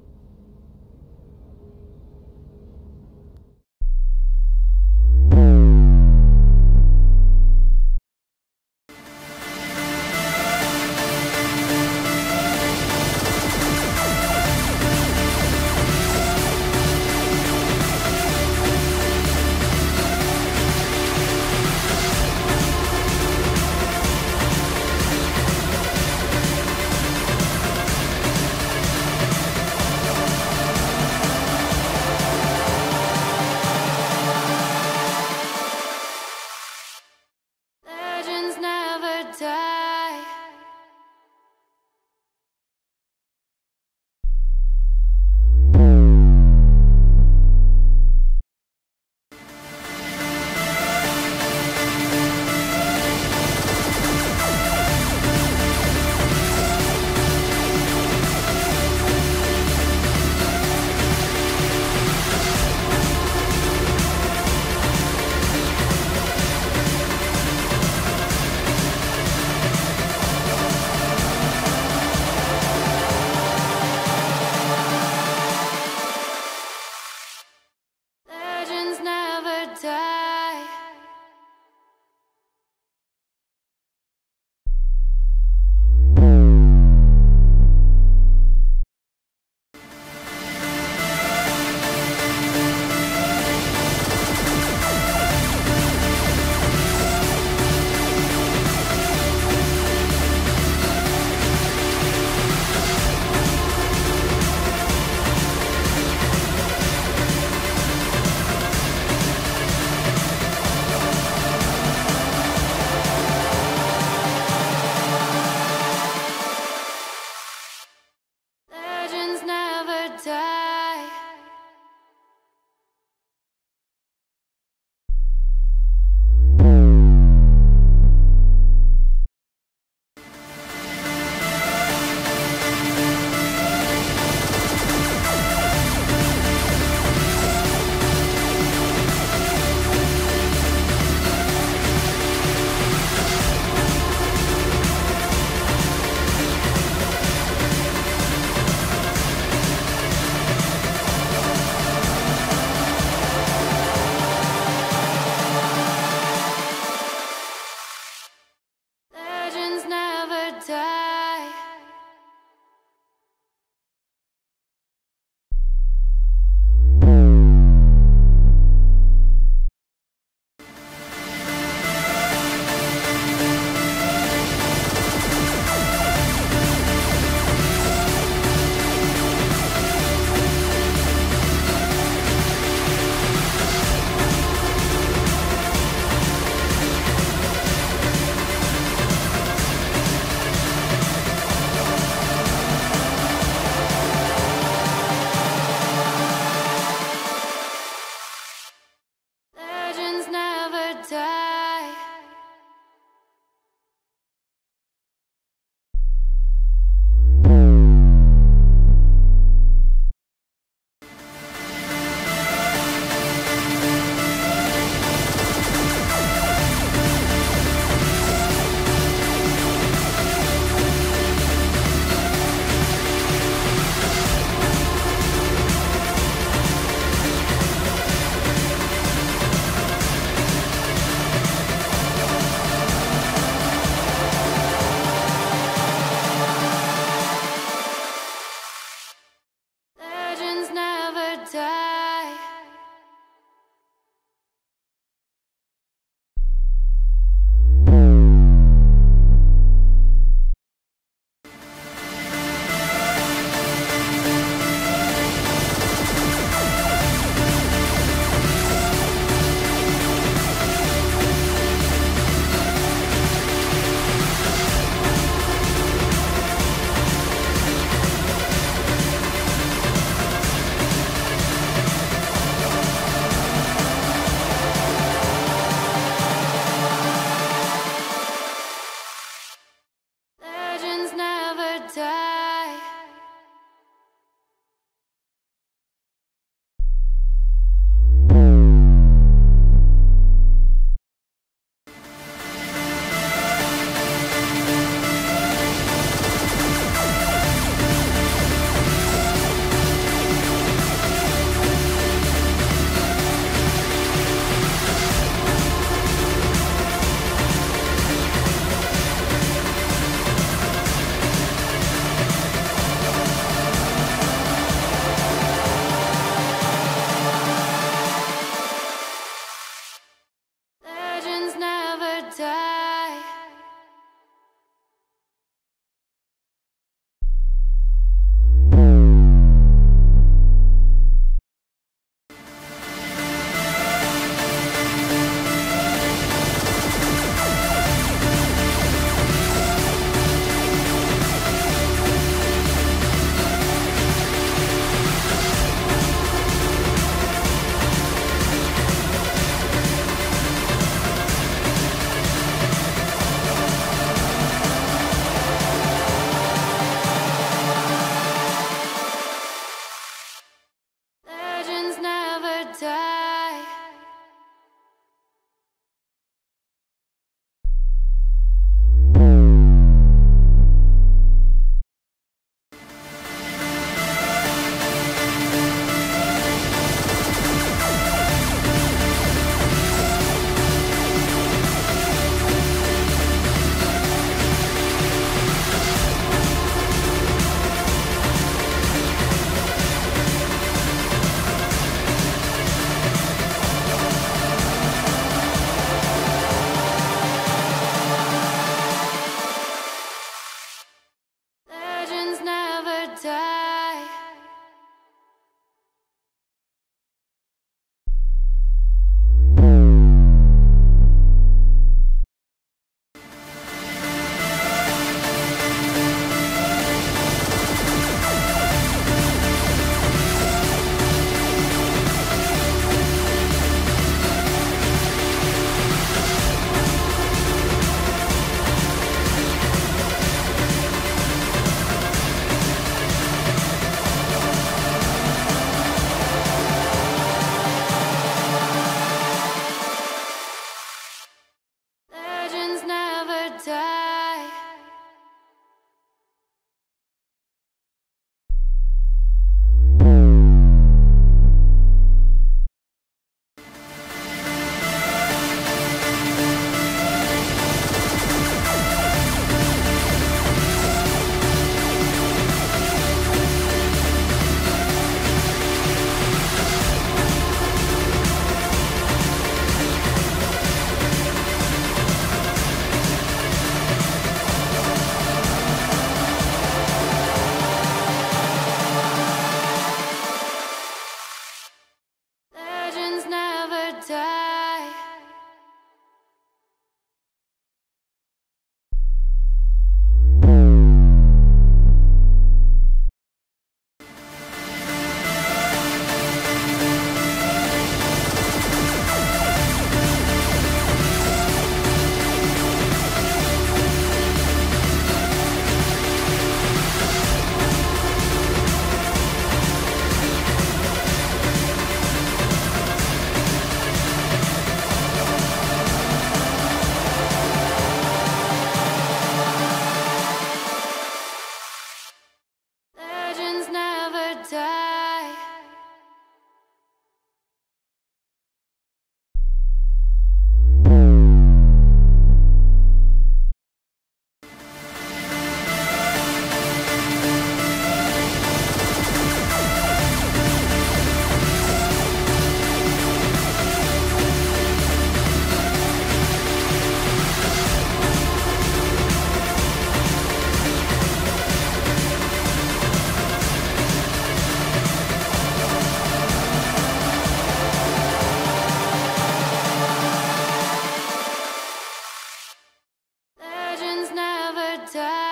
die.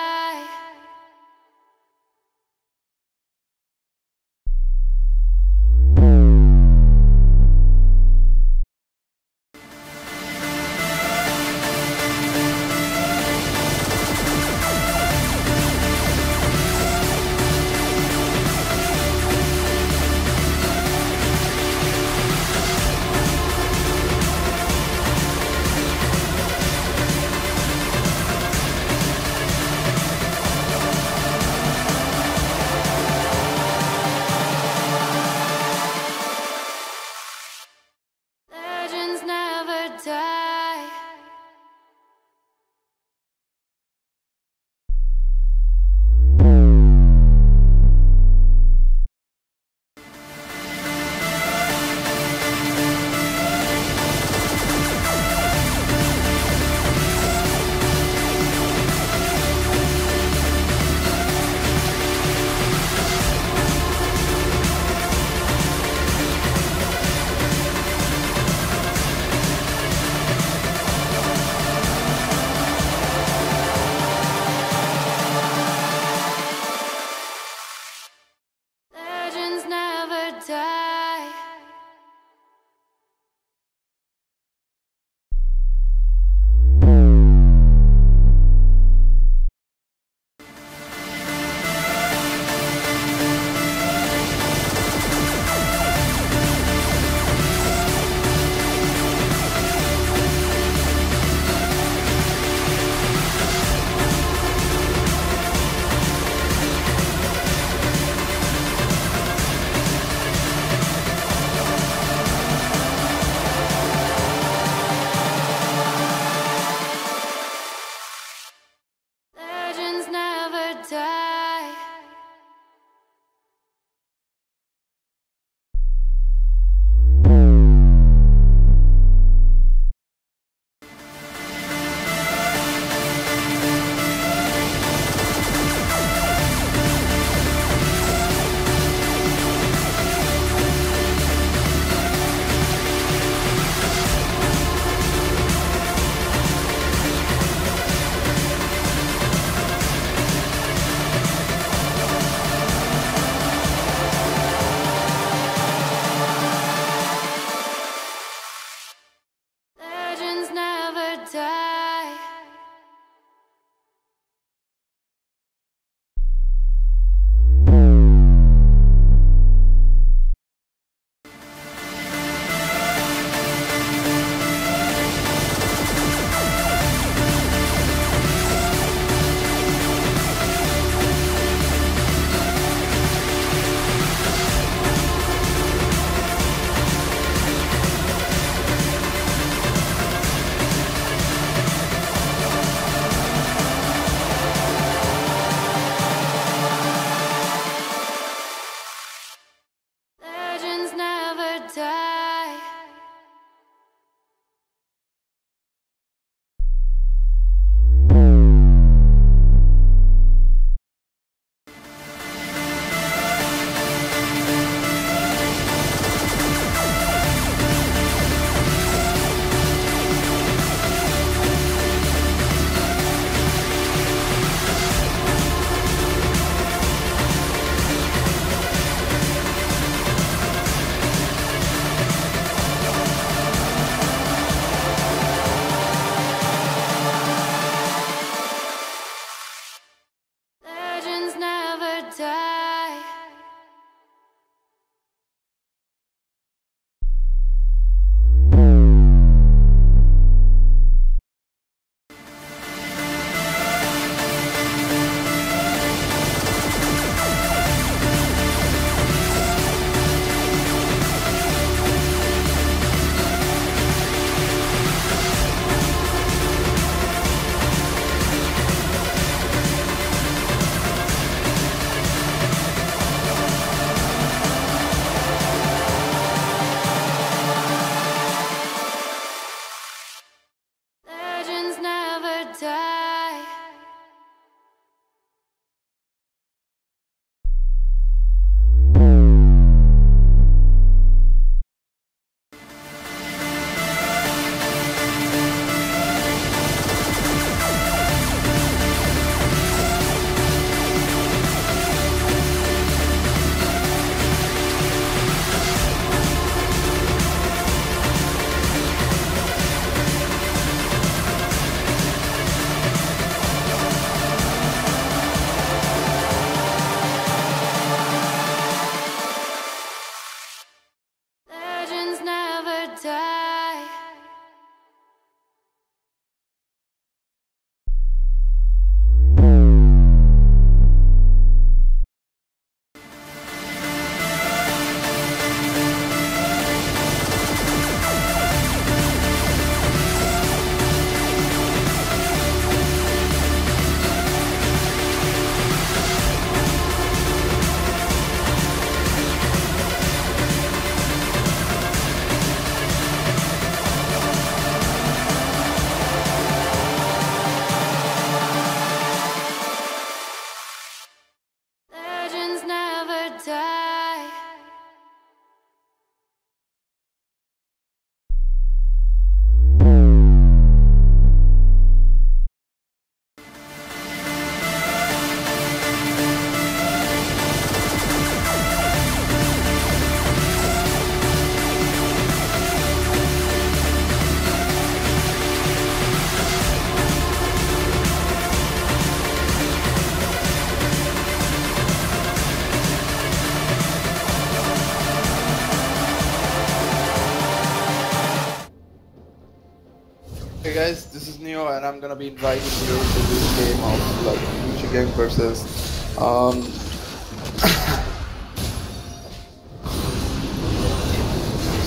and I'm gonna be inviting you to this game of like Gucci Gang versus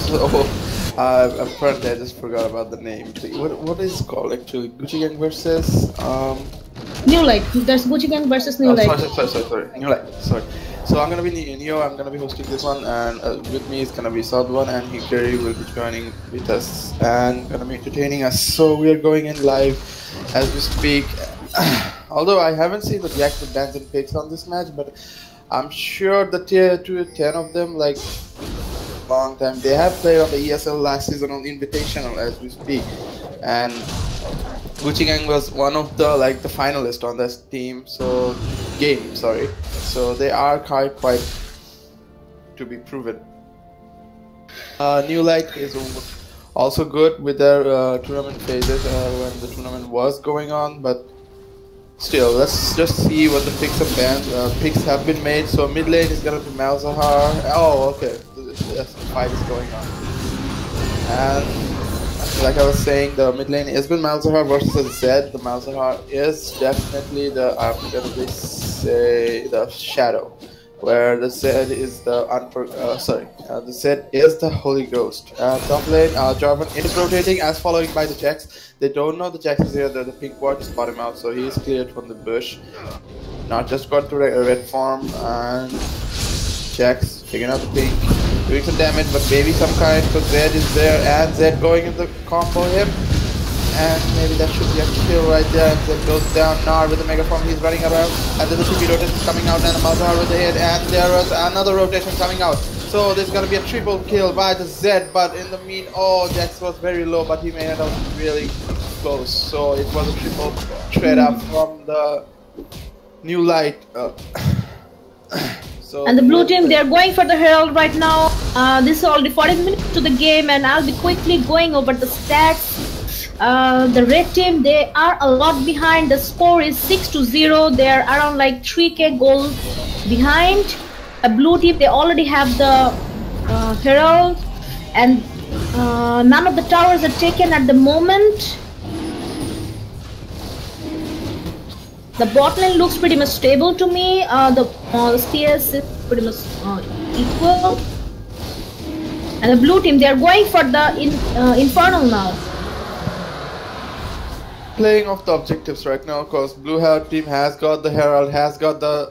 so apparently I just forgot about the name. What is it called actually? Gucci Gang versus New Light. There's Gucci Gang versus New Light. Sorry. New Light. Sorry. So I'm gonna be Neo. I'm gonna be hosting this one, and with me is gonna be South1, and Hikari will be joining with us and gonna be entertaining us. So we are going in live as we speak. Although I haven't seen the reactive bans and picks on this match, but I'm sure the tier 2 10 of them, like long time, they have played on the ESL last season on Invitational as we speak, and Gucci Gang was one of the the finalists on this team. So so they are quite to be proven. New Light is also good with their tournament phases when the tournament was going on, but still, let's just see what the picks and bans. Picks have been made, so mid lane is gonna be Malzahar. Oh, okay, the fight is going on. And like I was saying, the mid lane has been Malzahar versus Zed. The Malzahar is definitely the, I'm gonna say, the Shadow, where the Zed is the the Zed is the Holy Ghost. Top lane, Jarvan is rotating as following by the Jax. They don't know the Jax is here. The pink ward to spot him out, so he is cleared from the bush. Not just got to red farm, and Jax picking up the pink, doing some damage, but maybe some kind, because Zed is there, and Zed going in the combo him. And maybe that should be a kill right there. And Zed goes down. Nar with the mega form, he's running around. And then the TP rotation is coming out, and the Malzahar with the hit, and there was another rotation coming out. So there's gonna be a triple kill by the Zed, but in the Jax was very low, but he made it out really close. So it was a triple trade up from the New Light. And the blue team, they're going for the Herald right now. This is already 40 minutes to the game, and I'll be quickly going over the stats. The red team, they are a lot behind. The score is 6-0. They're around like 3k gold behind. A blue team, they already have the Herald, and none of the towers are taken at the moment. The bot lane looks pretty much stable to me. The CS is pretty much equal. And the blue team, they are going for the Infernal now. Playing off the objectives right now, because blue team has got the Herald, has got the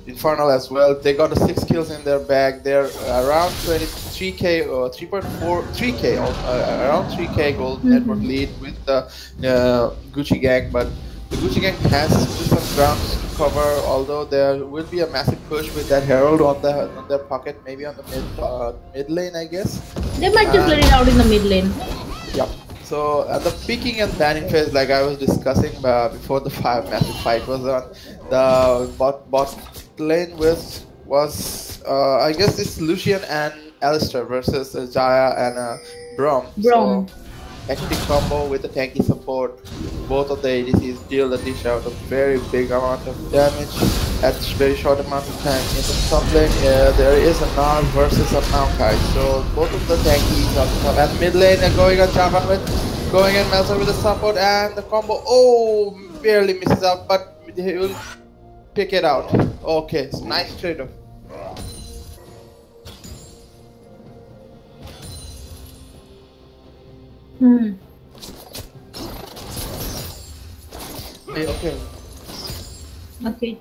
Infernal as well. They got the 6 kills in their bag. They're around 23k or 3k, around 3k gold network lead with the Gucci Gang, but the Gucci Gang has some grounds to cover. Although there will be a massive push with that Herald on their pocket, maybe on the mid lane, I guess. They might just let it out in the mid lane. Yep. So at the picking and banning phase, like I was discussing before the massive fight was on, the bot lane was I guess it's Lucian and Alistair versus Jaya and Braum. So hectic combo with the tanky support. Both of the ADCs deal the dish out a very big amount of damage at a very short amount of time. In the top lane, there is a Nar versus a Maokai. So both of the tankies are top. And mid lane and going on Jarvan going in Melzer with the support, and the combo barely misses out, but he will pick it out. Okay, so nice trade-off. Okay.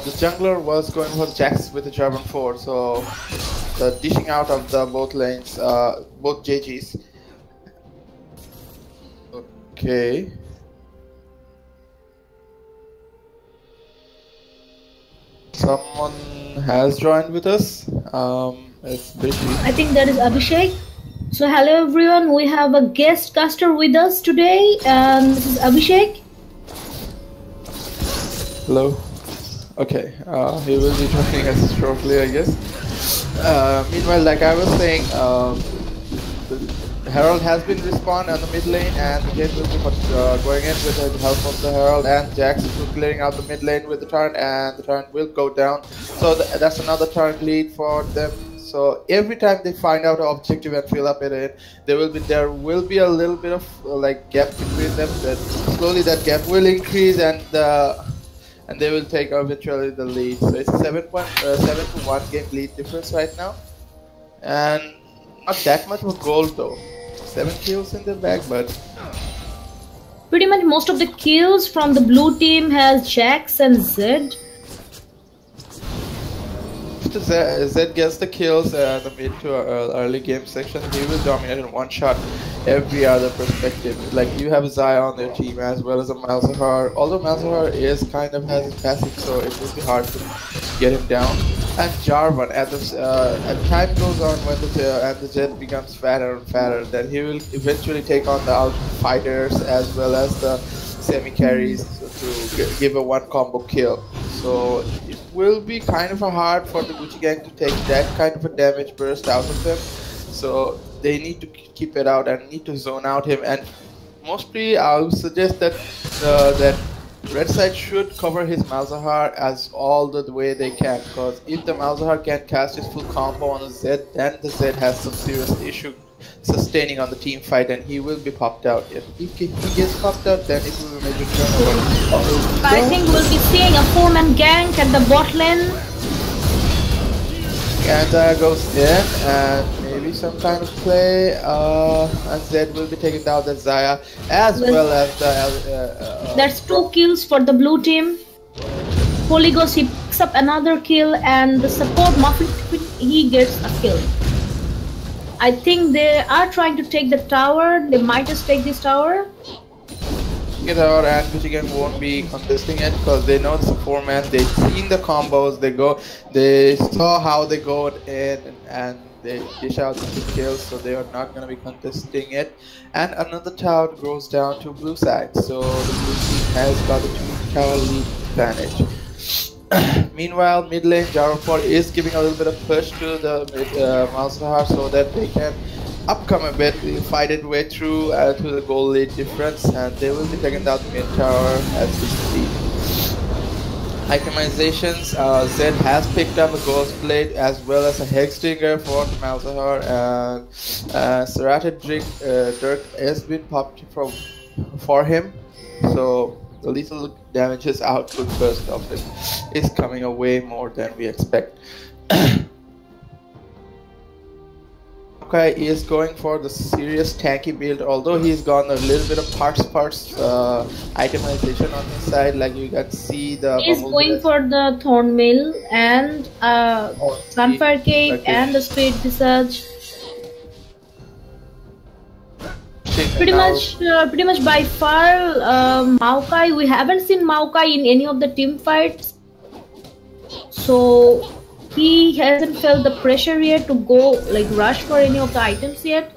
The jungler was going for Jax with the Jarvan 4, so the dishing out of the both lanes, both JGs. Okay. Someone has joined with us. It's Bishi. I think that is Abhishek. So hello everyone, we have a guest caster with us today, and this is Abhishek. Hello. Okay, he will be joining us shortly, I guess. Meanwhile, like I was saying, the Herald has been respawned on the mid lane, and the Jett will be going in with the help of the Herald, and Jax is clearing out the mid lane with the turret, and the turret will go down. So that's another turret lead for them. So every time they find out an objective and fill up it in, there will be a little bit of like gap between them. That slowly that gap will increase, and they will take eventually the lead. So it's 7 to 1 game lead difference right now, and not that much of gold though. 7 kills in the bag, but Pretty much most of the kills from the blue team has Jax and Zed. after Zed gets the kills in the mid to early game section, he will dominate in one shot every other perspective. Like you have Zaya on their team as well as a Malzahar. Although Malzahar is kind of has his passive, so it will be hard to get him down. And Jarvan, as time goes on, when the Zed becomes fatter and fatter, then he will eventually take on the out fighters as well as the semi carries to give a one combo kill. So it will be kind of hard for the Gucci gang to take that kind of a damage burst out of them. So they need to keep it out and need to zone out him. And mostly I would suggest that that red side should cover his Malzahar as all the way they can, because if the Malzahar can cast his full combo on the Zed, then the Zed has some serious issue sustaining on the team fight and he will be popped out. If he gets popped out, then it will be a major turnover. I think we'll be seeing a 4-man gank at the bot lane. And goes in and maybe some kind of play, and Zed will be taking down the Zaya as well as the... That's 2 kills for the blue team. Holy Ghost, he picks up another kill, and the support Muffin, he gets a kill. I think they are trying to take the tower. They might just take this tower. Get out, and Gucci gang won't be contesting it because they know it's a 4-man. They've seen the combos. They saw how they go in and they dish out the 2 kills, so they are not going to be contesting it. And another tower goes down to blue side, so the blue team has got a 2-tower lead advantage. Meanwhile, mid lane Jarvan is giving a little bit of push to the Malzahar so that they can upcome a bit, fight it way through to the goal lead difference, and they will be taking down the mid tower as we speak. Itemizations, Zed has picked up a Ghost Blade as well as a Hexdinger for the Malzahar, and Serrated Dirk has been popped for him, so the lethal damages output burst of it is coming away more than we expect. He is going for the serious tanky build, although he's gone a little bit of parts itemization on his side, like you can see the... He's going for the Thornmail and Sunfire Cape and the Spirit Visage. Pretty much by far, Maokai, we haven't seen Maokai in any of the team fights, so he hasn't felt the pressure yet to go like rush for any of the items yet.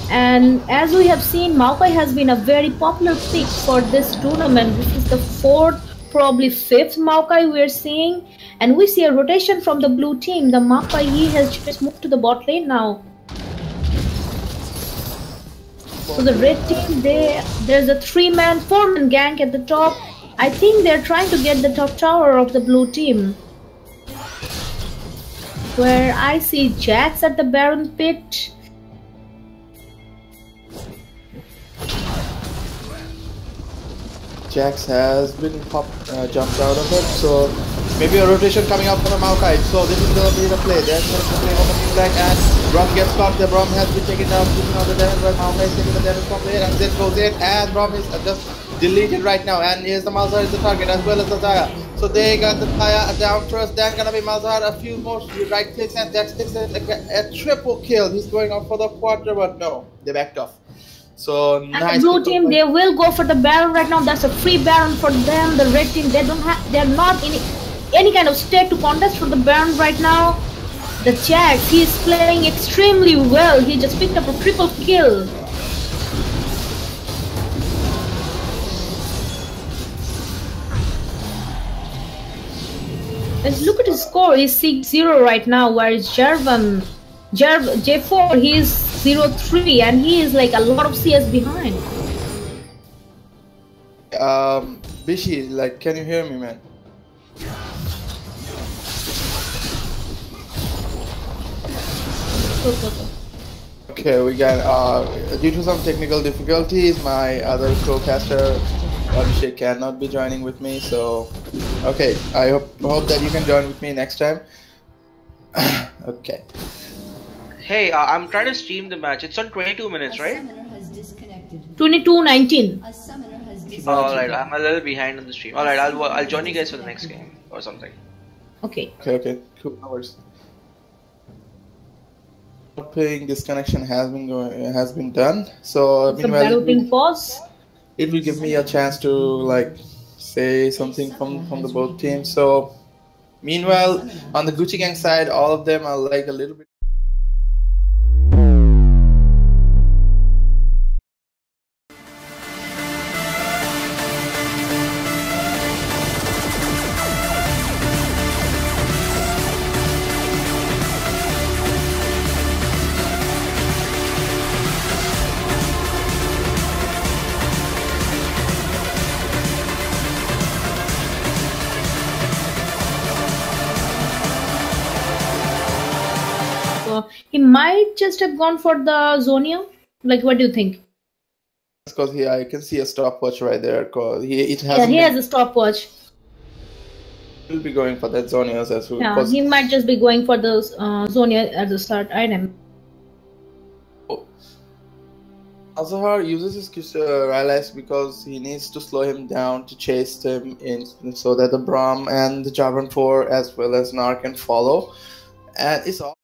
And as we have seen, Maokai has been a very popular pick for this tournament. This is the 4th, probably 5th Maokai we're seeing, and we see a rotation from the blue team. The Maokai, he has just moved to the bot lane now. So the red team, there's a 3-man, 4-man gank at the top. I think they're trying to get the top tower of the blue team, where I see Jax at the Baron pit. Jax has been jumped out of it, so maybe a rotation coming up from the Maokai. So this is going to be the play. They're going to play on the new line, and Braum gets caught. The Braum has been taken down, taking out the damage, but Maokai is taking the damage from there, and Zed goes in, and Braum is just deleted right now, and here's the Malzahar is the target as well as the Zaya. So they got the Zaya down first, then gonna be Malzahar, a few more right clicks, and Jax takes a triple kill. He's going up for the quarter, but no, they backed off. So and nice. The blue team, they will go for the Baron right now. That's a free Baron for them. The red team, they're not in any kind of state to contest for the Baron right now. The Jax, he's playing extremely well. He just picked up a triple kill. Let's look at his score. He's 6-0 right now, whereas J4, he's 0-3, and he is like a lot of CS behind. Bishi, like, can you hear me, man? Okay, we got due to some technical difficulties, my other co-caster Abhishek cannot be joining with me. So, okay, I hope that you can join with me next time. Okay. Hey, I'm trying to stream the match. It's on 22 minutes, right? 22-19. Alright, I'm a little behind on the stream. Alright, I'll join you guys for the next game or something. Okay. Okay, cool. Hours. Ping disconnection has been done. So meanwhile, it will give me a chance to like say something from the both teams. So meanwhile, on the Gucci Gang side, all of them are like a little bit. He might just have gone for the Zonia. Like, what do you think? Because I can see a stopwatch right there. Cause he has a stopwatch. He'll be going for that Zonia as well. Yeah, he might just be going for the Zonia at the start item. Azahar uses his Rylai's because he needs to slow him down to chase him in, so that the Braum and the Javan 4 as well as Nar can follow. And it's all.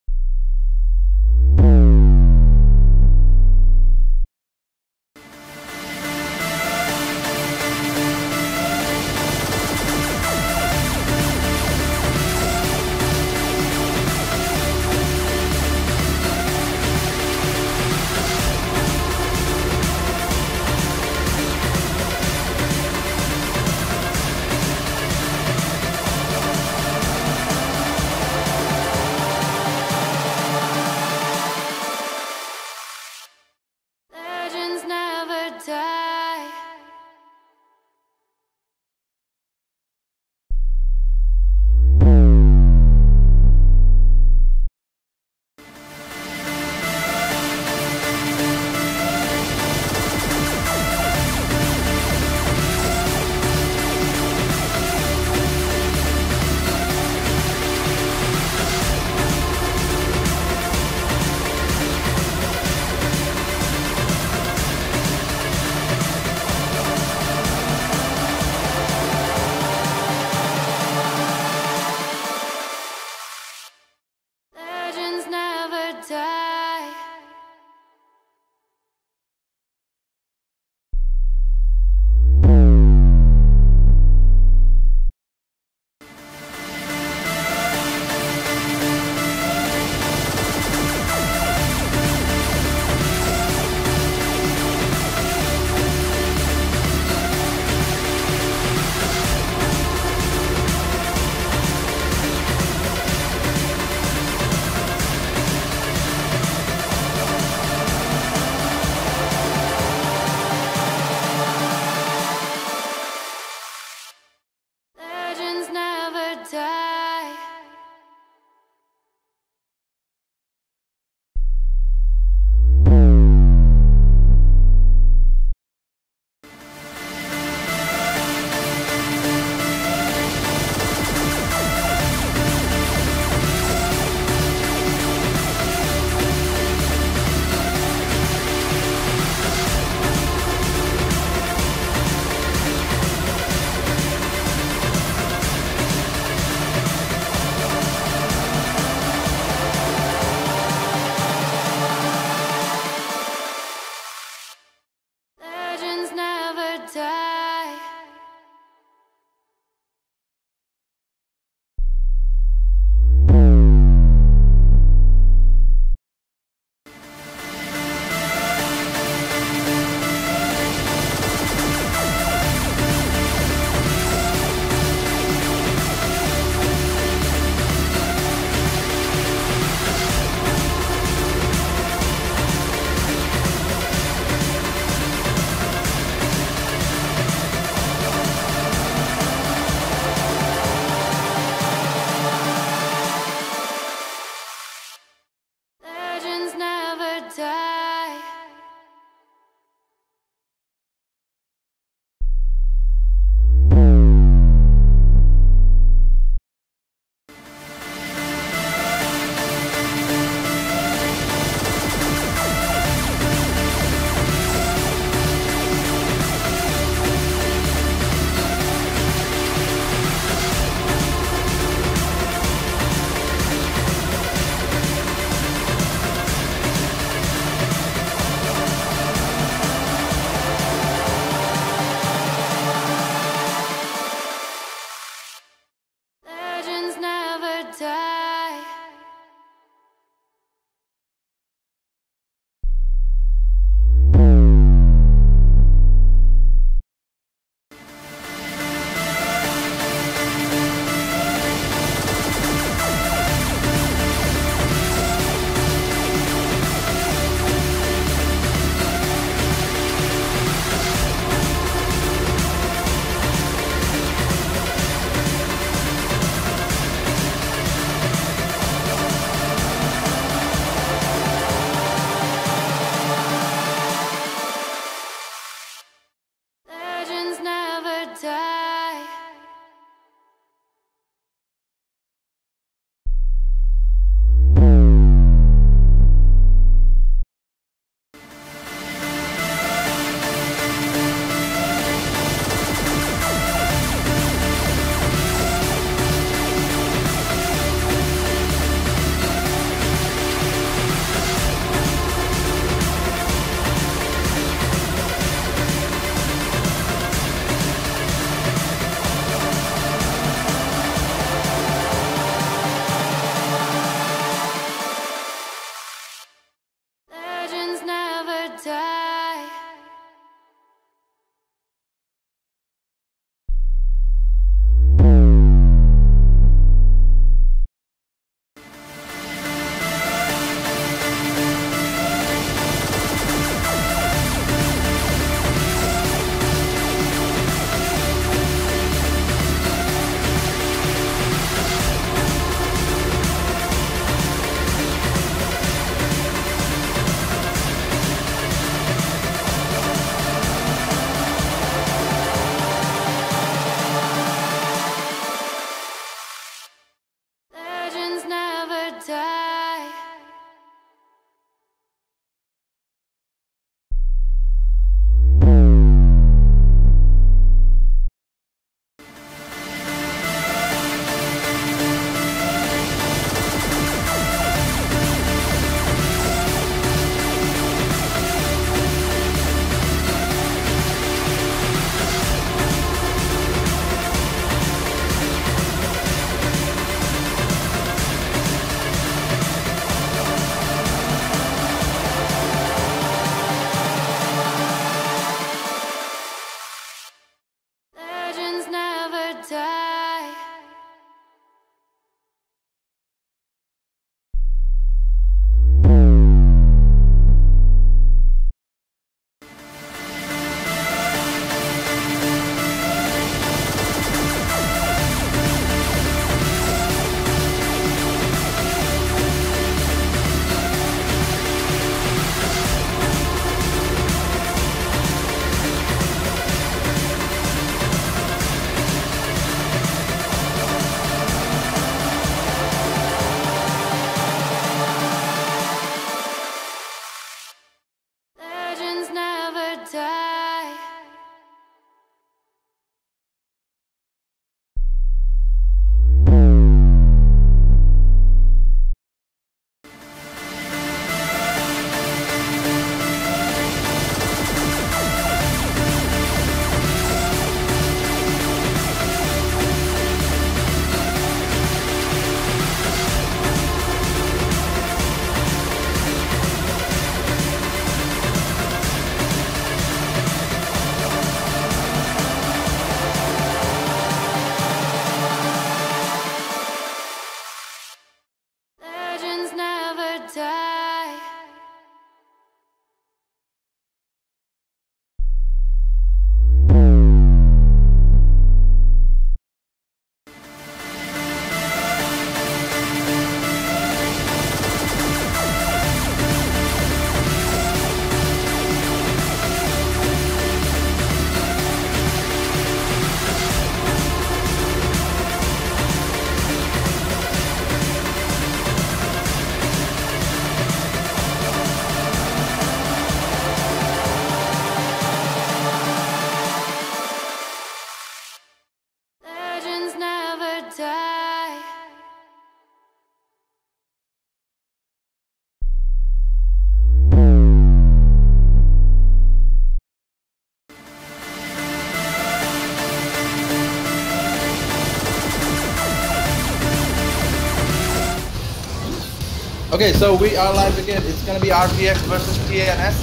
Okay, so we are live again. It's gonna be RPX versus TNS.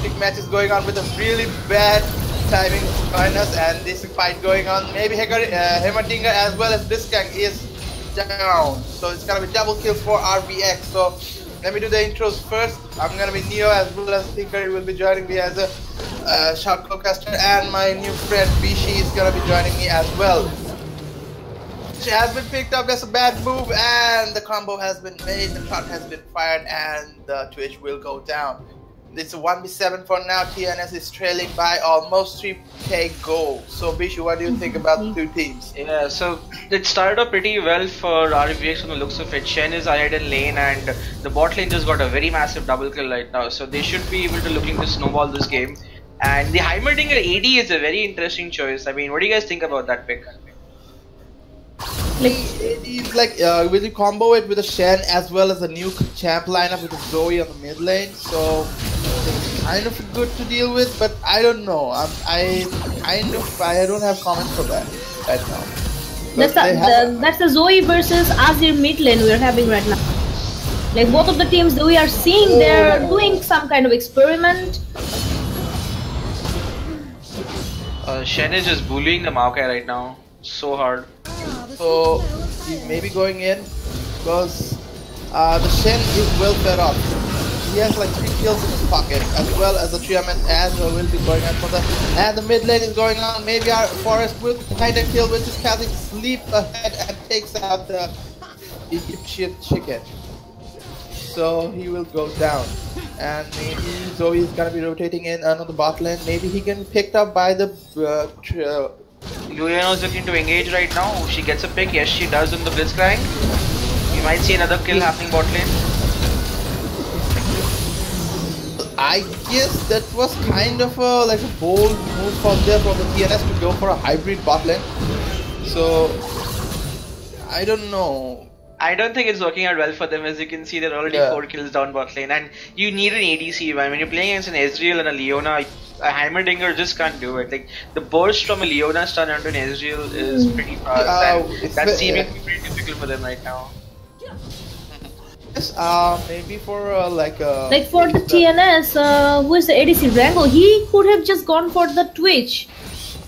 Big match is going on with a really bad timing behind us, and this fight going on. Maybe Hematinger as well as Discang is down. So it's gonna be double kills for RPX. So let me do the intros first. I'm gonna be Neo as well as Tinker will be joining me as a shark co-caster, and my new friend Bishi is gonna be joining me as well. She has been picked up, that's a bad move, and the combo has been made, the shot has been fired, and the Twitch will go down. It's a 1v7 for now. TNS is trailing by almost 3k gold. So Bishu, what do you think about the two teams? Yeah, so it started off pretty well for RVX from the looks of it. Shen is ahead in lane, and the bot lane just got a very massive double kill right now. So they should be able to looking to snowball this game. And the Heimerdinger AD is a very interesting choice. I mean, what do you guys think about that pick? Will you combo it with a Shen as well as a new champ lineup with a Zoe on the mid lane? So it's kind of good to deal with, but I don't know. I don't have comments for that right now. That's the Zoe versus Azir mid lane we're having right now. Like both of the teams that we are seeing, they're doing some kind of experiment. Shen is just bullying the Maokai right now, so hard. So he may be going in because the Shen is well fed up. He has like 3 kills in his pocket, as well as the Triaman as well will be going on for that. And the mid lane is going on. Maybe our Forest will kind of kill with his casting sleep ahead and takes out the Egyptian chicken. So he will go down. And maybe Zoe is gonna be rotating in another bot lane. Maybe he can be picked up by the Luliano is looking to engage right now. She gets a pick. Yes, she does on the Blitzcrank. You might see another kill happening bot lane. I guess that was kind of a bold move from the TNS to go for a hybrid bot lane. So I don't know. I don't think it's working out well for them. As you can see, they're already 4 kills down bot lane, and you need an ADC. When you're playing against an Ezreal and a Leona, a Heimerdinger just can't do it. Like the burst from a Leona stun onto an Ezreal is pretty fast, and that's seeming pretty difficult for them right now. Yes, maybe for for the TNS, who is the ADC Rango, he could have just gone for the Twitch.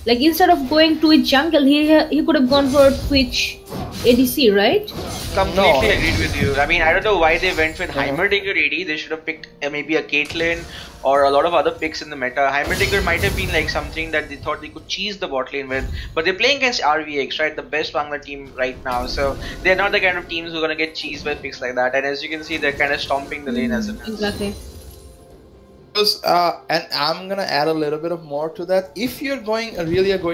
Like instead of going Twitch jungle, he could have gone for Twitch ADC, right? Completely agreed with you. I mean, I don't know why they went with Heimerdinger AD. They should have picked maybe a Caitlyn or a lot of other picks in the meta. Heimerdinger might have been like something that they thought they could cheese the bot lane with, but they're playing against RVX, right? The best Bangla team right now. So they're not the kind of teams who are gonna get cheesed by picks like that. And as you can see, they're kind of stomping the lane as it is. Exactly. And I'm gonna add a little bit of more to that. If you're going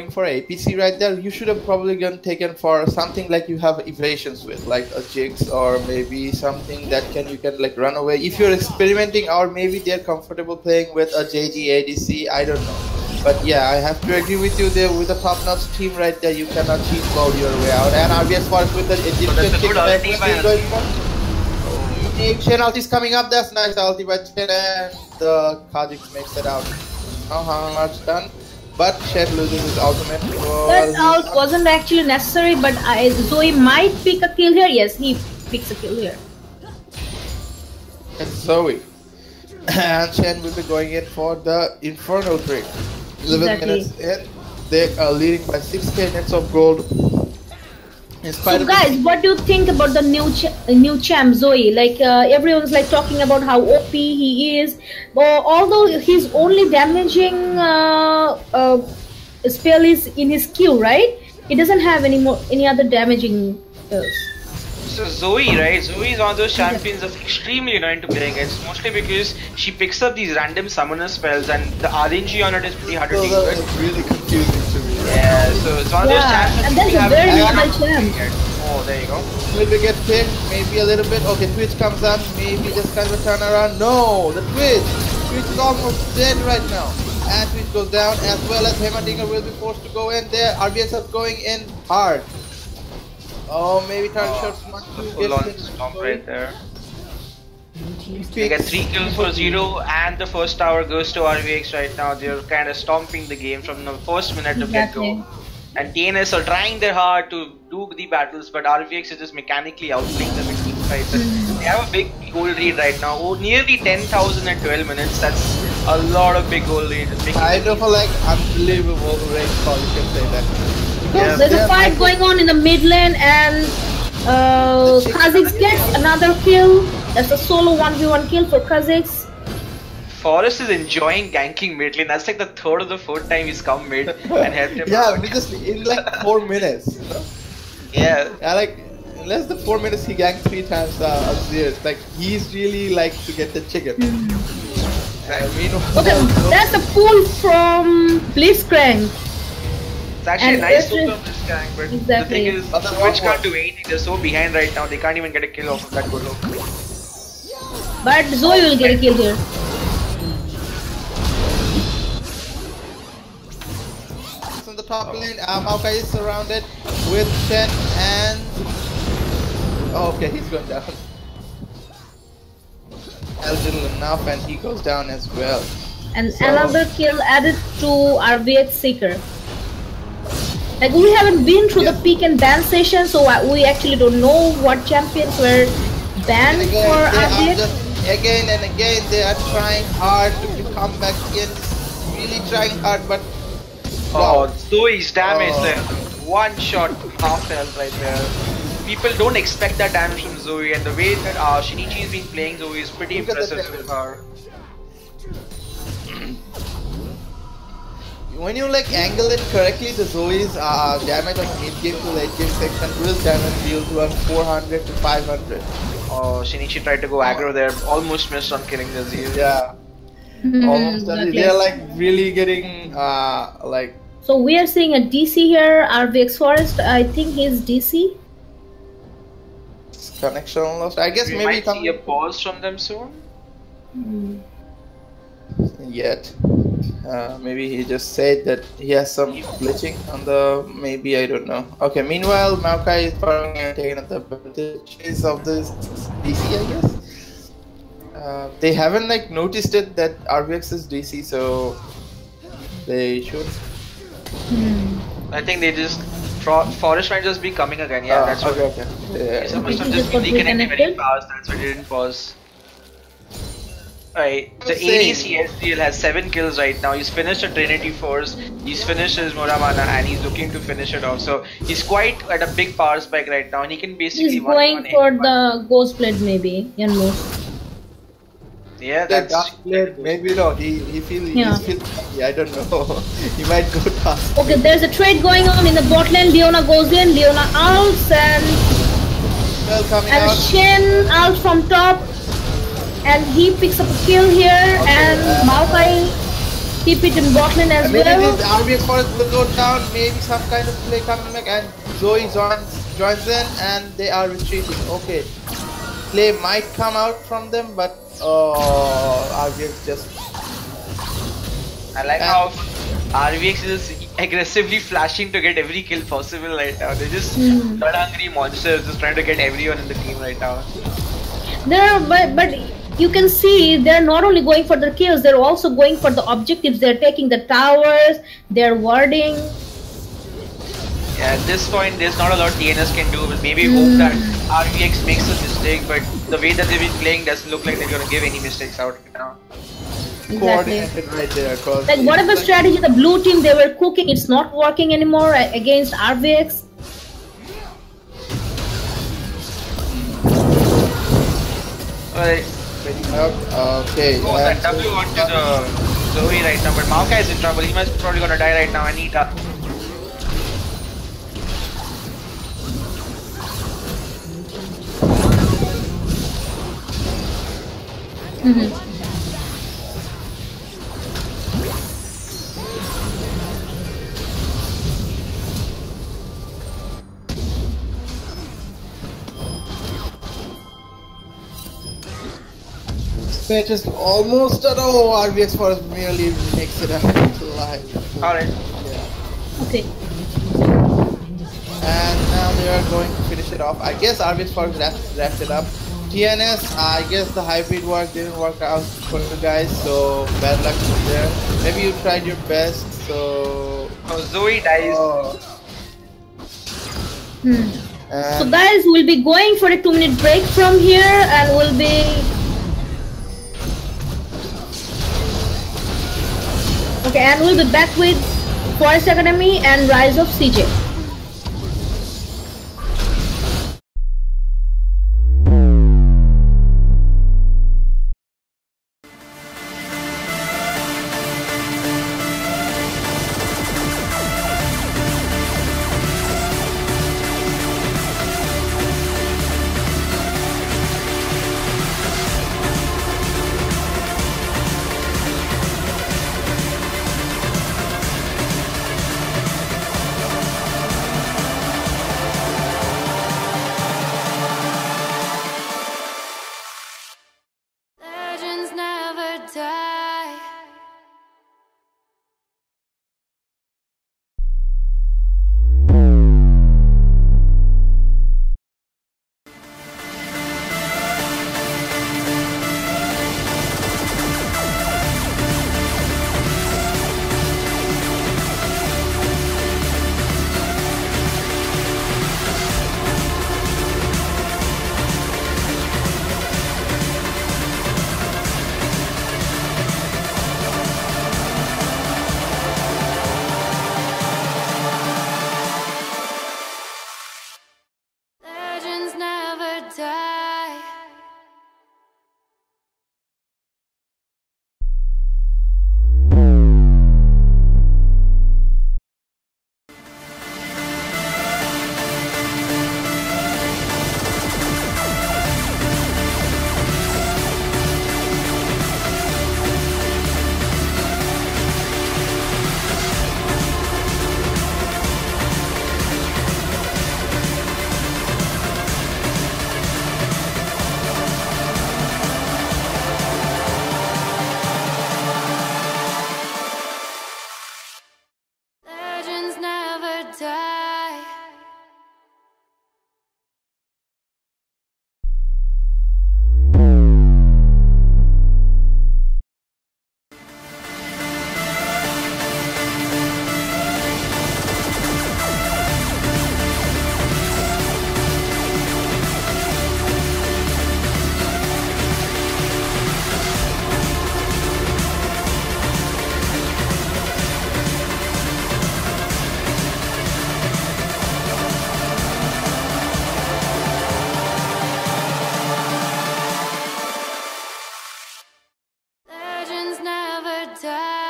for APC right there, you should have probably taken for something like you have evasions with, like a Jigs or maybe something that you can like run away. If you're experimenting, or maybe they're comfortable playing with a JG ADC, I don't know. But yeah, I have to agree with you there. With a top-notch team right there, you cannot cheat mode your way out. And RBS Forest with the Egyptian kick. Shen ulti is coming up. That's nice ulti by Shen, and the Kha'Zix makes it out. Not how much done, but Shen loses his ultimate. That ult wasn't actually necessary, but Zoe might pick a kill here. Yes, he picks a kill here. It's Zoe, and Shen will be going in for the Infernal Drink. 11 minutes in, they are leading by 6k nets of gold. So guys, what do you think about the new champ Zoe? Like everyone's like talking about how OP he is, although he's only damaging spell is in his Q, right? He doesn't have any other damaging spells. So Zoe, right? Zoe is one of those champions that's extremely annoying to play against, mostly because she picks up these random summoner spells, and the RNG on it is pretty hard to deal with. It's really confusing to me. Yeah, so it's one of those champions. And that's a very normal champ. Oh, there you go. Will we get picked? Maybe a little bit. Okay, Twitch comes up. Maybe just kind of a turnaround. No, the Twitch. Twitch is almost dead right now. And Twitch goes down, as well as Hematinger will be forced to go in there. RBS are going in hard. Oh, maybe trying to shot full on stomp right there. They get 3 kills for 0, and the first tower goes to RVX right now. They're kind of stomping the game from the first minute of get-go. And TNS are trying their hard to do the battles, but RVX is just mechanically outplaying them. right there. They have a big gold lead right now. Oh, nearly 10,000 in 12 minutes. That's a lot of big gold lead. Kind of a like unbelievable race call, you can say that. Yeah. There's a fight going on in the mid lane and Kha'Zix gets another kill. That's a solo 1v1 kill for Kha'Zix. Forrest is enjoying ganking mid lane. That's like the third or the fourth time he's come mid and helped him Yeah, out. we just in like 4 minutes. You know? Yeah. Yeah, like in less than 4 minutes he ganked 3 times Azir. Like he's really like to get the chicken. Meanwhile, Okay, that's a pull from Blitzcrank. It's actually And a nice this is- pull from this gang, but Exactly. the thing is, Twitch can't do anything. They're so behind right now. They can't even get a kill off of that good hook. But Zoe will get a kill here. on the top lane, Maokai is surrounded with Shen and... Oh, okay, he's going down. Elgin enough and he goes down as well. And another kill added to RVX Seeker. Like we haven't been through the peak and ban session, so we actually don't know what champions were banned Again, for they are RVX. just, again and again they are trying hard to come back in, really trying hard, but Oh, Zoe's damage there. One shot, half health right there. People don't expect that damage from Zoe, and the way that Shinichi's been playing Zoe is pretty impressive so far. when you like angle it correctly, the Zoe's damage on the mid game to late game section will damage deal to around 400 to 500. Oh, Shinichi tried to go aggro there, almost missed on killing the Zeo. Yeah. Almost they're like really getting like. So we are seeing a DC here, RVX Forest. I think he's DC. Connection lost. I guess We maybe might see a pause from them soon. Yet. Maybe he just said that he has some glitching on the. Maybe I don't know. Okay. Meanwhile, Maokai is following and taking advantage of this DC, I guess. They haven't like noticed it that RVX is DC, so they should. I think they just Forest might just be coming again. Yeah, that's what. Okay. Yeah. So must have just been reconnected very fast. That's why they didn't pause. Alright, the ADC SDL has 7 kills right now. He's finished a Trinity Force, he's finished his Muramana, and he's looking to finish it off. So he's quite at a big power spike right now, and he can basically. He's going for the Ghost Blade, maybe. Yeah, that's maybe no. He feels. Yeah. I don't know. He might go past. Okay, there's a trade going on in the bot lane. Leona goes in, Leona ults, and Shen ult from top. And he picks up a kill here, and Maokai keep it in bot lane as maybe well. Maybe this RVX Forest will go down, maybe some kind of play coming back, and Zoe joins in, and they are retreating. Okay, play might come out from them, but RVX just... I like how RVX is aggressively flashing to get every kill possible right now. They're just blood hungry monsters, just trying to get everyone in the team right now. But you can see they're not only going for the kills, they're also going for the objectives. They're taking the towers, they're warding. Yeah, at this point there's not a lot DNS can do, but maybe hope that RVX makes a mistake, but the way that they've been playing doesn't look like they're gonna give any mistakes out right now. Exactly. Right there, like whatever strategy the blue team they were cooking, it's not working anymore against RVX. Alright. Okay. Oh, that W onto the Zoe right now, but Maokai is in trouble. He must probably gonna die right now. Anita. Match is almost at all. RVX Forest merely makes it out alive. Alright. Yeah. Okay. And now they are going to finish it off. I guess RVX Forest wrapped it up. TNS, I guess the hybrid work didn't work out for you guys, so bad luck there. Maybe you tried your best, so... Oh, Zoe dies. So guys, we'll be going for a 2-minute break from here, and we'll be back with Forest Academy and Rise of CJ. Legends never die. Legends never die. Legends never die. Legends never die.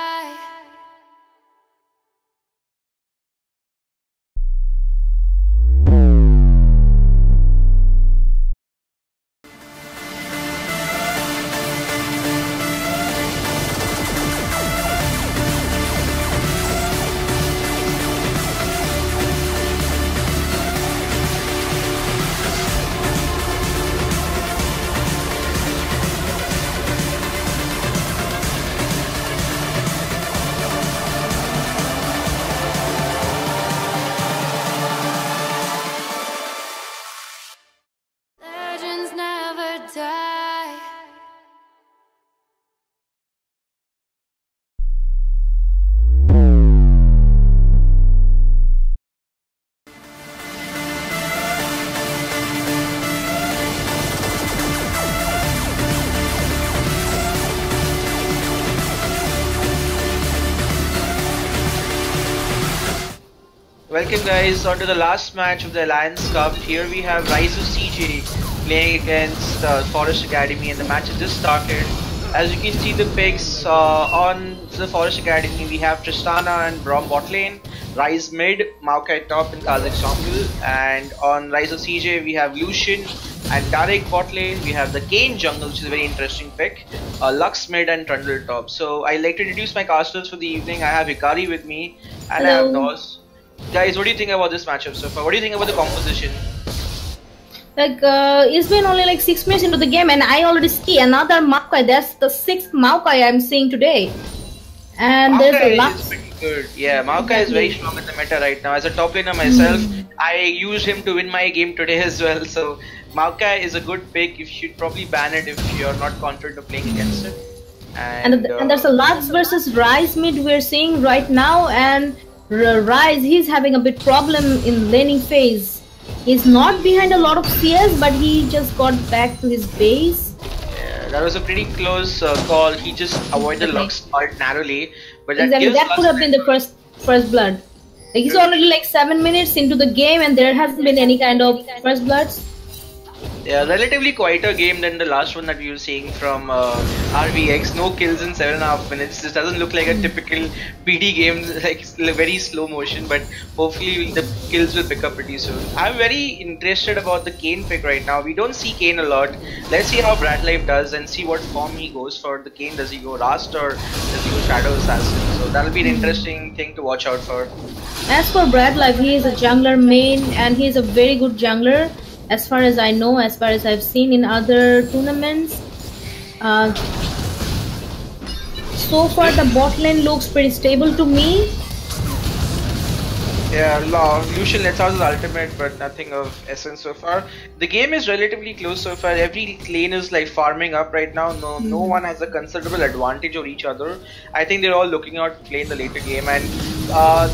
Legends never die. Welcome guys on to the last match of the Alliance Cup. Here we have Rise of CJ playing against Forest Academy, and the match has just started. As you can see the picks on the Forest Academy, we have Tristana and Braum bot lane, Rise mid, Maokai top and Kazakh jungle, and on Rise of CJ we have Lucian and Tarek bot lane, we have the Kane jungle, which is a very interesting pick, Lux mid and Trundle top. So I'd like to introduce my casters for the evening. I have Hikari with me and I have Nos. Guys, what do you think about this matchup so far? What do you think about the composition? Like, it's been only like 6 minutes into the game, and I already see another Maokai. That's the 6th Maokai I'm seeing today. And there's a lot. Pretty good. Yeah, Maokai is very strong in the meta right now. As a top laner myself, I used him to win my game today as well. So Maokai is a good pick. You should probably ban it if you're not confident of playing against it. And there's a Lux versus Rise mid we're seeing right now, and Rise, he's having a bit problem in laning phase. He's not behind a lot of CS, but he just got back to his base. Yeah, that was a pretty close call. He just avoided Lux quite narrowly, but that Exactly, gives that could have been the first blood. Like, he's already like 7 minutes into the game, and there hasn't been any kind of first bloods. Yeah, relatively quieter game than the last one that we were seeing from RVX. No kills in 7.5 minutes. This doesn't look like a typical PD game, like very slow motion, but hopefully the kills will pick up pretty soon. I'm very interested about the Kayn pick right now. We don't see Kayn a lot. Let's see how Bradlife does and see what form he goes for the Kayn. Does he go Rust or does he go Shadow Assassin? So that'll be an interesting thing to watch out for. As for Bradlife, he is a jungler main, and he is a very good jungler. As far as I know, as far as I've seen in other tournaments, so far the bot lane looks pretty stable to me. Yeah, Lucian lets out his ultimate, but nothing of essence so far. The game is relatively close so far. Every lane is like farming up right now. No one has a considerable advantage over each other. I think they're all looking out to play in the later game, and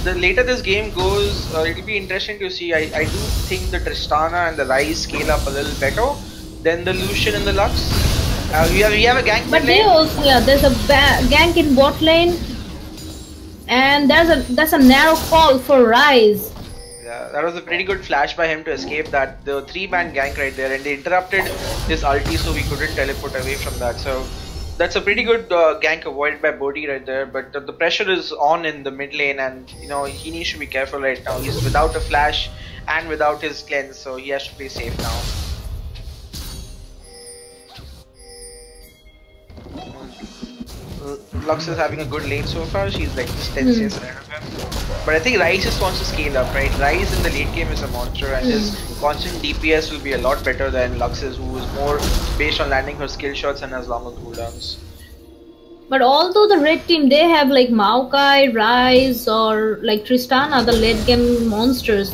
the later this game goes, it'll be interesting to see. I do think the Tristana and the Ryze scale up a little better than the Lucian and the Lux. We have a gank. But they also, yeah, there's a gank in bot lane. And that's a narrow call for Ryze. Yeah, that was a pretty good flash by him to escape that. The 3-man gank right there, and they interrupted his ulti so he couldn't teleport away from that. So that's a pretty good gank avoided by Bodhi right there. But the pressure is on in the mid lane, and you know he needs to be careful right now. He's without a flash and without his cleanse, so he has to play safe now. Lux is having a good lane so far. She's like just 10 CS ahead of him. But I think Ryze just wants to scale up, right? Ryze in the late game is a monster, and his constant DPS will be a lot better than Lux's, who is more based on landing her skill shots and has longer cooldowns. But although the red team, they have like Maokai, Ryze, or like Tristana, the late game monsters.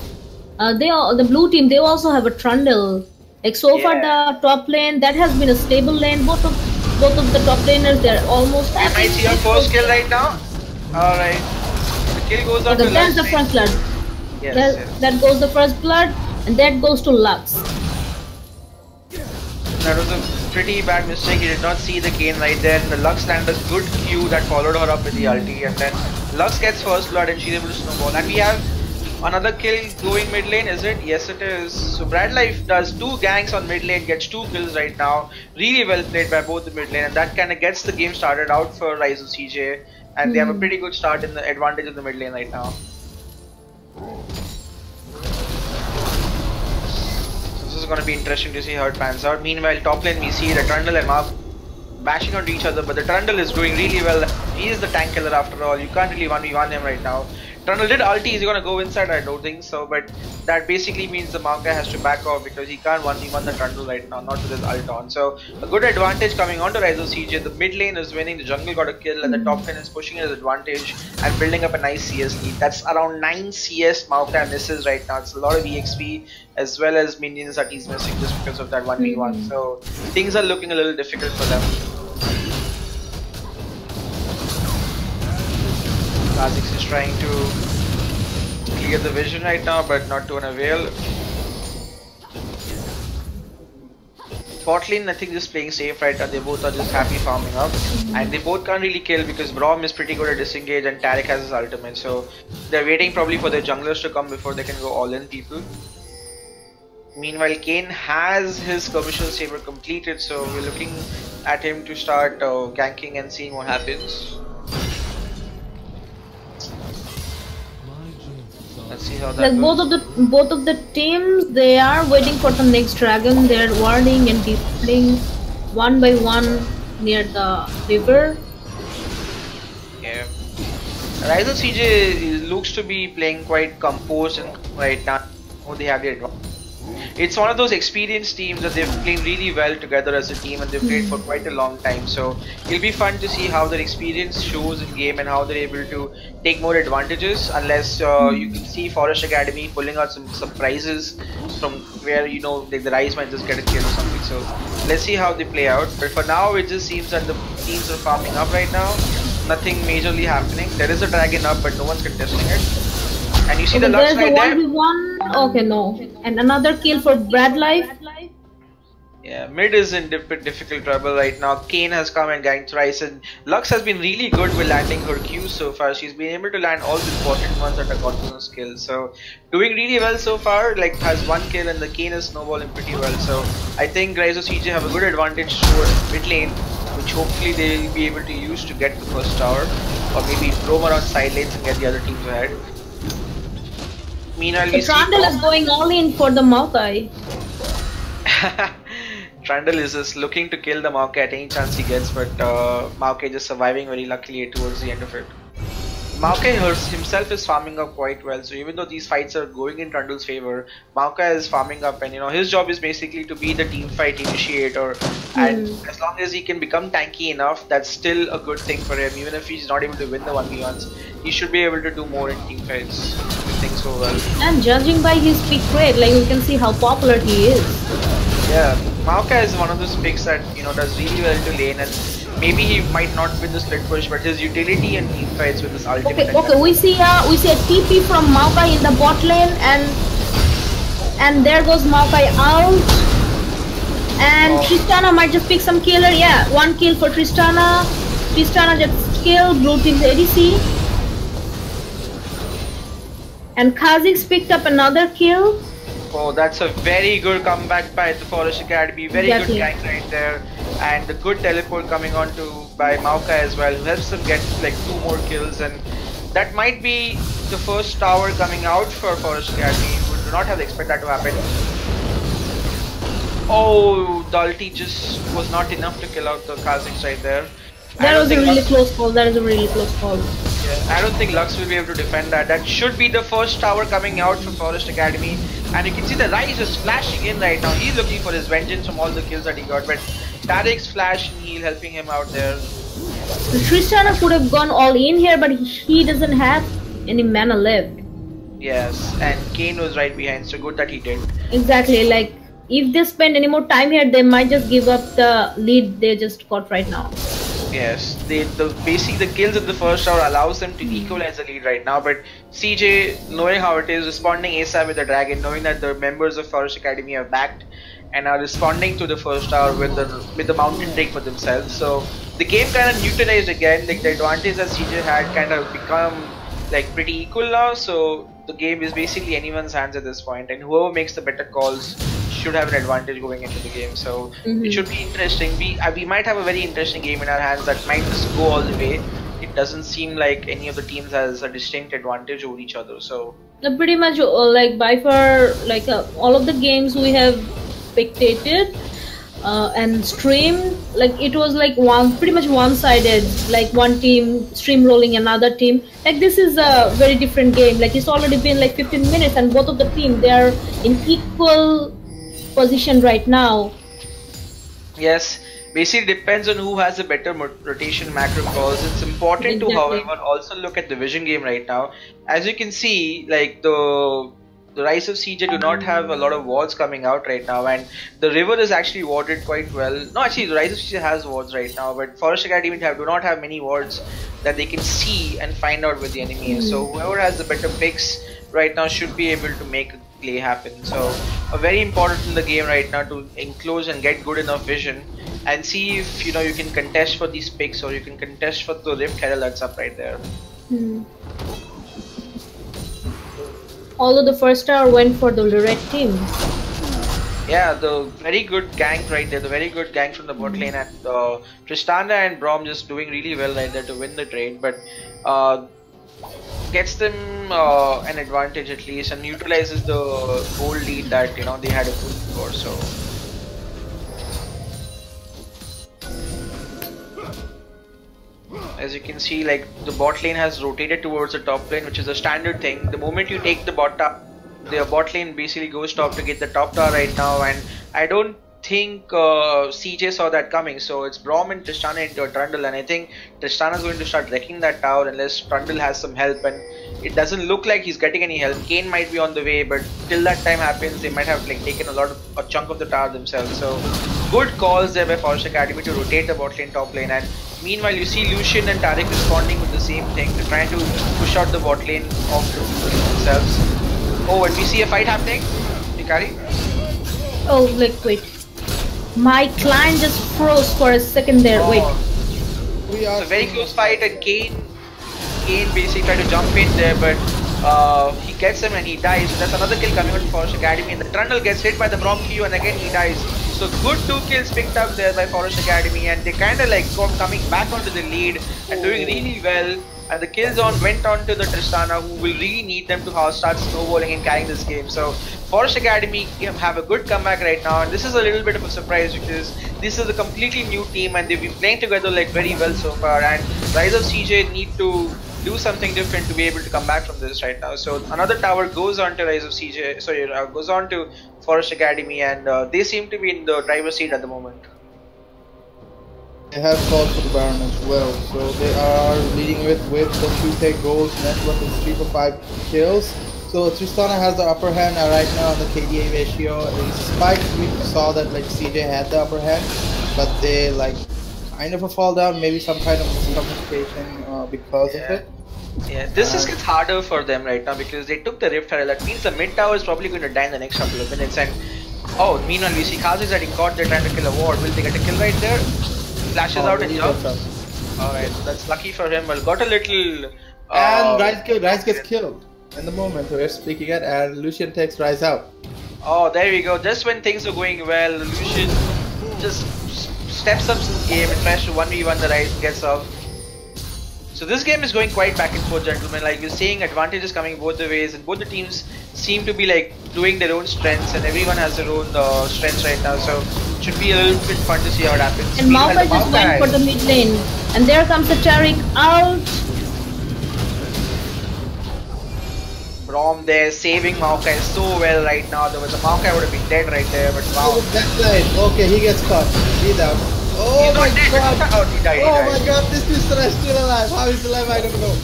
The blue team, they also have a Trundle. Like so far the top lane, that has been a stable lane. Both of the top laners, they're almost. I might see your first kill right now. Alright. The kill goes on to Lux. That's the first blood. Yes, that goes the first blood, and that goes to Lux. That was a pretty bad mistake. He did not see the Kayn right there. And the Lux landed a good Q that followed her up with the ulti, and then Lux gets first blood and she's able to snowball. And we have another kill going mid lane, is it? Yes, it is. So Bradlife does 2 ganks on mid lane, gets 2 kills right now. Really well played by both the mid lane, and that kind of gets the game started out for Ryze and CJ. And they have a pretty good start in the advantage of the mid lane right now. This is going to be interesting to see how it pans out. Meanwhile, top lane we see the Trundle and Mark bashing onto each other, but the Trundle is doing really well. He is the tank killer after all. You can't really 1v1 him right now. Trundle did ulti, is he gonna go inside? I don't think so, but that basically means the Maokai has to back off because he can't 1v1 the Trundle right now, not with his ult on. So a good advantage coming on to Ryze CJ. The mid lane is winning, the jungle got a kill, and the top lane is pushing his advantage and building up a nice CS lead. That's around 9 CS Maokai misses right now. It's a lot of EXP as well as minions that he's missing just because of that 1v1. So things are looking a little difficult for them. Kha'Zix is trying to clear the vision right now, but not to an avail. Bot lane, I think, just playing safe right now. They both are just happy farming up, and they both can't really kill because Braum is pretty good at disengage and Taric has his ultimate. So they're waiting probably for their junglers to come before they can go all in people. Meanwhile, Kayn has his commercial saber completed, so we're looking at him to start ganking and seeing what happens. Let's see how that goes. Both of the teams, they are waiting for the next dragon. They're warding and defending one by one near the river. Yeah. Ryze and CJ looks to be playing quite composed and right now. They have the advantage. It's one of those experienced teams that they've played really well together as a team, and they've played for quite a long time. So it'll be fun to see how their experience shows in game and how they're able to take more advantages. Unless you can see Forest Academy pulling out some surprises from where the Ryze might just get a kill or something. So let's see how they play out. But for now, it just seems that the teams are farming up right now. Nothing majorly happening. There is a dragon up, but no one's contesting it. And you see the Lux right there. Okay, no. And another kill for Brad Life. Yeah, mid is in difficult trouble right now. Kane has come and ganked thrice, and Lux has been really good with landing her Qs so far. She's been able to land all the important ones that are continuous kills. So doing really well so far. Like has one kill, and the Kane is snowballing pretty well. So I think Rise of CJ have a good advantage towards mid lane, which hopefully they'll be able to use to get the first tower, or maybe roam around side lanes and get the other teams ahead. Meanwhile, we Trundle is going all in for the Maokai. Trundle is just looking to kill the Maokai at any chance he gets, but Maokai just surviving very luckily towards the end of it. Maokai himself is farming up quite well, so even though these fights are going in Trundle's favor, Maokai is farming up, and his job is basically to be the team fight initiator, and as long as he can become tanky enough, that's still a good thing for him. Even if he's not able to win the 1v1s, he should be able to do more in team fights if things go well. And judging by his pick rate, like you can see how popular he is. Yeah, Maokai is one of those picks that does really well into lane, and maybe he might not win the split push, but his utility and team fights with his ultimate. Okay, we see a TP from Maokai in the bot lane, and there goes Maokai out, and Tristana might just pick some killer. Yeah, one kill for Tristana. Tristana just killed blue team's ADC, and Kha'Zix picked up another kill. Oh, that's a very good comeback by the Forest Academy. Very good gank right there. And the good teleport coming on by Maokai as well, who helps them get like 2 more kills. And that might be the first tower coming out for Forest Academy. We do not have to expect that to happen. Oh, the ulti just was not enough to kill out the Kha'Zix right there. That was a really close call. That is a really close call. Yeah, I don't think Lux will be able to defend that. That should be the first tower coming out from Forest Academy. And you can see the Rise is flashing in right now. He's looking for his vengeance from all the kills that he got. But Tarek's flash and heal helping him out there. Tristana could have gone all in here, but he doesn't have any mana left. Yes, and Kane was right behind, so good that he did. Exactly, like if they spend any more time here, they might just give up the lead they just got right now. Yes, basically the kills in the first tower allows them to equalize the lead right now, but CJ, knowing how it is, responding ASAP with the dragon, knowing that the members of Forest Academy are backed and are responding to the first tower with the mountain drake for themselves. So the game kind of neutralized again. Like the advantage that CJ had kind of become like pretty equal now. So the game is basically anyone's hands at this point, and whoever makes the better calls should have an advantage going into the game. So it should be interesting. We might have a very interesting game in our hands that might just go all the way. It doesn't seem like any of the teams has a distinct advantage over each other. So pretty much like by far, like all of the games we have spectated and streamed, like it was like pretty much one-sided, like one team streamrolling another team. Like this is a very different game. Like it's already been like 15 minutes and both of the team, they are in equal position right now. Yes, basically depends on who has a better rotation macro calls. It's important to, however, also look at the vision game right now. As you can see, like the Rise of CJ do not have a lot of wards coming out right now, and the river is actually warded quite well. No, actually the Rise of CJ has wards right now, but Forest Academy do not have many wards that they can see and find out where the enemy is. So whoever has the better picks right now should be able to make a play happen. So very important in the game right now to enclose and get good enough vision and see if you can contest for these picks, or you can contest for the Rift Herald that's up right there. Although the first tower went for the red team. Yeah, the very good gank right there, the very good gank from the bot lane, and Tristana and Braum just doing really well right there to win the trade, but gets them an advantage at least and neutralizes the gold lead that they had a good before. So as you can see, like the bot lane has rotated towards the top lane, which is a standard thing. The moment you take the bot lane basically goes top to get the top tower right now, and I don't think CJ saw that coming. So it's Braum and Tristana into a Trundle, and I think Tristana is going to start wrecking that tower unless Trundle has some help, and it doesn't look like he's getting any help. Kane might be on the way, but till that time happens, they might have like taken a chunk of the tower themselves. So good calls there by Forest Academy to rotate the bot lane top lane, and meanwhile you see Lucian and Tarek responding with the same thing. They're trying to push out the bot lane of themselves. Oh, and we see a fight happening. Hikari? Oh, like, wait. My client just froze for a second there. Oh. Wait. It's a very close fight, and Kane basically tried to jump in there, but he gets him and he dies. So that's another kill coming out for Forest Academy, and the Trundle gets hit by the Brom Q and again he dies. So good 2 kills picked up there by Forest Academy, and they kind of like coming back onto the lead and doing really well. And the kill zone went on to the Tristana, who will really need them to start snowballing and carrying this game. So Forest Academy have a good comeback right now, and this is a little bit of a surprise because this is a completely new team and they've been playing together like very well so far. And Rise of CJ need to do something different to be able to come back from this right now. So another tower goes on to Rise of CJ, sorry, goes on to Forest Academy, and they seem to be in the driver's seat at the moment. They have called for the Baron as well, so they are leading with the 2k goals, net worth is 3 for 5 kills. So Tristana has the upper hand right now on the KDA ratio. In Spike, we saw that like CJ had the upper hand, but they like kind of a fall down, maybe some kind of miscommunication because of it. Yeah, this just gets harder for them right now because they took the Rift Herald. That means the mid tower is probably going to die in the next couple of minutes. And oh, meanwhile we see Kha'Zix getting caught. They're trying to kill a ward. Will they get a kill right there? Flashes out and jumps. Alright, that's lucky for him. Well, got a little. And Rise gets killed in the moment we're speaking it, and Lucian takes Rise out. Oh, there we go. Just when things are going well, Lucian just steps up in the game and tries to 1v1 the Rise and gets off. So this game is going quite back and forth, gentlemen. Like we're seeing advantages coming both the ways, and both the teams seem to be like doing their own strengths, and everyone has their own strengths right now. So it should be a little bit fun to see how it happens. And Maokai just went for the mid lane, and there comes the Taric out. Brom there saving Maokai so well right now. There was a Maokai would have been dead right there, but wow. That's right. Okay, he gets caught. He's out. Oh my god! Oh, he died. My god, this Twister is still alive. How is he alive? I don't know.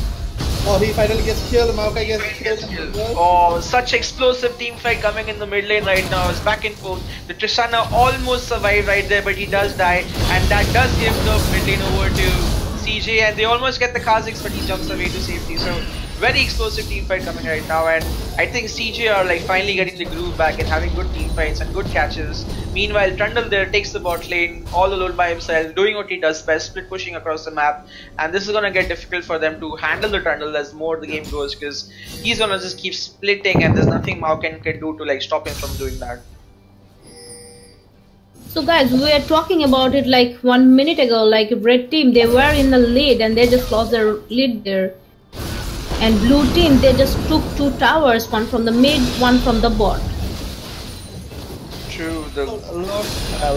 Oh, he finally gets killed. Maokai gets killed. Oh, such explosive team fight coming in the mid lane right now. It's back and forth. The Tristana almost survived right there, but he does die, and that does give the mid lane over to CJ, and they almost get the Kha'Zix, but he jumps away to safety. So very explosive team fight coming right now, and I think CJ are like finally getting the groove back and having good team fights and good catches. Meanwhile, Trundle there takes the bot lane all alone by himself, doing what he does best, split pushing across the map, and this is gonna get difficult for them to handle the Trundle as more the game goes, because he's gonna just keep splitting, and there's nothing Maokai can do to like stop him from doing that. So guys, we were talking about it like 1 minute ago, like red team, they were in the lead and they just lost their lead there. And blue team, they just took 2 towers, one from the mid, one from the bot. True.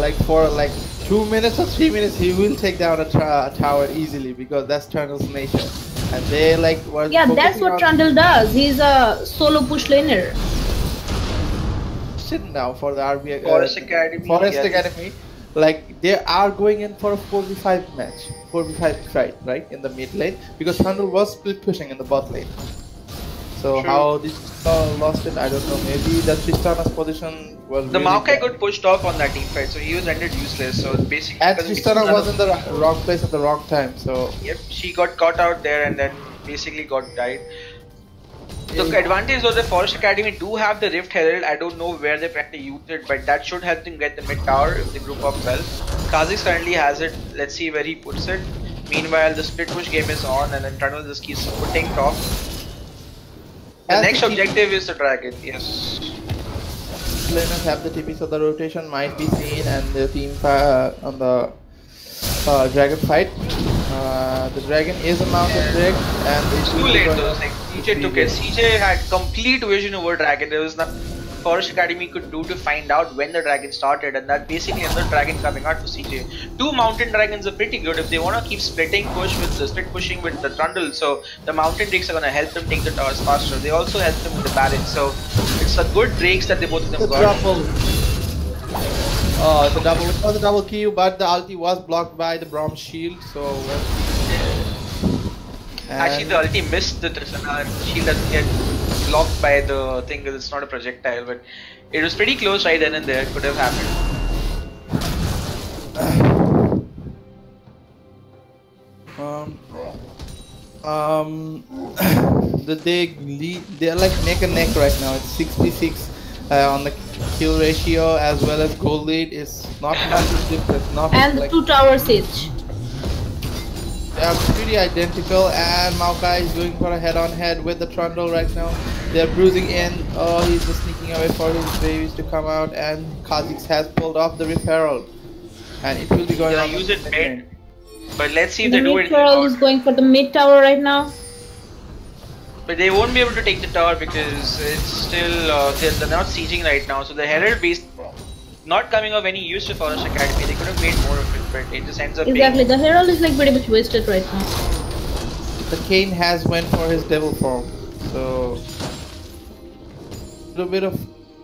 Like for like 2 minutes or 3 minutes, he will take down a tower easily because that's Trundle's nature. And they like were that's what Trundle does. He's a solo push laner. Sitting down for the RBI Forest Academy. Academy. Like they are going in for a 4v5 match, 4v5 fight, right, in the mid lane, because Trundle was split pushing in the bot lane. So how this lost it, I don't know. Maybe the Tristana's position was the really Maokai got pushed off on that team fight, so he was rendered useless. So basically, and Tristana was in the wrong place at the wrong time. So yep, she got caught out there and then basically got died. The advantage of the Forest Academy do have the Rift Herald. I don't know where they plan to use it, but that should help them get the mid tower if they group up well. Kha'Zix currently has it. Let's see where he puts it. Meanwhile, the split push game is on, and then Trundle just keeps putting top. The next objective is the dragon. Yes. Laners have the TP, so the rotation might be seen, and the team on the dragon fight. The dragon is a mounted drake, and it's too late though. Like CJ took it. CJ had complete vision over dragon. There was nothing Forest Academy could do to find out when the dragon started, and that basically another dragon coming out for CJ. 2 mountain dragons are pretty good if they want to keep splitting push with the split pushing with the Trundle. So the mountain drakes are gonna help them take the towers faster. They also help them with the balance. So it's a good drakes that they both of them got. Oh, the double. It was a double kill, but the ulti was blocked by the Brom shield. So actually, the ulti missed the Tristana. Shield doesn't get blocked by the thing because it's not a projectile. But it was pretty close right then and there. It could have happened. Um, they're like neck and neck right now. It's 66 on the kill ratio as well as goal lead. It's not much difference. Not And like, 2 towers each. they are pretty identical, and Maokai is going for a head-on-head with the Trundle right now. They're bruising in. Oh, he's just sneaking away for his babies to come out, and Kha'Zix has pulled off the Rift Herald, and it will be going on. Use it mid, but let's see if The they do mid it. Herald is going for the mid tower right now. But they won't be able to take the tower because it's still they're not sieging right now. So the Herald beast not coming of any use to Forest Academy. They could have made more of it, but it just ends up Exactly, the Herald is like pretty much wasted right now. The Kane has went for his devil form, so a little bit of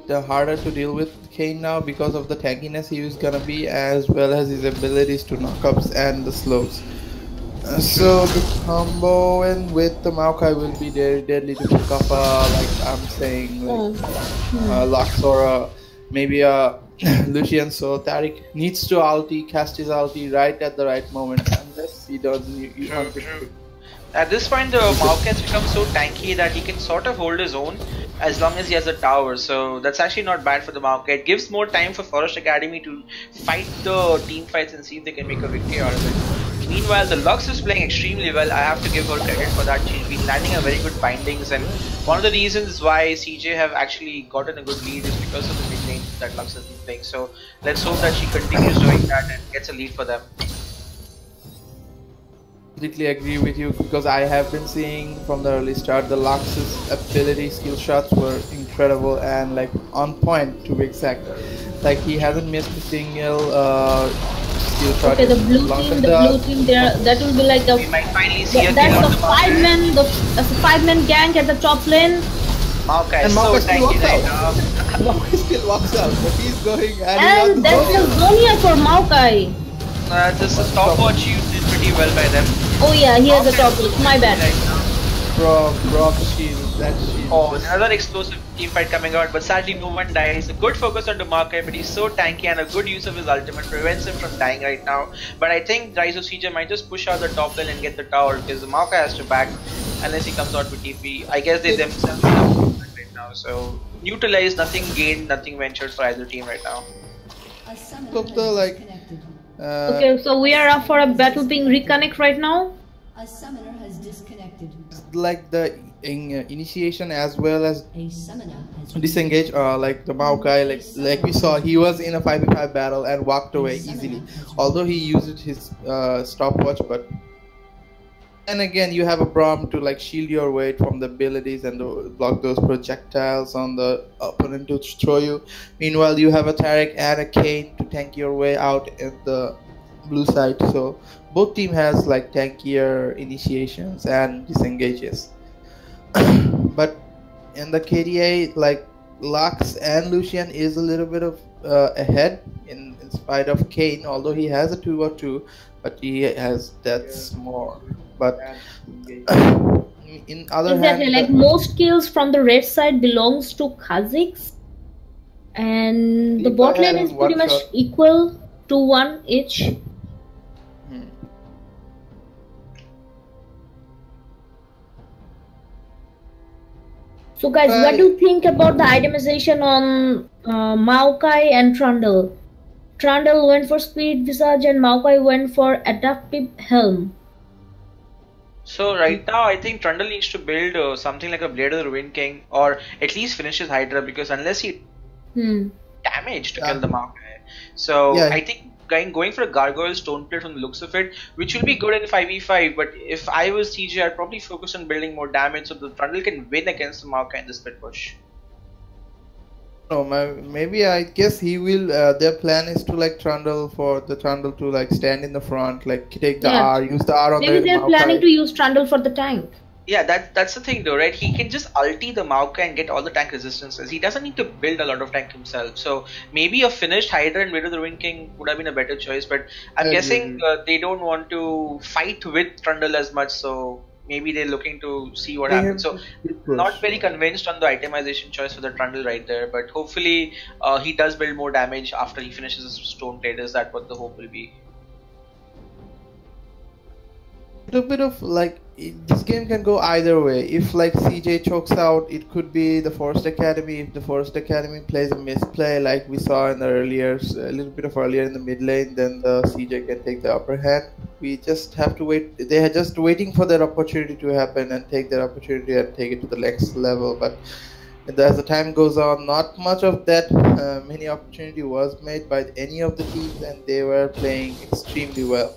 the harder to deal with Kane now because of the tankiness he is gonna be, as well as his abilities to knockups and the slows. So the combo and with the Maokai will be very deadly to pick up like I'm saying, like Lux or maybe a Lucian. So Tariq needs to ulti, cast his ulti right at the right moment, unless he doesn't. At this point, the Maokai has become so tanky that he can sort of hold his own as long as he has a tower. So that's actually not bad for the Maokai. It gives more time for Forest Academy to fight the team fights and see if they can make a victory out of it. Meanwhile, the Lux is playing extremely well. I have to give her credit for that. She's been landing a very good bindings, and one of the reasons why CJ have actually gotten a good lead is because of the mid lane that Lux has been playing. So let's hope that she continues doing that and gets a lead for them. Completely agree with you, because I have been seeing from the early start the Lux's ability skill shots were incredible and like on point to be exact. Like he hasn't missed a single skill shot. Okay, the blue team there, that will be like a. We might finally see a that's kill on the the five-man gank at the top lane. Maokai And is Maokai so still tanky walks right out. now. Maokai still walks out, but he's going And that's the Zonia for Maokai. This is top watch used it pretty well by them. Oh yeah, he has a top watch, my bad. Bro, shield, that shield. Oh, another explosive team fight coming out, but sadly no one dies. A good focus on the Maokai, but he's so tanky, and a good use of his ultimate prevents him from dying right now. But I think Rise of CJ might just push out the top lane and get the tower, because the Maokai has to back unless he comes out with TP. I guess they themselves have right now, so neutralized, nothing gained, nothing ventured for either team right now. Okay, so we are up for a battle being reconnect right now. A summoner has disconnected. Like the initiation as well as A summoner has disengage, like the Maokai, like we saw, he was in a 5v5 battle and walked away easily. Although he used his stopwatch, but and again you have a Braum to like shield your weight from the abilities and to block those projectiles on the opponent to throw you. Meanwhile, you have a Tariq and a Kane to tank your way out in the blue side. So both team has like tankier initiations and disengages. But in the KDA, like Lux and Lucian is a little bit of ahead in spite of Kane, although he has a 2-2, but he has deaths more. But in other Exactly, hand, like most kills from the red side belongs to Kha'Zix, and the bot lane is pretty much equal, 2-1 each. So guys, what do you think about the itemization on Maokai and Trundle? Trundle went for Speed Visage and Maokai went for Adaptive Helm. So right now, I think Trundle needs to build something like a Blade of the Ruin King, or at least finish his Hydra, because unless he damage to kill the Maokai. So Yeah. I think going for a Gargoyle Stone Plate from the looks of it, which will be good in 5v5, but if I was TJ, I'd probably focus on building more damage so the Trundle can win against the Maokai in the split push. no, maybe I guess he will. Their plan is to like Trundle to like stand in the front, like take the R, use the R on Maybe the they're Maokai. planning to use Trundle for the tank. Yeah, that's the thing though, right? He can just ulti the Maokai and get all the tank resistances. He doesn't need to build a lot of tank himself. So maybe a finished Hydra and Blade of the Ruin King would have been a better choice. But I'm guessing they don't want to fight with Trundle as much. So maybe they're looking to see what happens. So not very convinced on the itemization choice for the Trundle right there. But hopefully he does build more damage after he finishes his Stone Plate. Is that what the hope will be? A bit of like this game can go either way. If like CJ chokes out, it could be the Forest Academy. If the Forest Academy plays a misplay like we saw in the earlier, a little bit of earlier in the mid lane, then the CJ can take the upper hand. We just have to wait. They are just waiting for that opportunity to happen and take that opportunity and take it to the next level. But as the time goes on, not much of that many opportunity was made by any of the teams, and they were playing extremely well.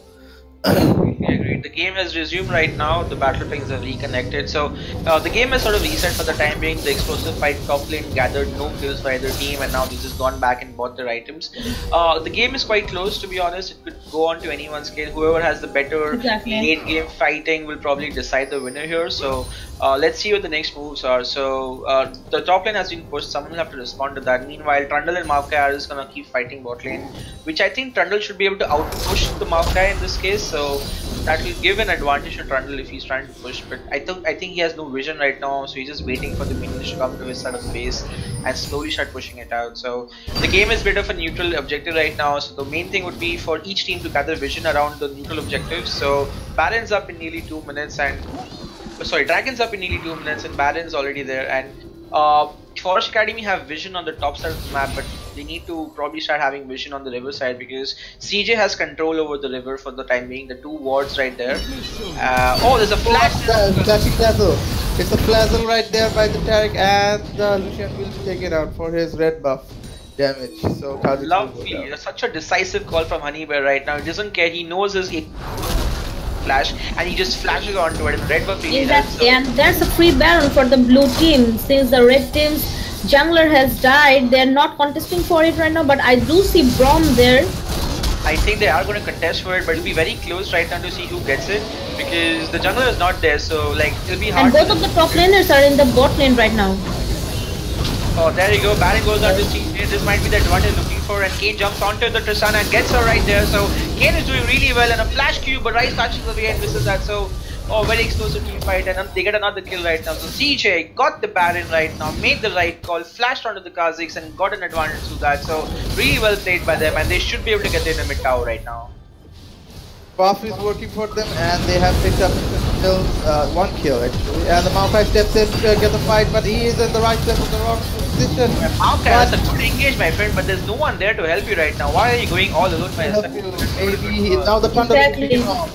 Agreed. The game has resumed right now. The battle pings have reconnected. So the game has sort of reset for the time being. The explosive fight top lane gathered no kills by either team, and now they've just gone back and bought their items. The game is quite close, to be honest. It could go on to anyone's scale. Whoever has the better late game fighting will probably decide the winner here. So let's see what the next moves are. So the top lane has been pushed. Someone will have to respond to that. Meanwhile, Trundle and Maokai are just gonna keep fighting bot lane, which I think Trundle should be able to outpush the Maokai in this case. So that will give an advantage to Trundle if he's trying to push. But I think he has no vision right now, so he's just waiting for the minions to come to his side of the base and slowly start pushing it out. So the game is a bit of a neutral objective right now. So the main thing would be for each team to gather vision around the neutral objectives. So Baron's up in nearly 2 minutes, and Dragon's up in nearly 2 minutes, and Baron's already there. And Forest Academy have vision on the top side of the map, but they need to probably start having vision on the river side, because CJ has control over the river for the time being. The two wards right there. Oh, there's a flash. Flashing dazzle. It's a flazzle right there by the Taric, and Lucian will be taken out for his red buff damage. So lovely. That's such a decisive call from Honeybear right now. He doesn't care. He knows his flash, and he just flashes onto it. And red buff really helps. So. And there's a free Baron for the blue team. Since the red team's jungler has died, they're not contesting for it right now, but I do see Braum there. I think they are going to contest for it, but it'll be very close right now to see who gets it, because the jungler is not there, so like it'll be hard. And both of the top laners are in the bot lane right now. Oh, there you go. Baron goes on to CJ. This might be the advantage looking for, and Kane jumps onto the Tristana and gets her right there. So Kane is doing really well, and a flash cube, but Ryze touches away and misses that. So very explosive team fight, and they get another kill right now. So CJ got the Baron right now, made the right call, flashed onto the Kazakhs, and got an advantage to that. So really well played by them, and they should be able to get in the mid tower right now. Buff is working for them, and they have picked up kills, one kill actually. And the Maokai steps in to get the fight, but he is in the right place of the wrong position. Maokai, that's a good engage, my friend, but there's no one there to help you right now. Why are you going all alone by yourself? Maybe now the thunder is kicking off.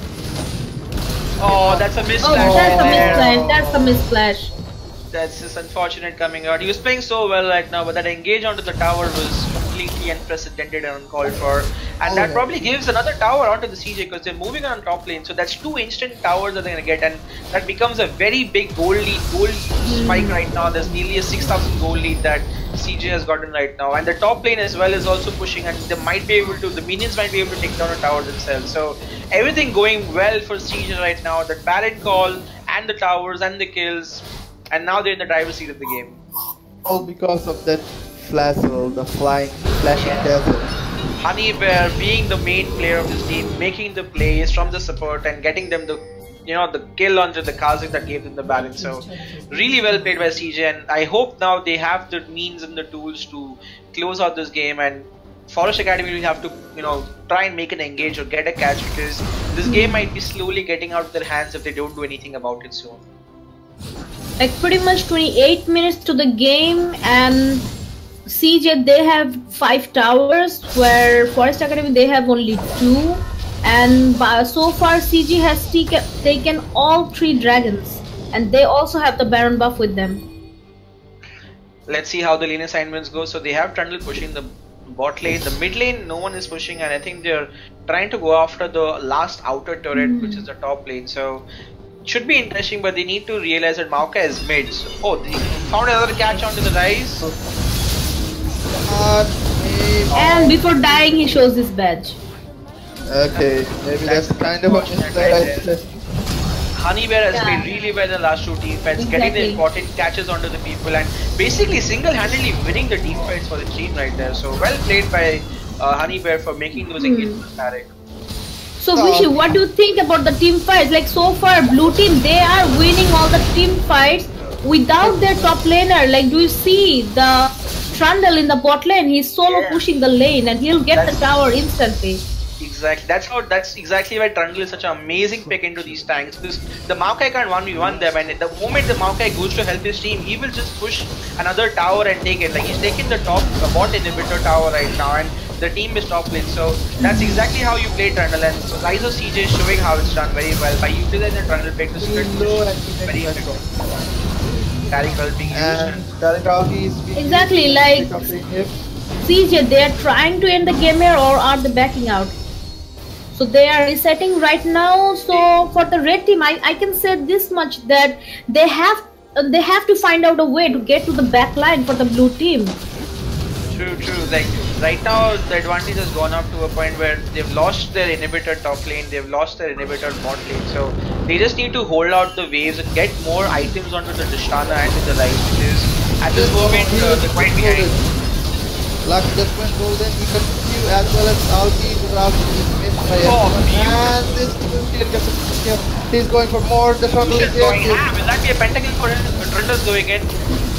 Oh, that's a misflash. Oh, that's a misflash. That's a misflash. That's just unfortunate coming out. He was playing so well right now, but that engage onto the tower was completely unprecedented and uncalled for. And that probably gives another tower onto the CJ, because they're moving on top lane. So that's 2 instant towers that they're going to get, and that becomes a very big gold spike right now. There's nearly a 6,000 gold lead that CJ has gotten right now. And the top lane as well is also pushing, and they might be able to, the minions might be able to take down a tower themselves. So everything going well for CJ right now. The Baron call and the towers and the kills, and now they're in the driver's seat of the game. All because of that flazzle, the flashing dazzle. Honeybear being the main player of this team, making the plays from the support and getting them the kill onto the Kazakh that gave them the balance. So really well played by CJ, and I hope now they have the means and the tools to close out this game, and Forest Academy will have to try and make an engage or get a catch, because this game might be slowly getting out of their hands if they don't do anything about it soon. Like pretty much 28 minutes to the game, and CJ they have 5 towers, where Forest Academy they have only 2, and so far CJ has taken all 3 dragons, and they also have the Baron buff with them. Let's see how the lane assignments go. So they have Trundle pushing the bot lane, the mid lane no one is pushing, and I think they're trying to go after the last outer turret, which is the top lane. So should be interesting, but they need to realize that Maokai is mid. So, they found another catch onto the Ryze. And before dying he shows his badge. Okay, maybe that's kind of what Honeybear has played really well in the last 2 team fights, getting the important catches onto the people, and basically single-handedly winning the team fights for the team right there. So well played by Honeybear for making those engagements with Taric. So Vishy, what do you think about the team fights? Like so far, blue team they are winning all the team fights without their top laner. Like, do you see the Trundle in the bot lane? He's solo pushing the lane, and he'll get the tower instantly. Exactly. That's exactly why Trundle is such an amazing pick into these tanks, because the Maokai can't 1v1 them, and the moment the Maokai goes to help his team, he will just push another tower and take it. Like, he's taking the top bot inhibitor tower right now, and the team is top lane. So that's exactly how you play Trundle, and so Rise of CJ is showing how it's done very well by utilizing the Trundle pick to split very effective. Carry being used. Exactly, like CJ, they are trying to end the game here, or are they backing out? So they are resetting right now. So for the red team, I can say this much, that they have to find out a way to get to the back line for the blue team. True. Like right now, the advantage has gone up to a point where they've lost their inhibitor top lane, they've lost their inhibitor bot lane. So they just need to hold out the waves and get more items onto the Dishana and to the right, because at this moment they're quite behind. Luck just went golden, he continued as well as Alki without being missed by everyone. And this Lucian gets a kill. He's going for more. The Trundle is going ham. Will that be a pentakill for him? Trundle's going in.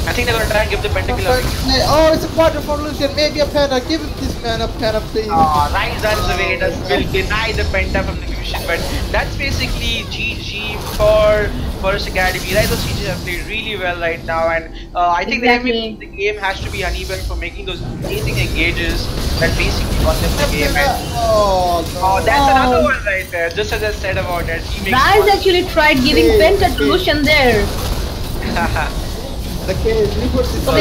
I think they're going to try and give the pentakill away. Oh, it's a quadra for Lucian. Maybe a penta. Give this man a penta, please. Oh, Rise runs away. Will deny the penta from the Lucian. But that's basically GG for First Academy. Rise of CJ have played really well right now, and I think the game has to be uneven for making those amazing engages that basically won them the game. Oh, that's another one right there. Just as I said about it, Rise actually tried giving penta to Lucian there. The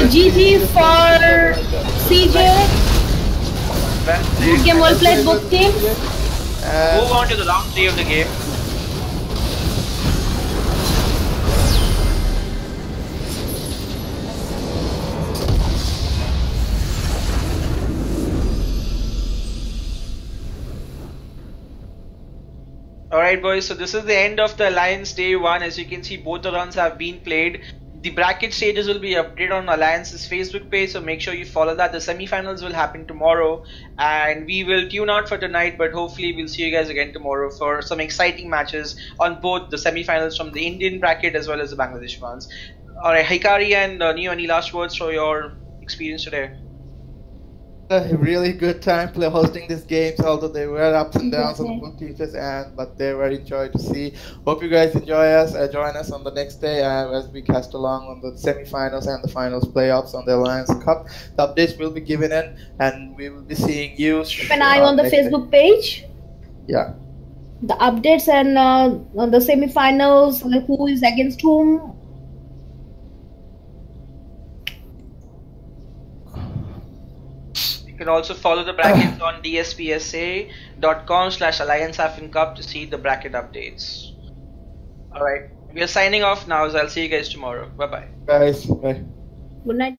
GG for CJ. Good game, well played, both teams. Move on to the round 3 of the game. Alright boys, so this is the end of the Alliance Day 1. As you can see, both the runs have been played. The bracket stages will be updated on Alliance's Facebook page, so make sure you follow that. The semi-finals will happen tomorrow, and we will tune out for tonight, but hopefully we'll see you guys again tomorrow for some exciting matches on both the semi-finals from the Indian bracket as well as the Bangladesh ones. Alright, Hikari and Neo, any last words for your experience today? A really good time hosting these games, although they were ups and downs on both teams' end, but they were enjoyed to see. Hope you guys enjoy us. Join us on the next day as we cast along on the semi-finals and the finals playoffs on the Alliance Cup. The updates will be given in, and we will be seeing you. Keep an eye on the Facebook page. Yeah. The updates and on the semi-finals, like who is against whom. You can also follow the brackets on dspsa.com/AllianceAfrinCup to see the bracket updates. Alright, we are signing off now, so I'll see you guys tomorrow. Bye bye. Guys, bye. Good night.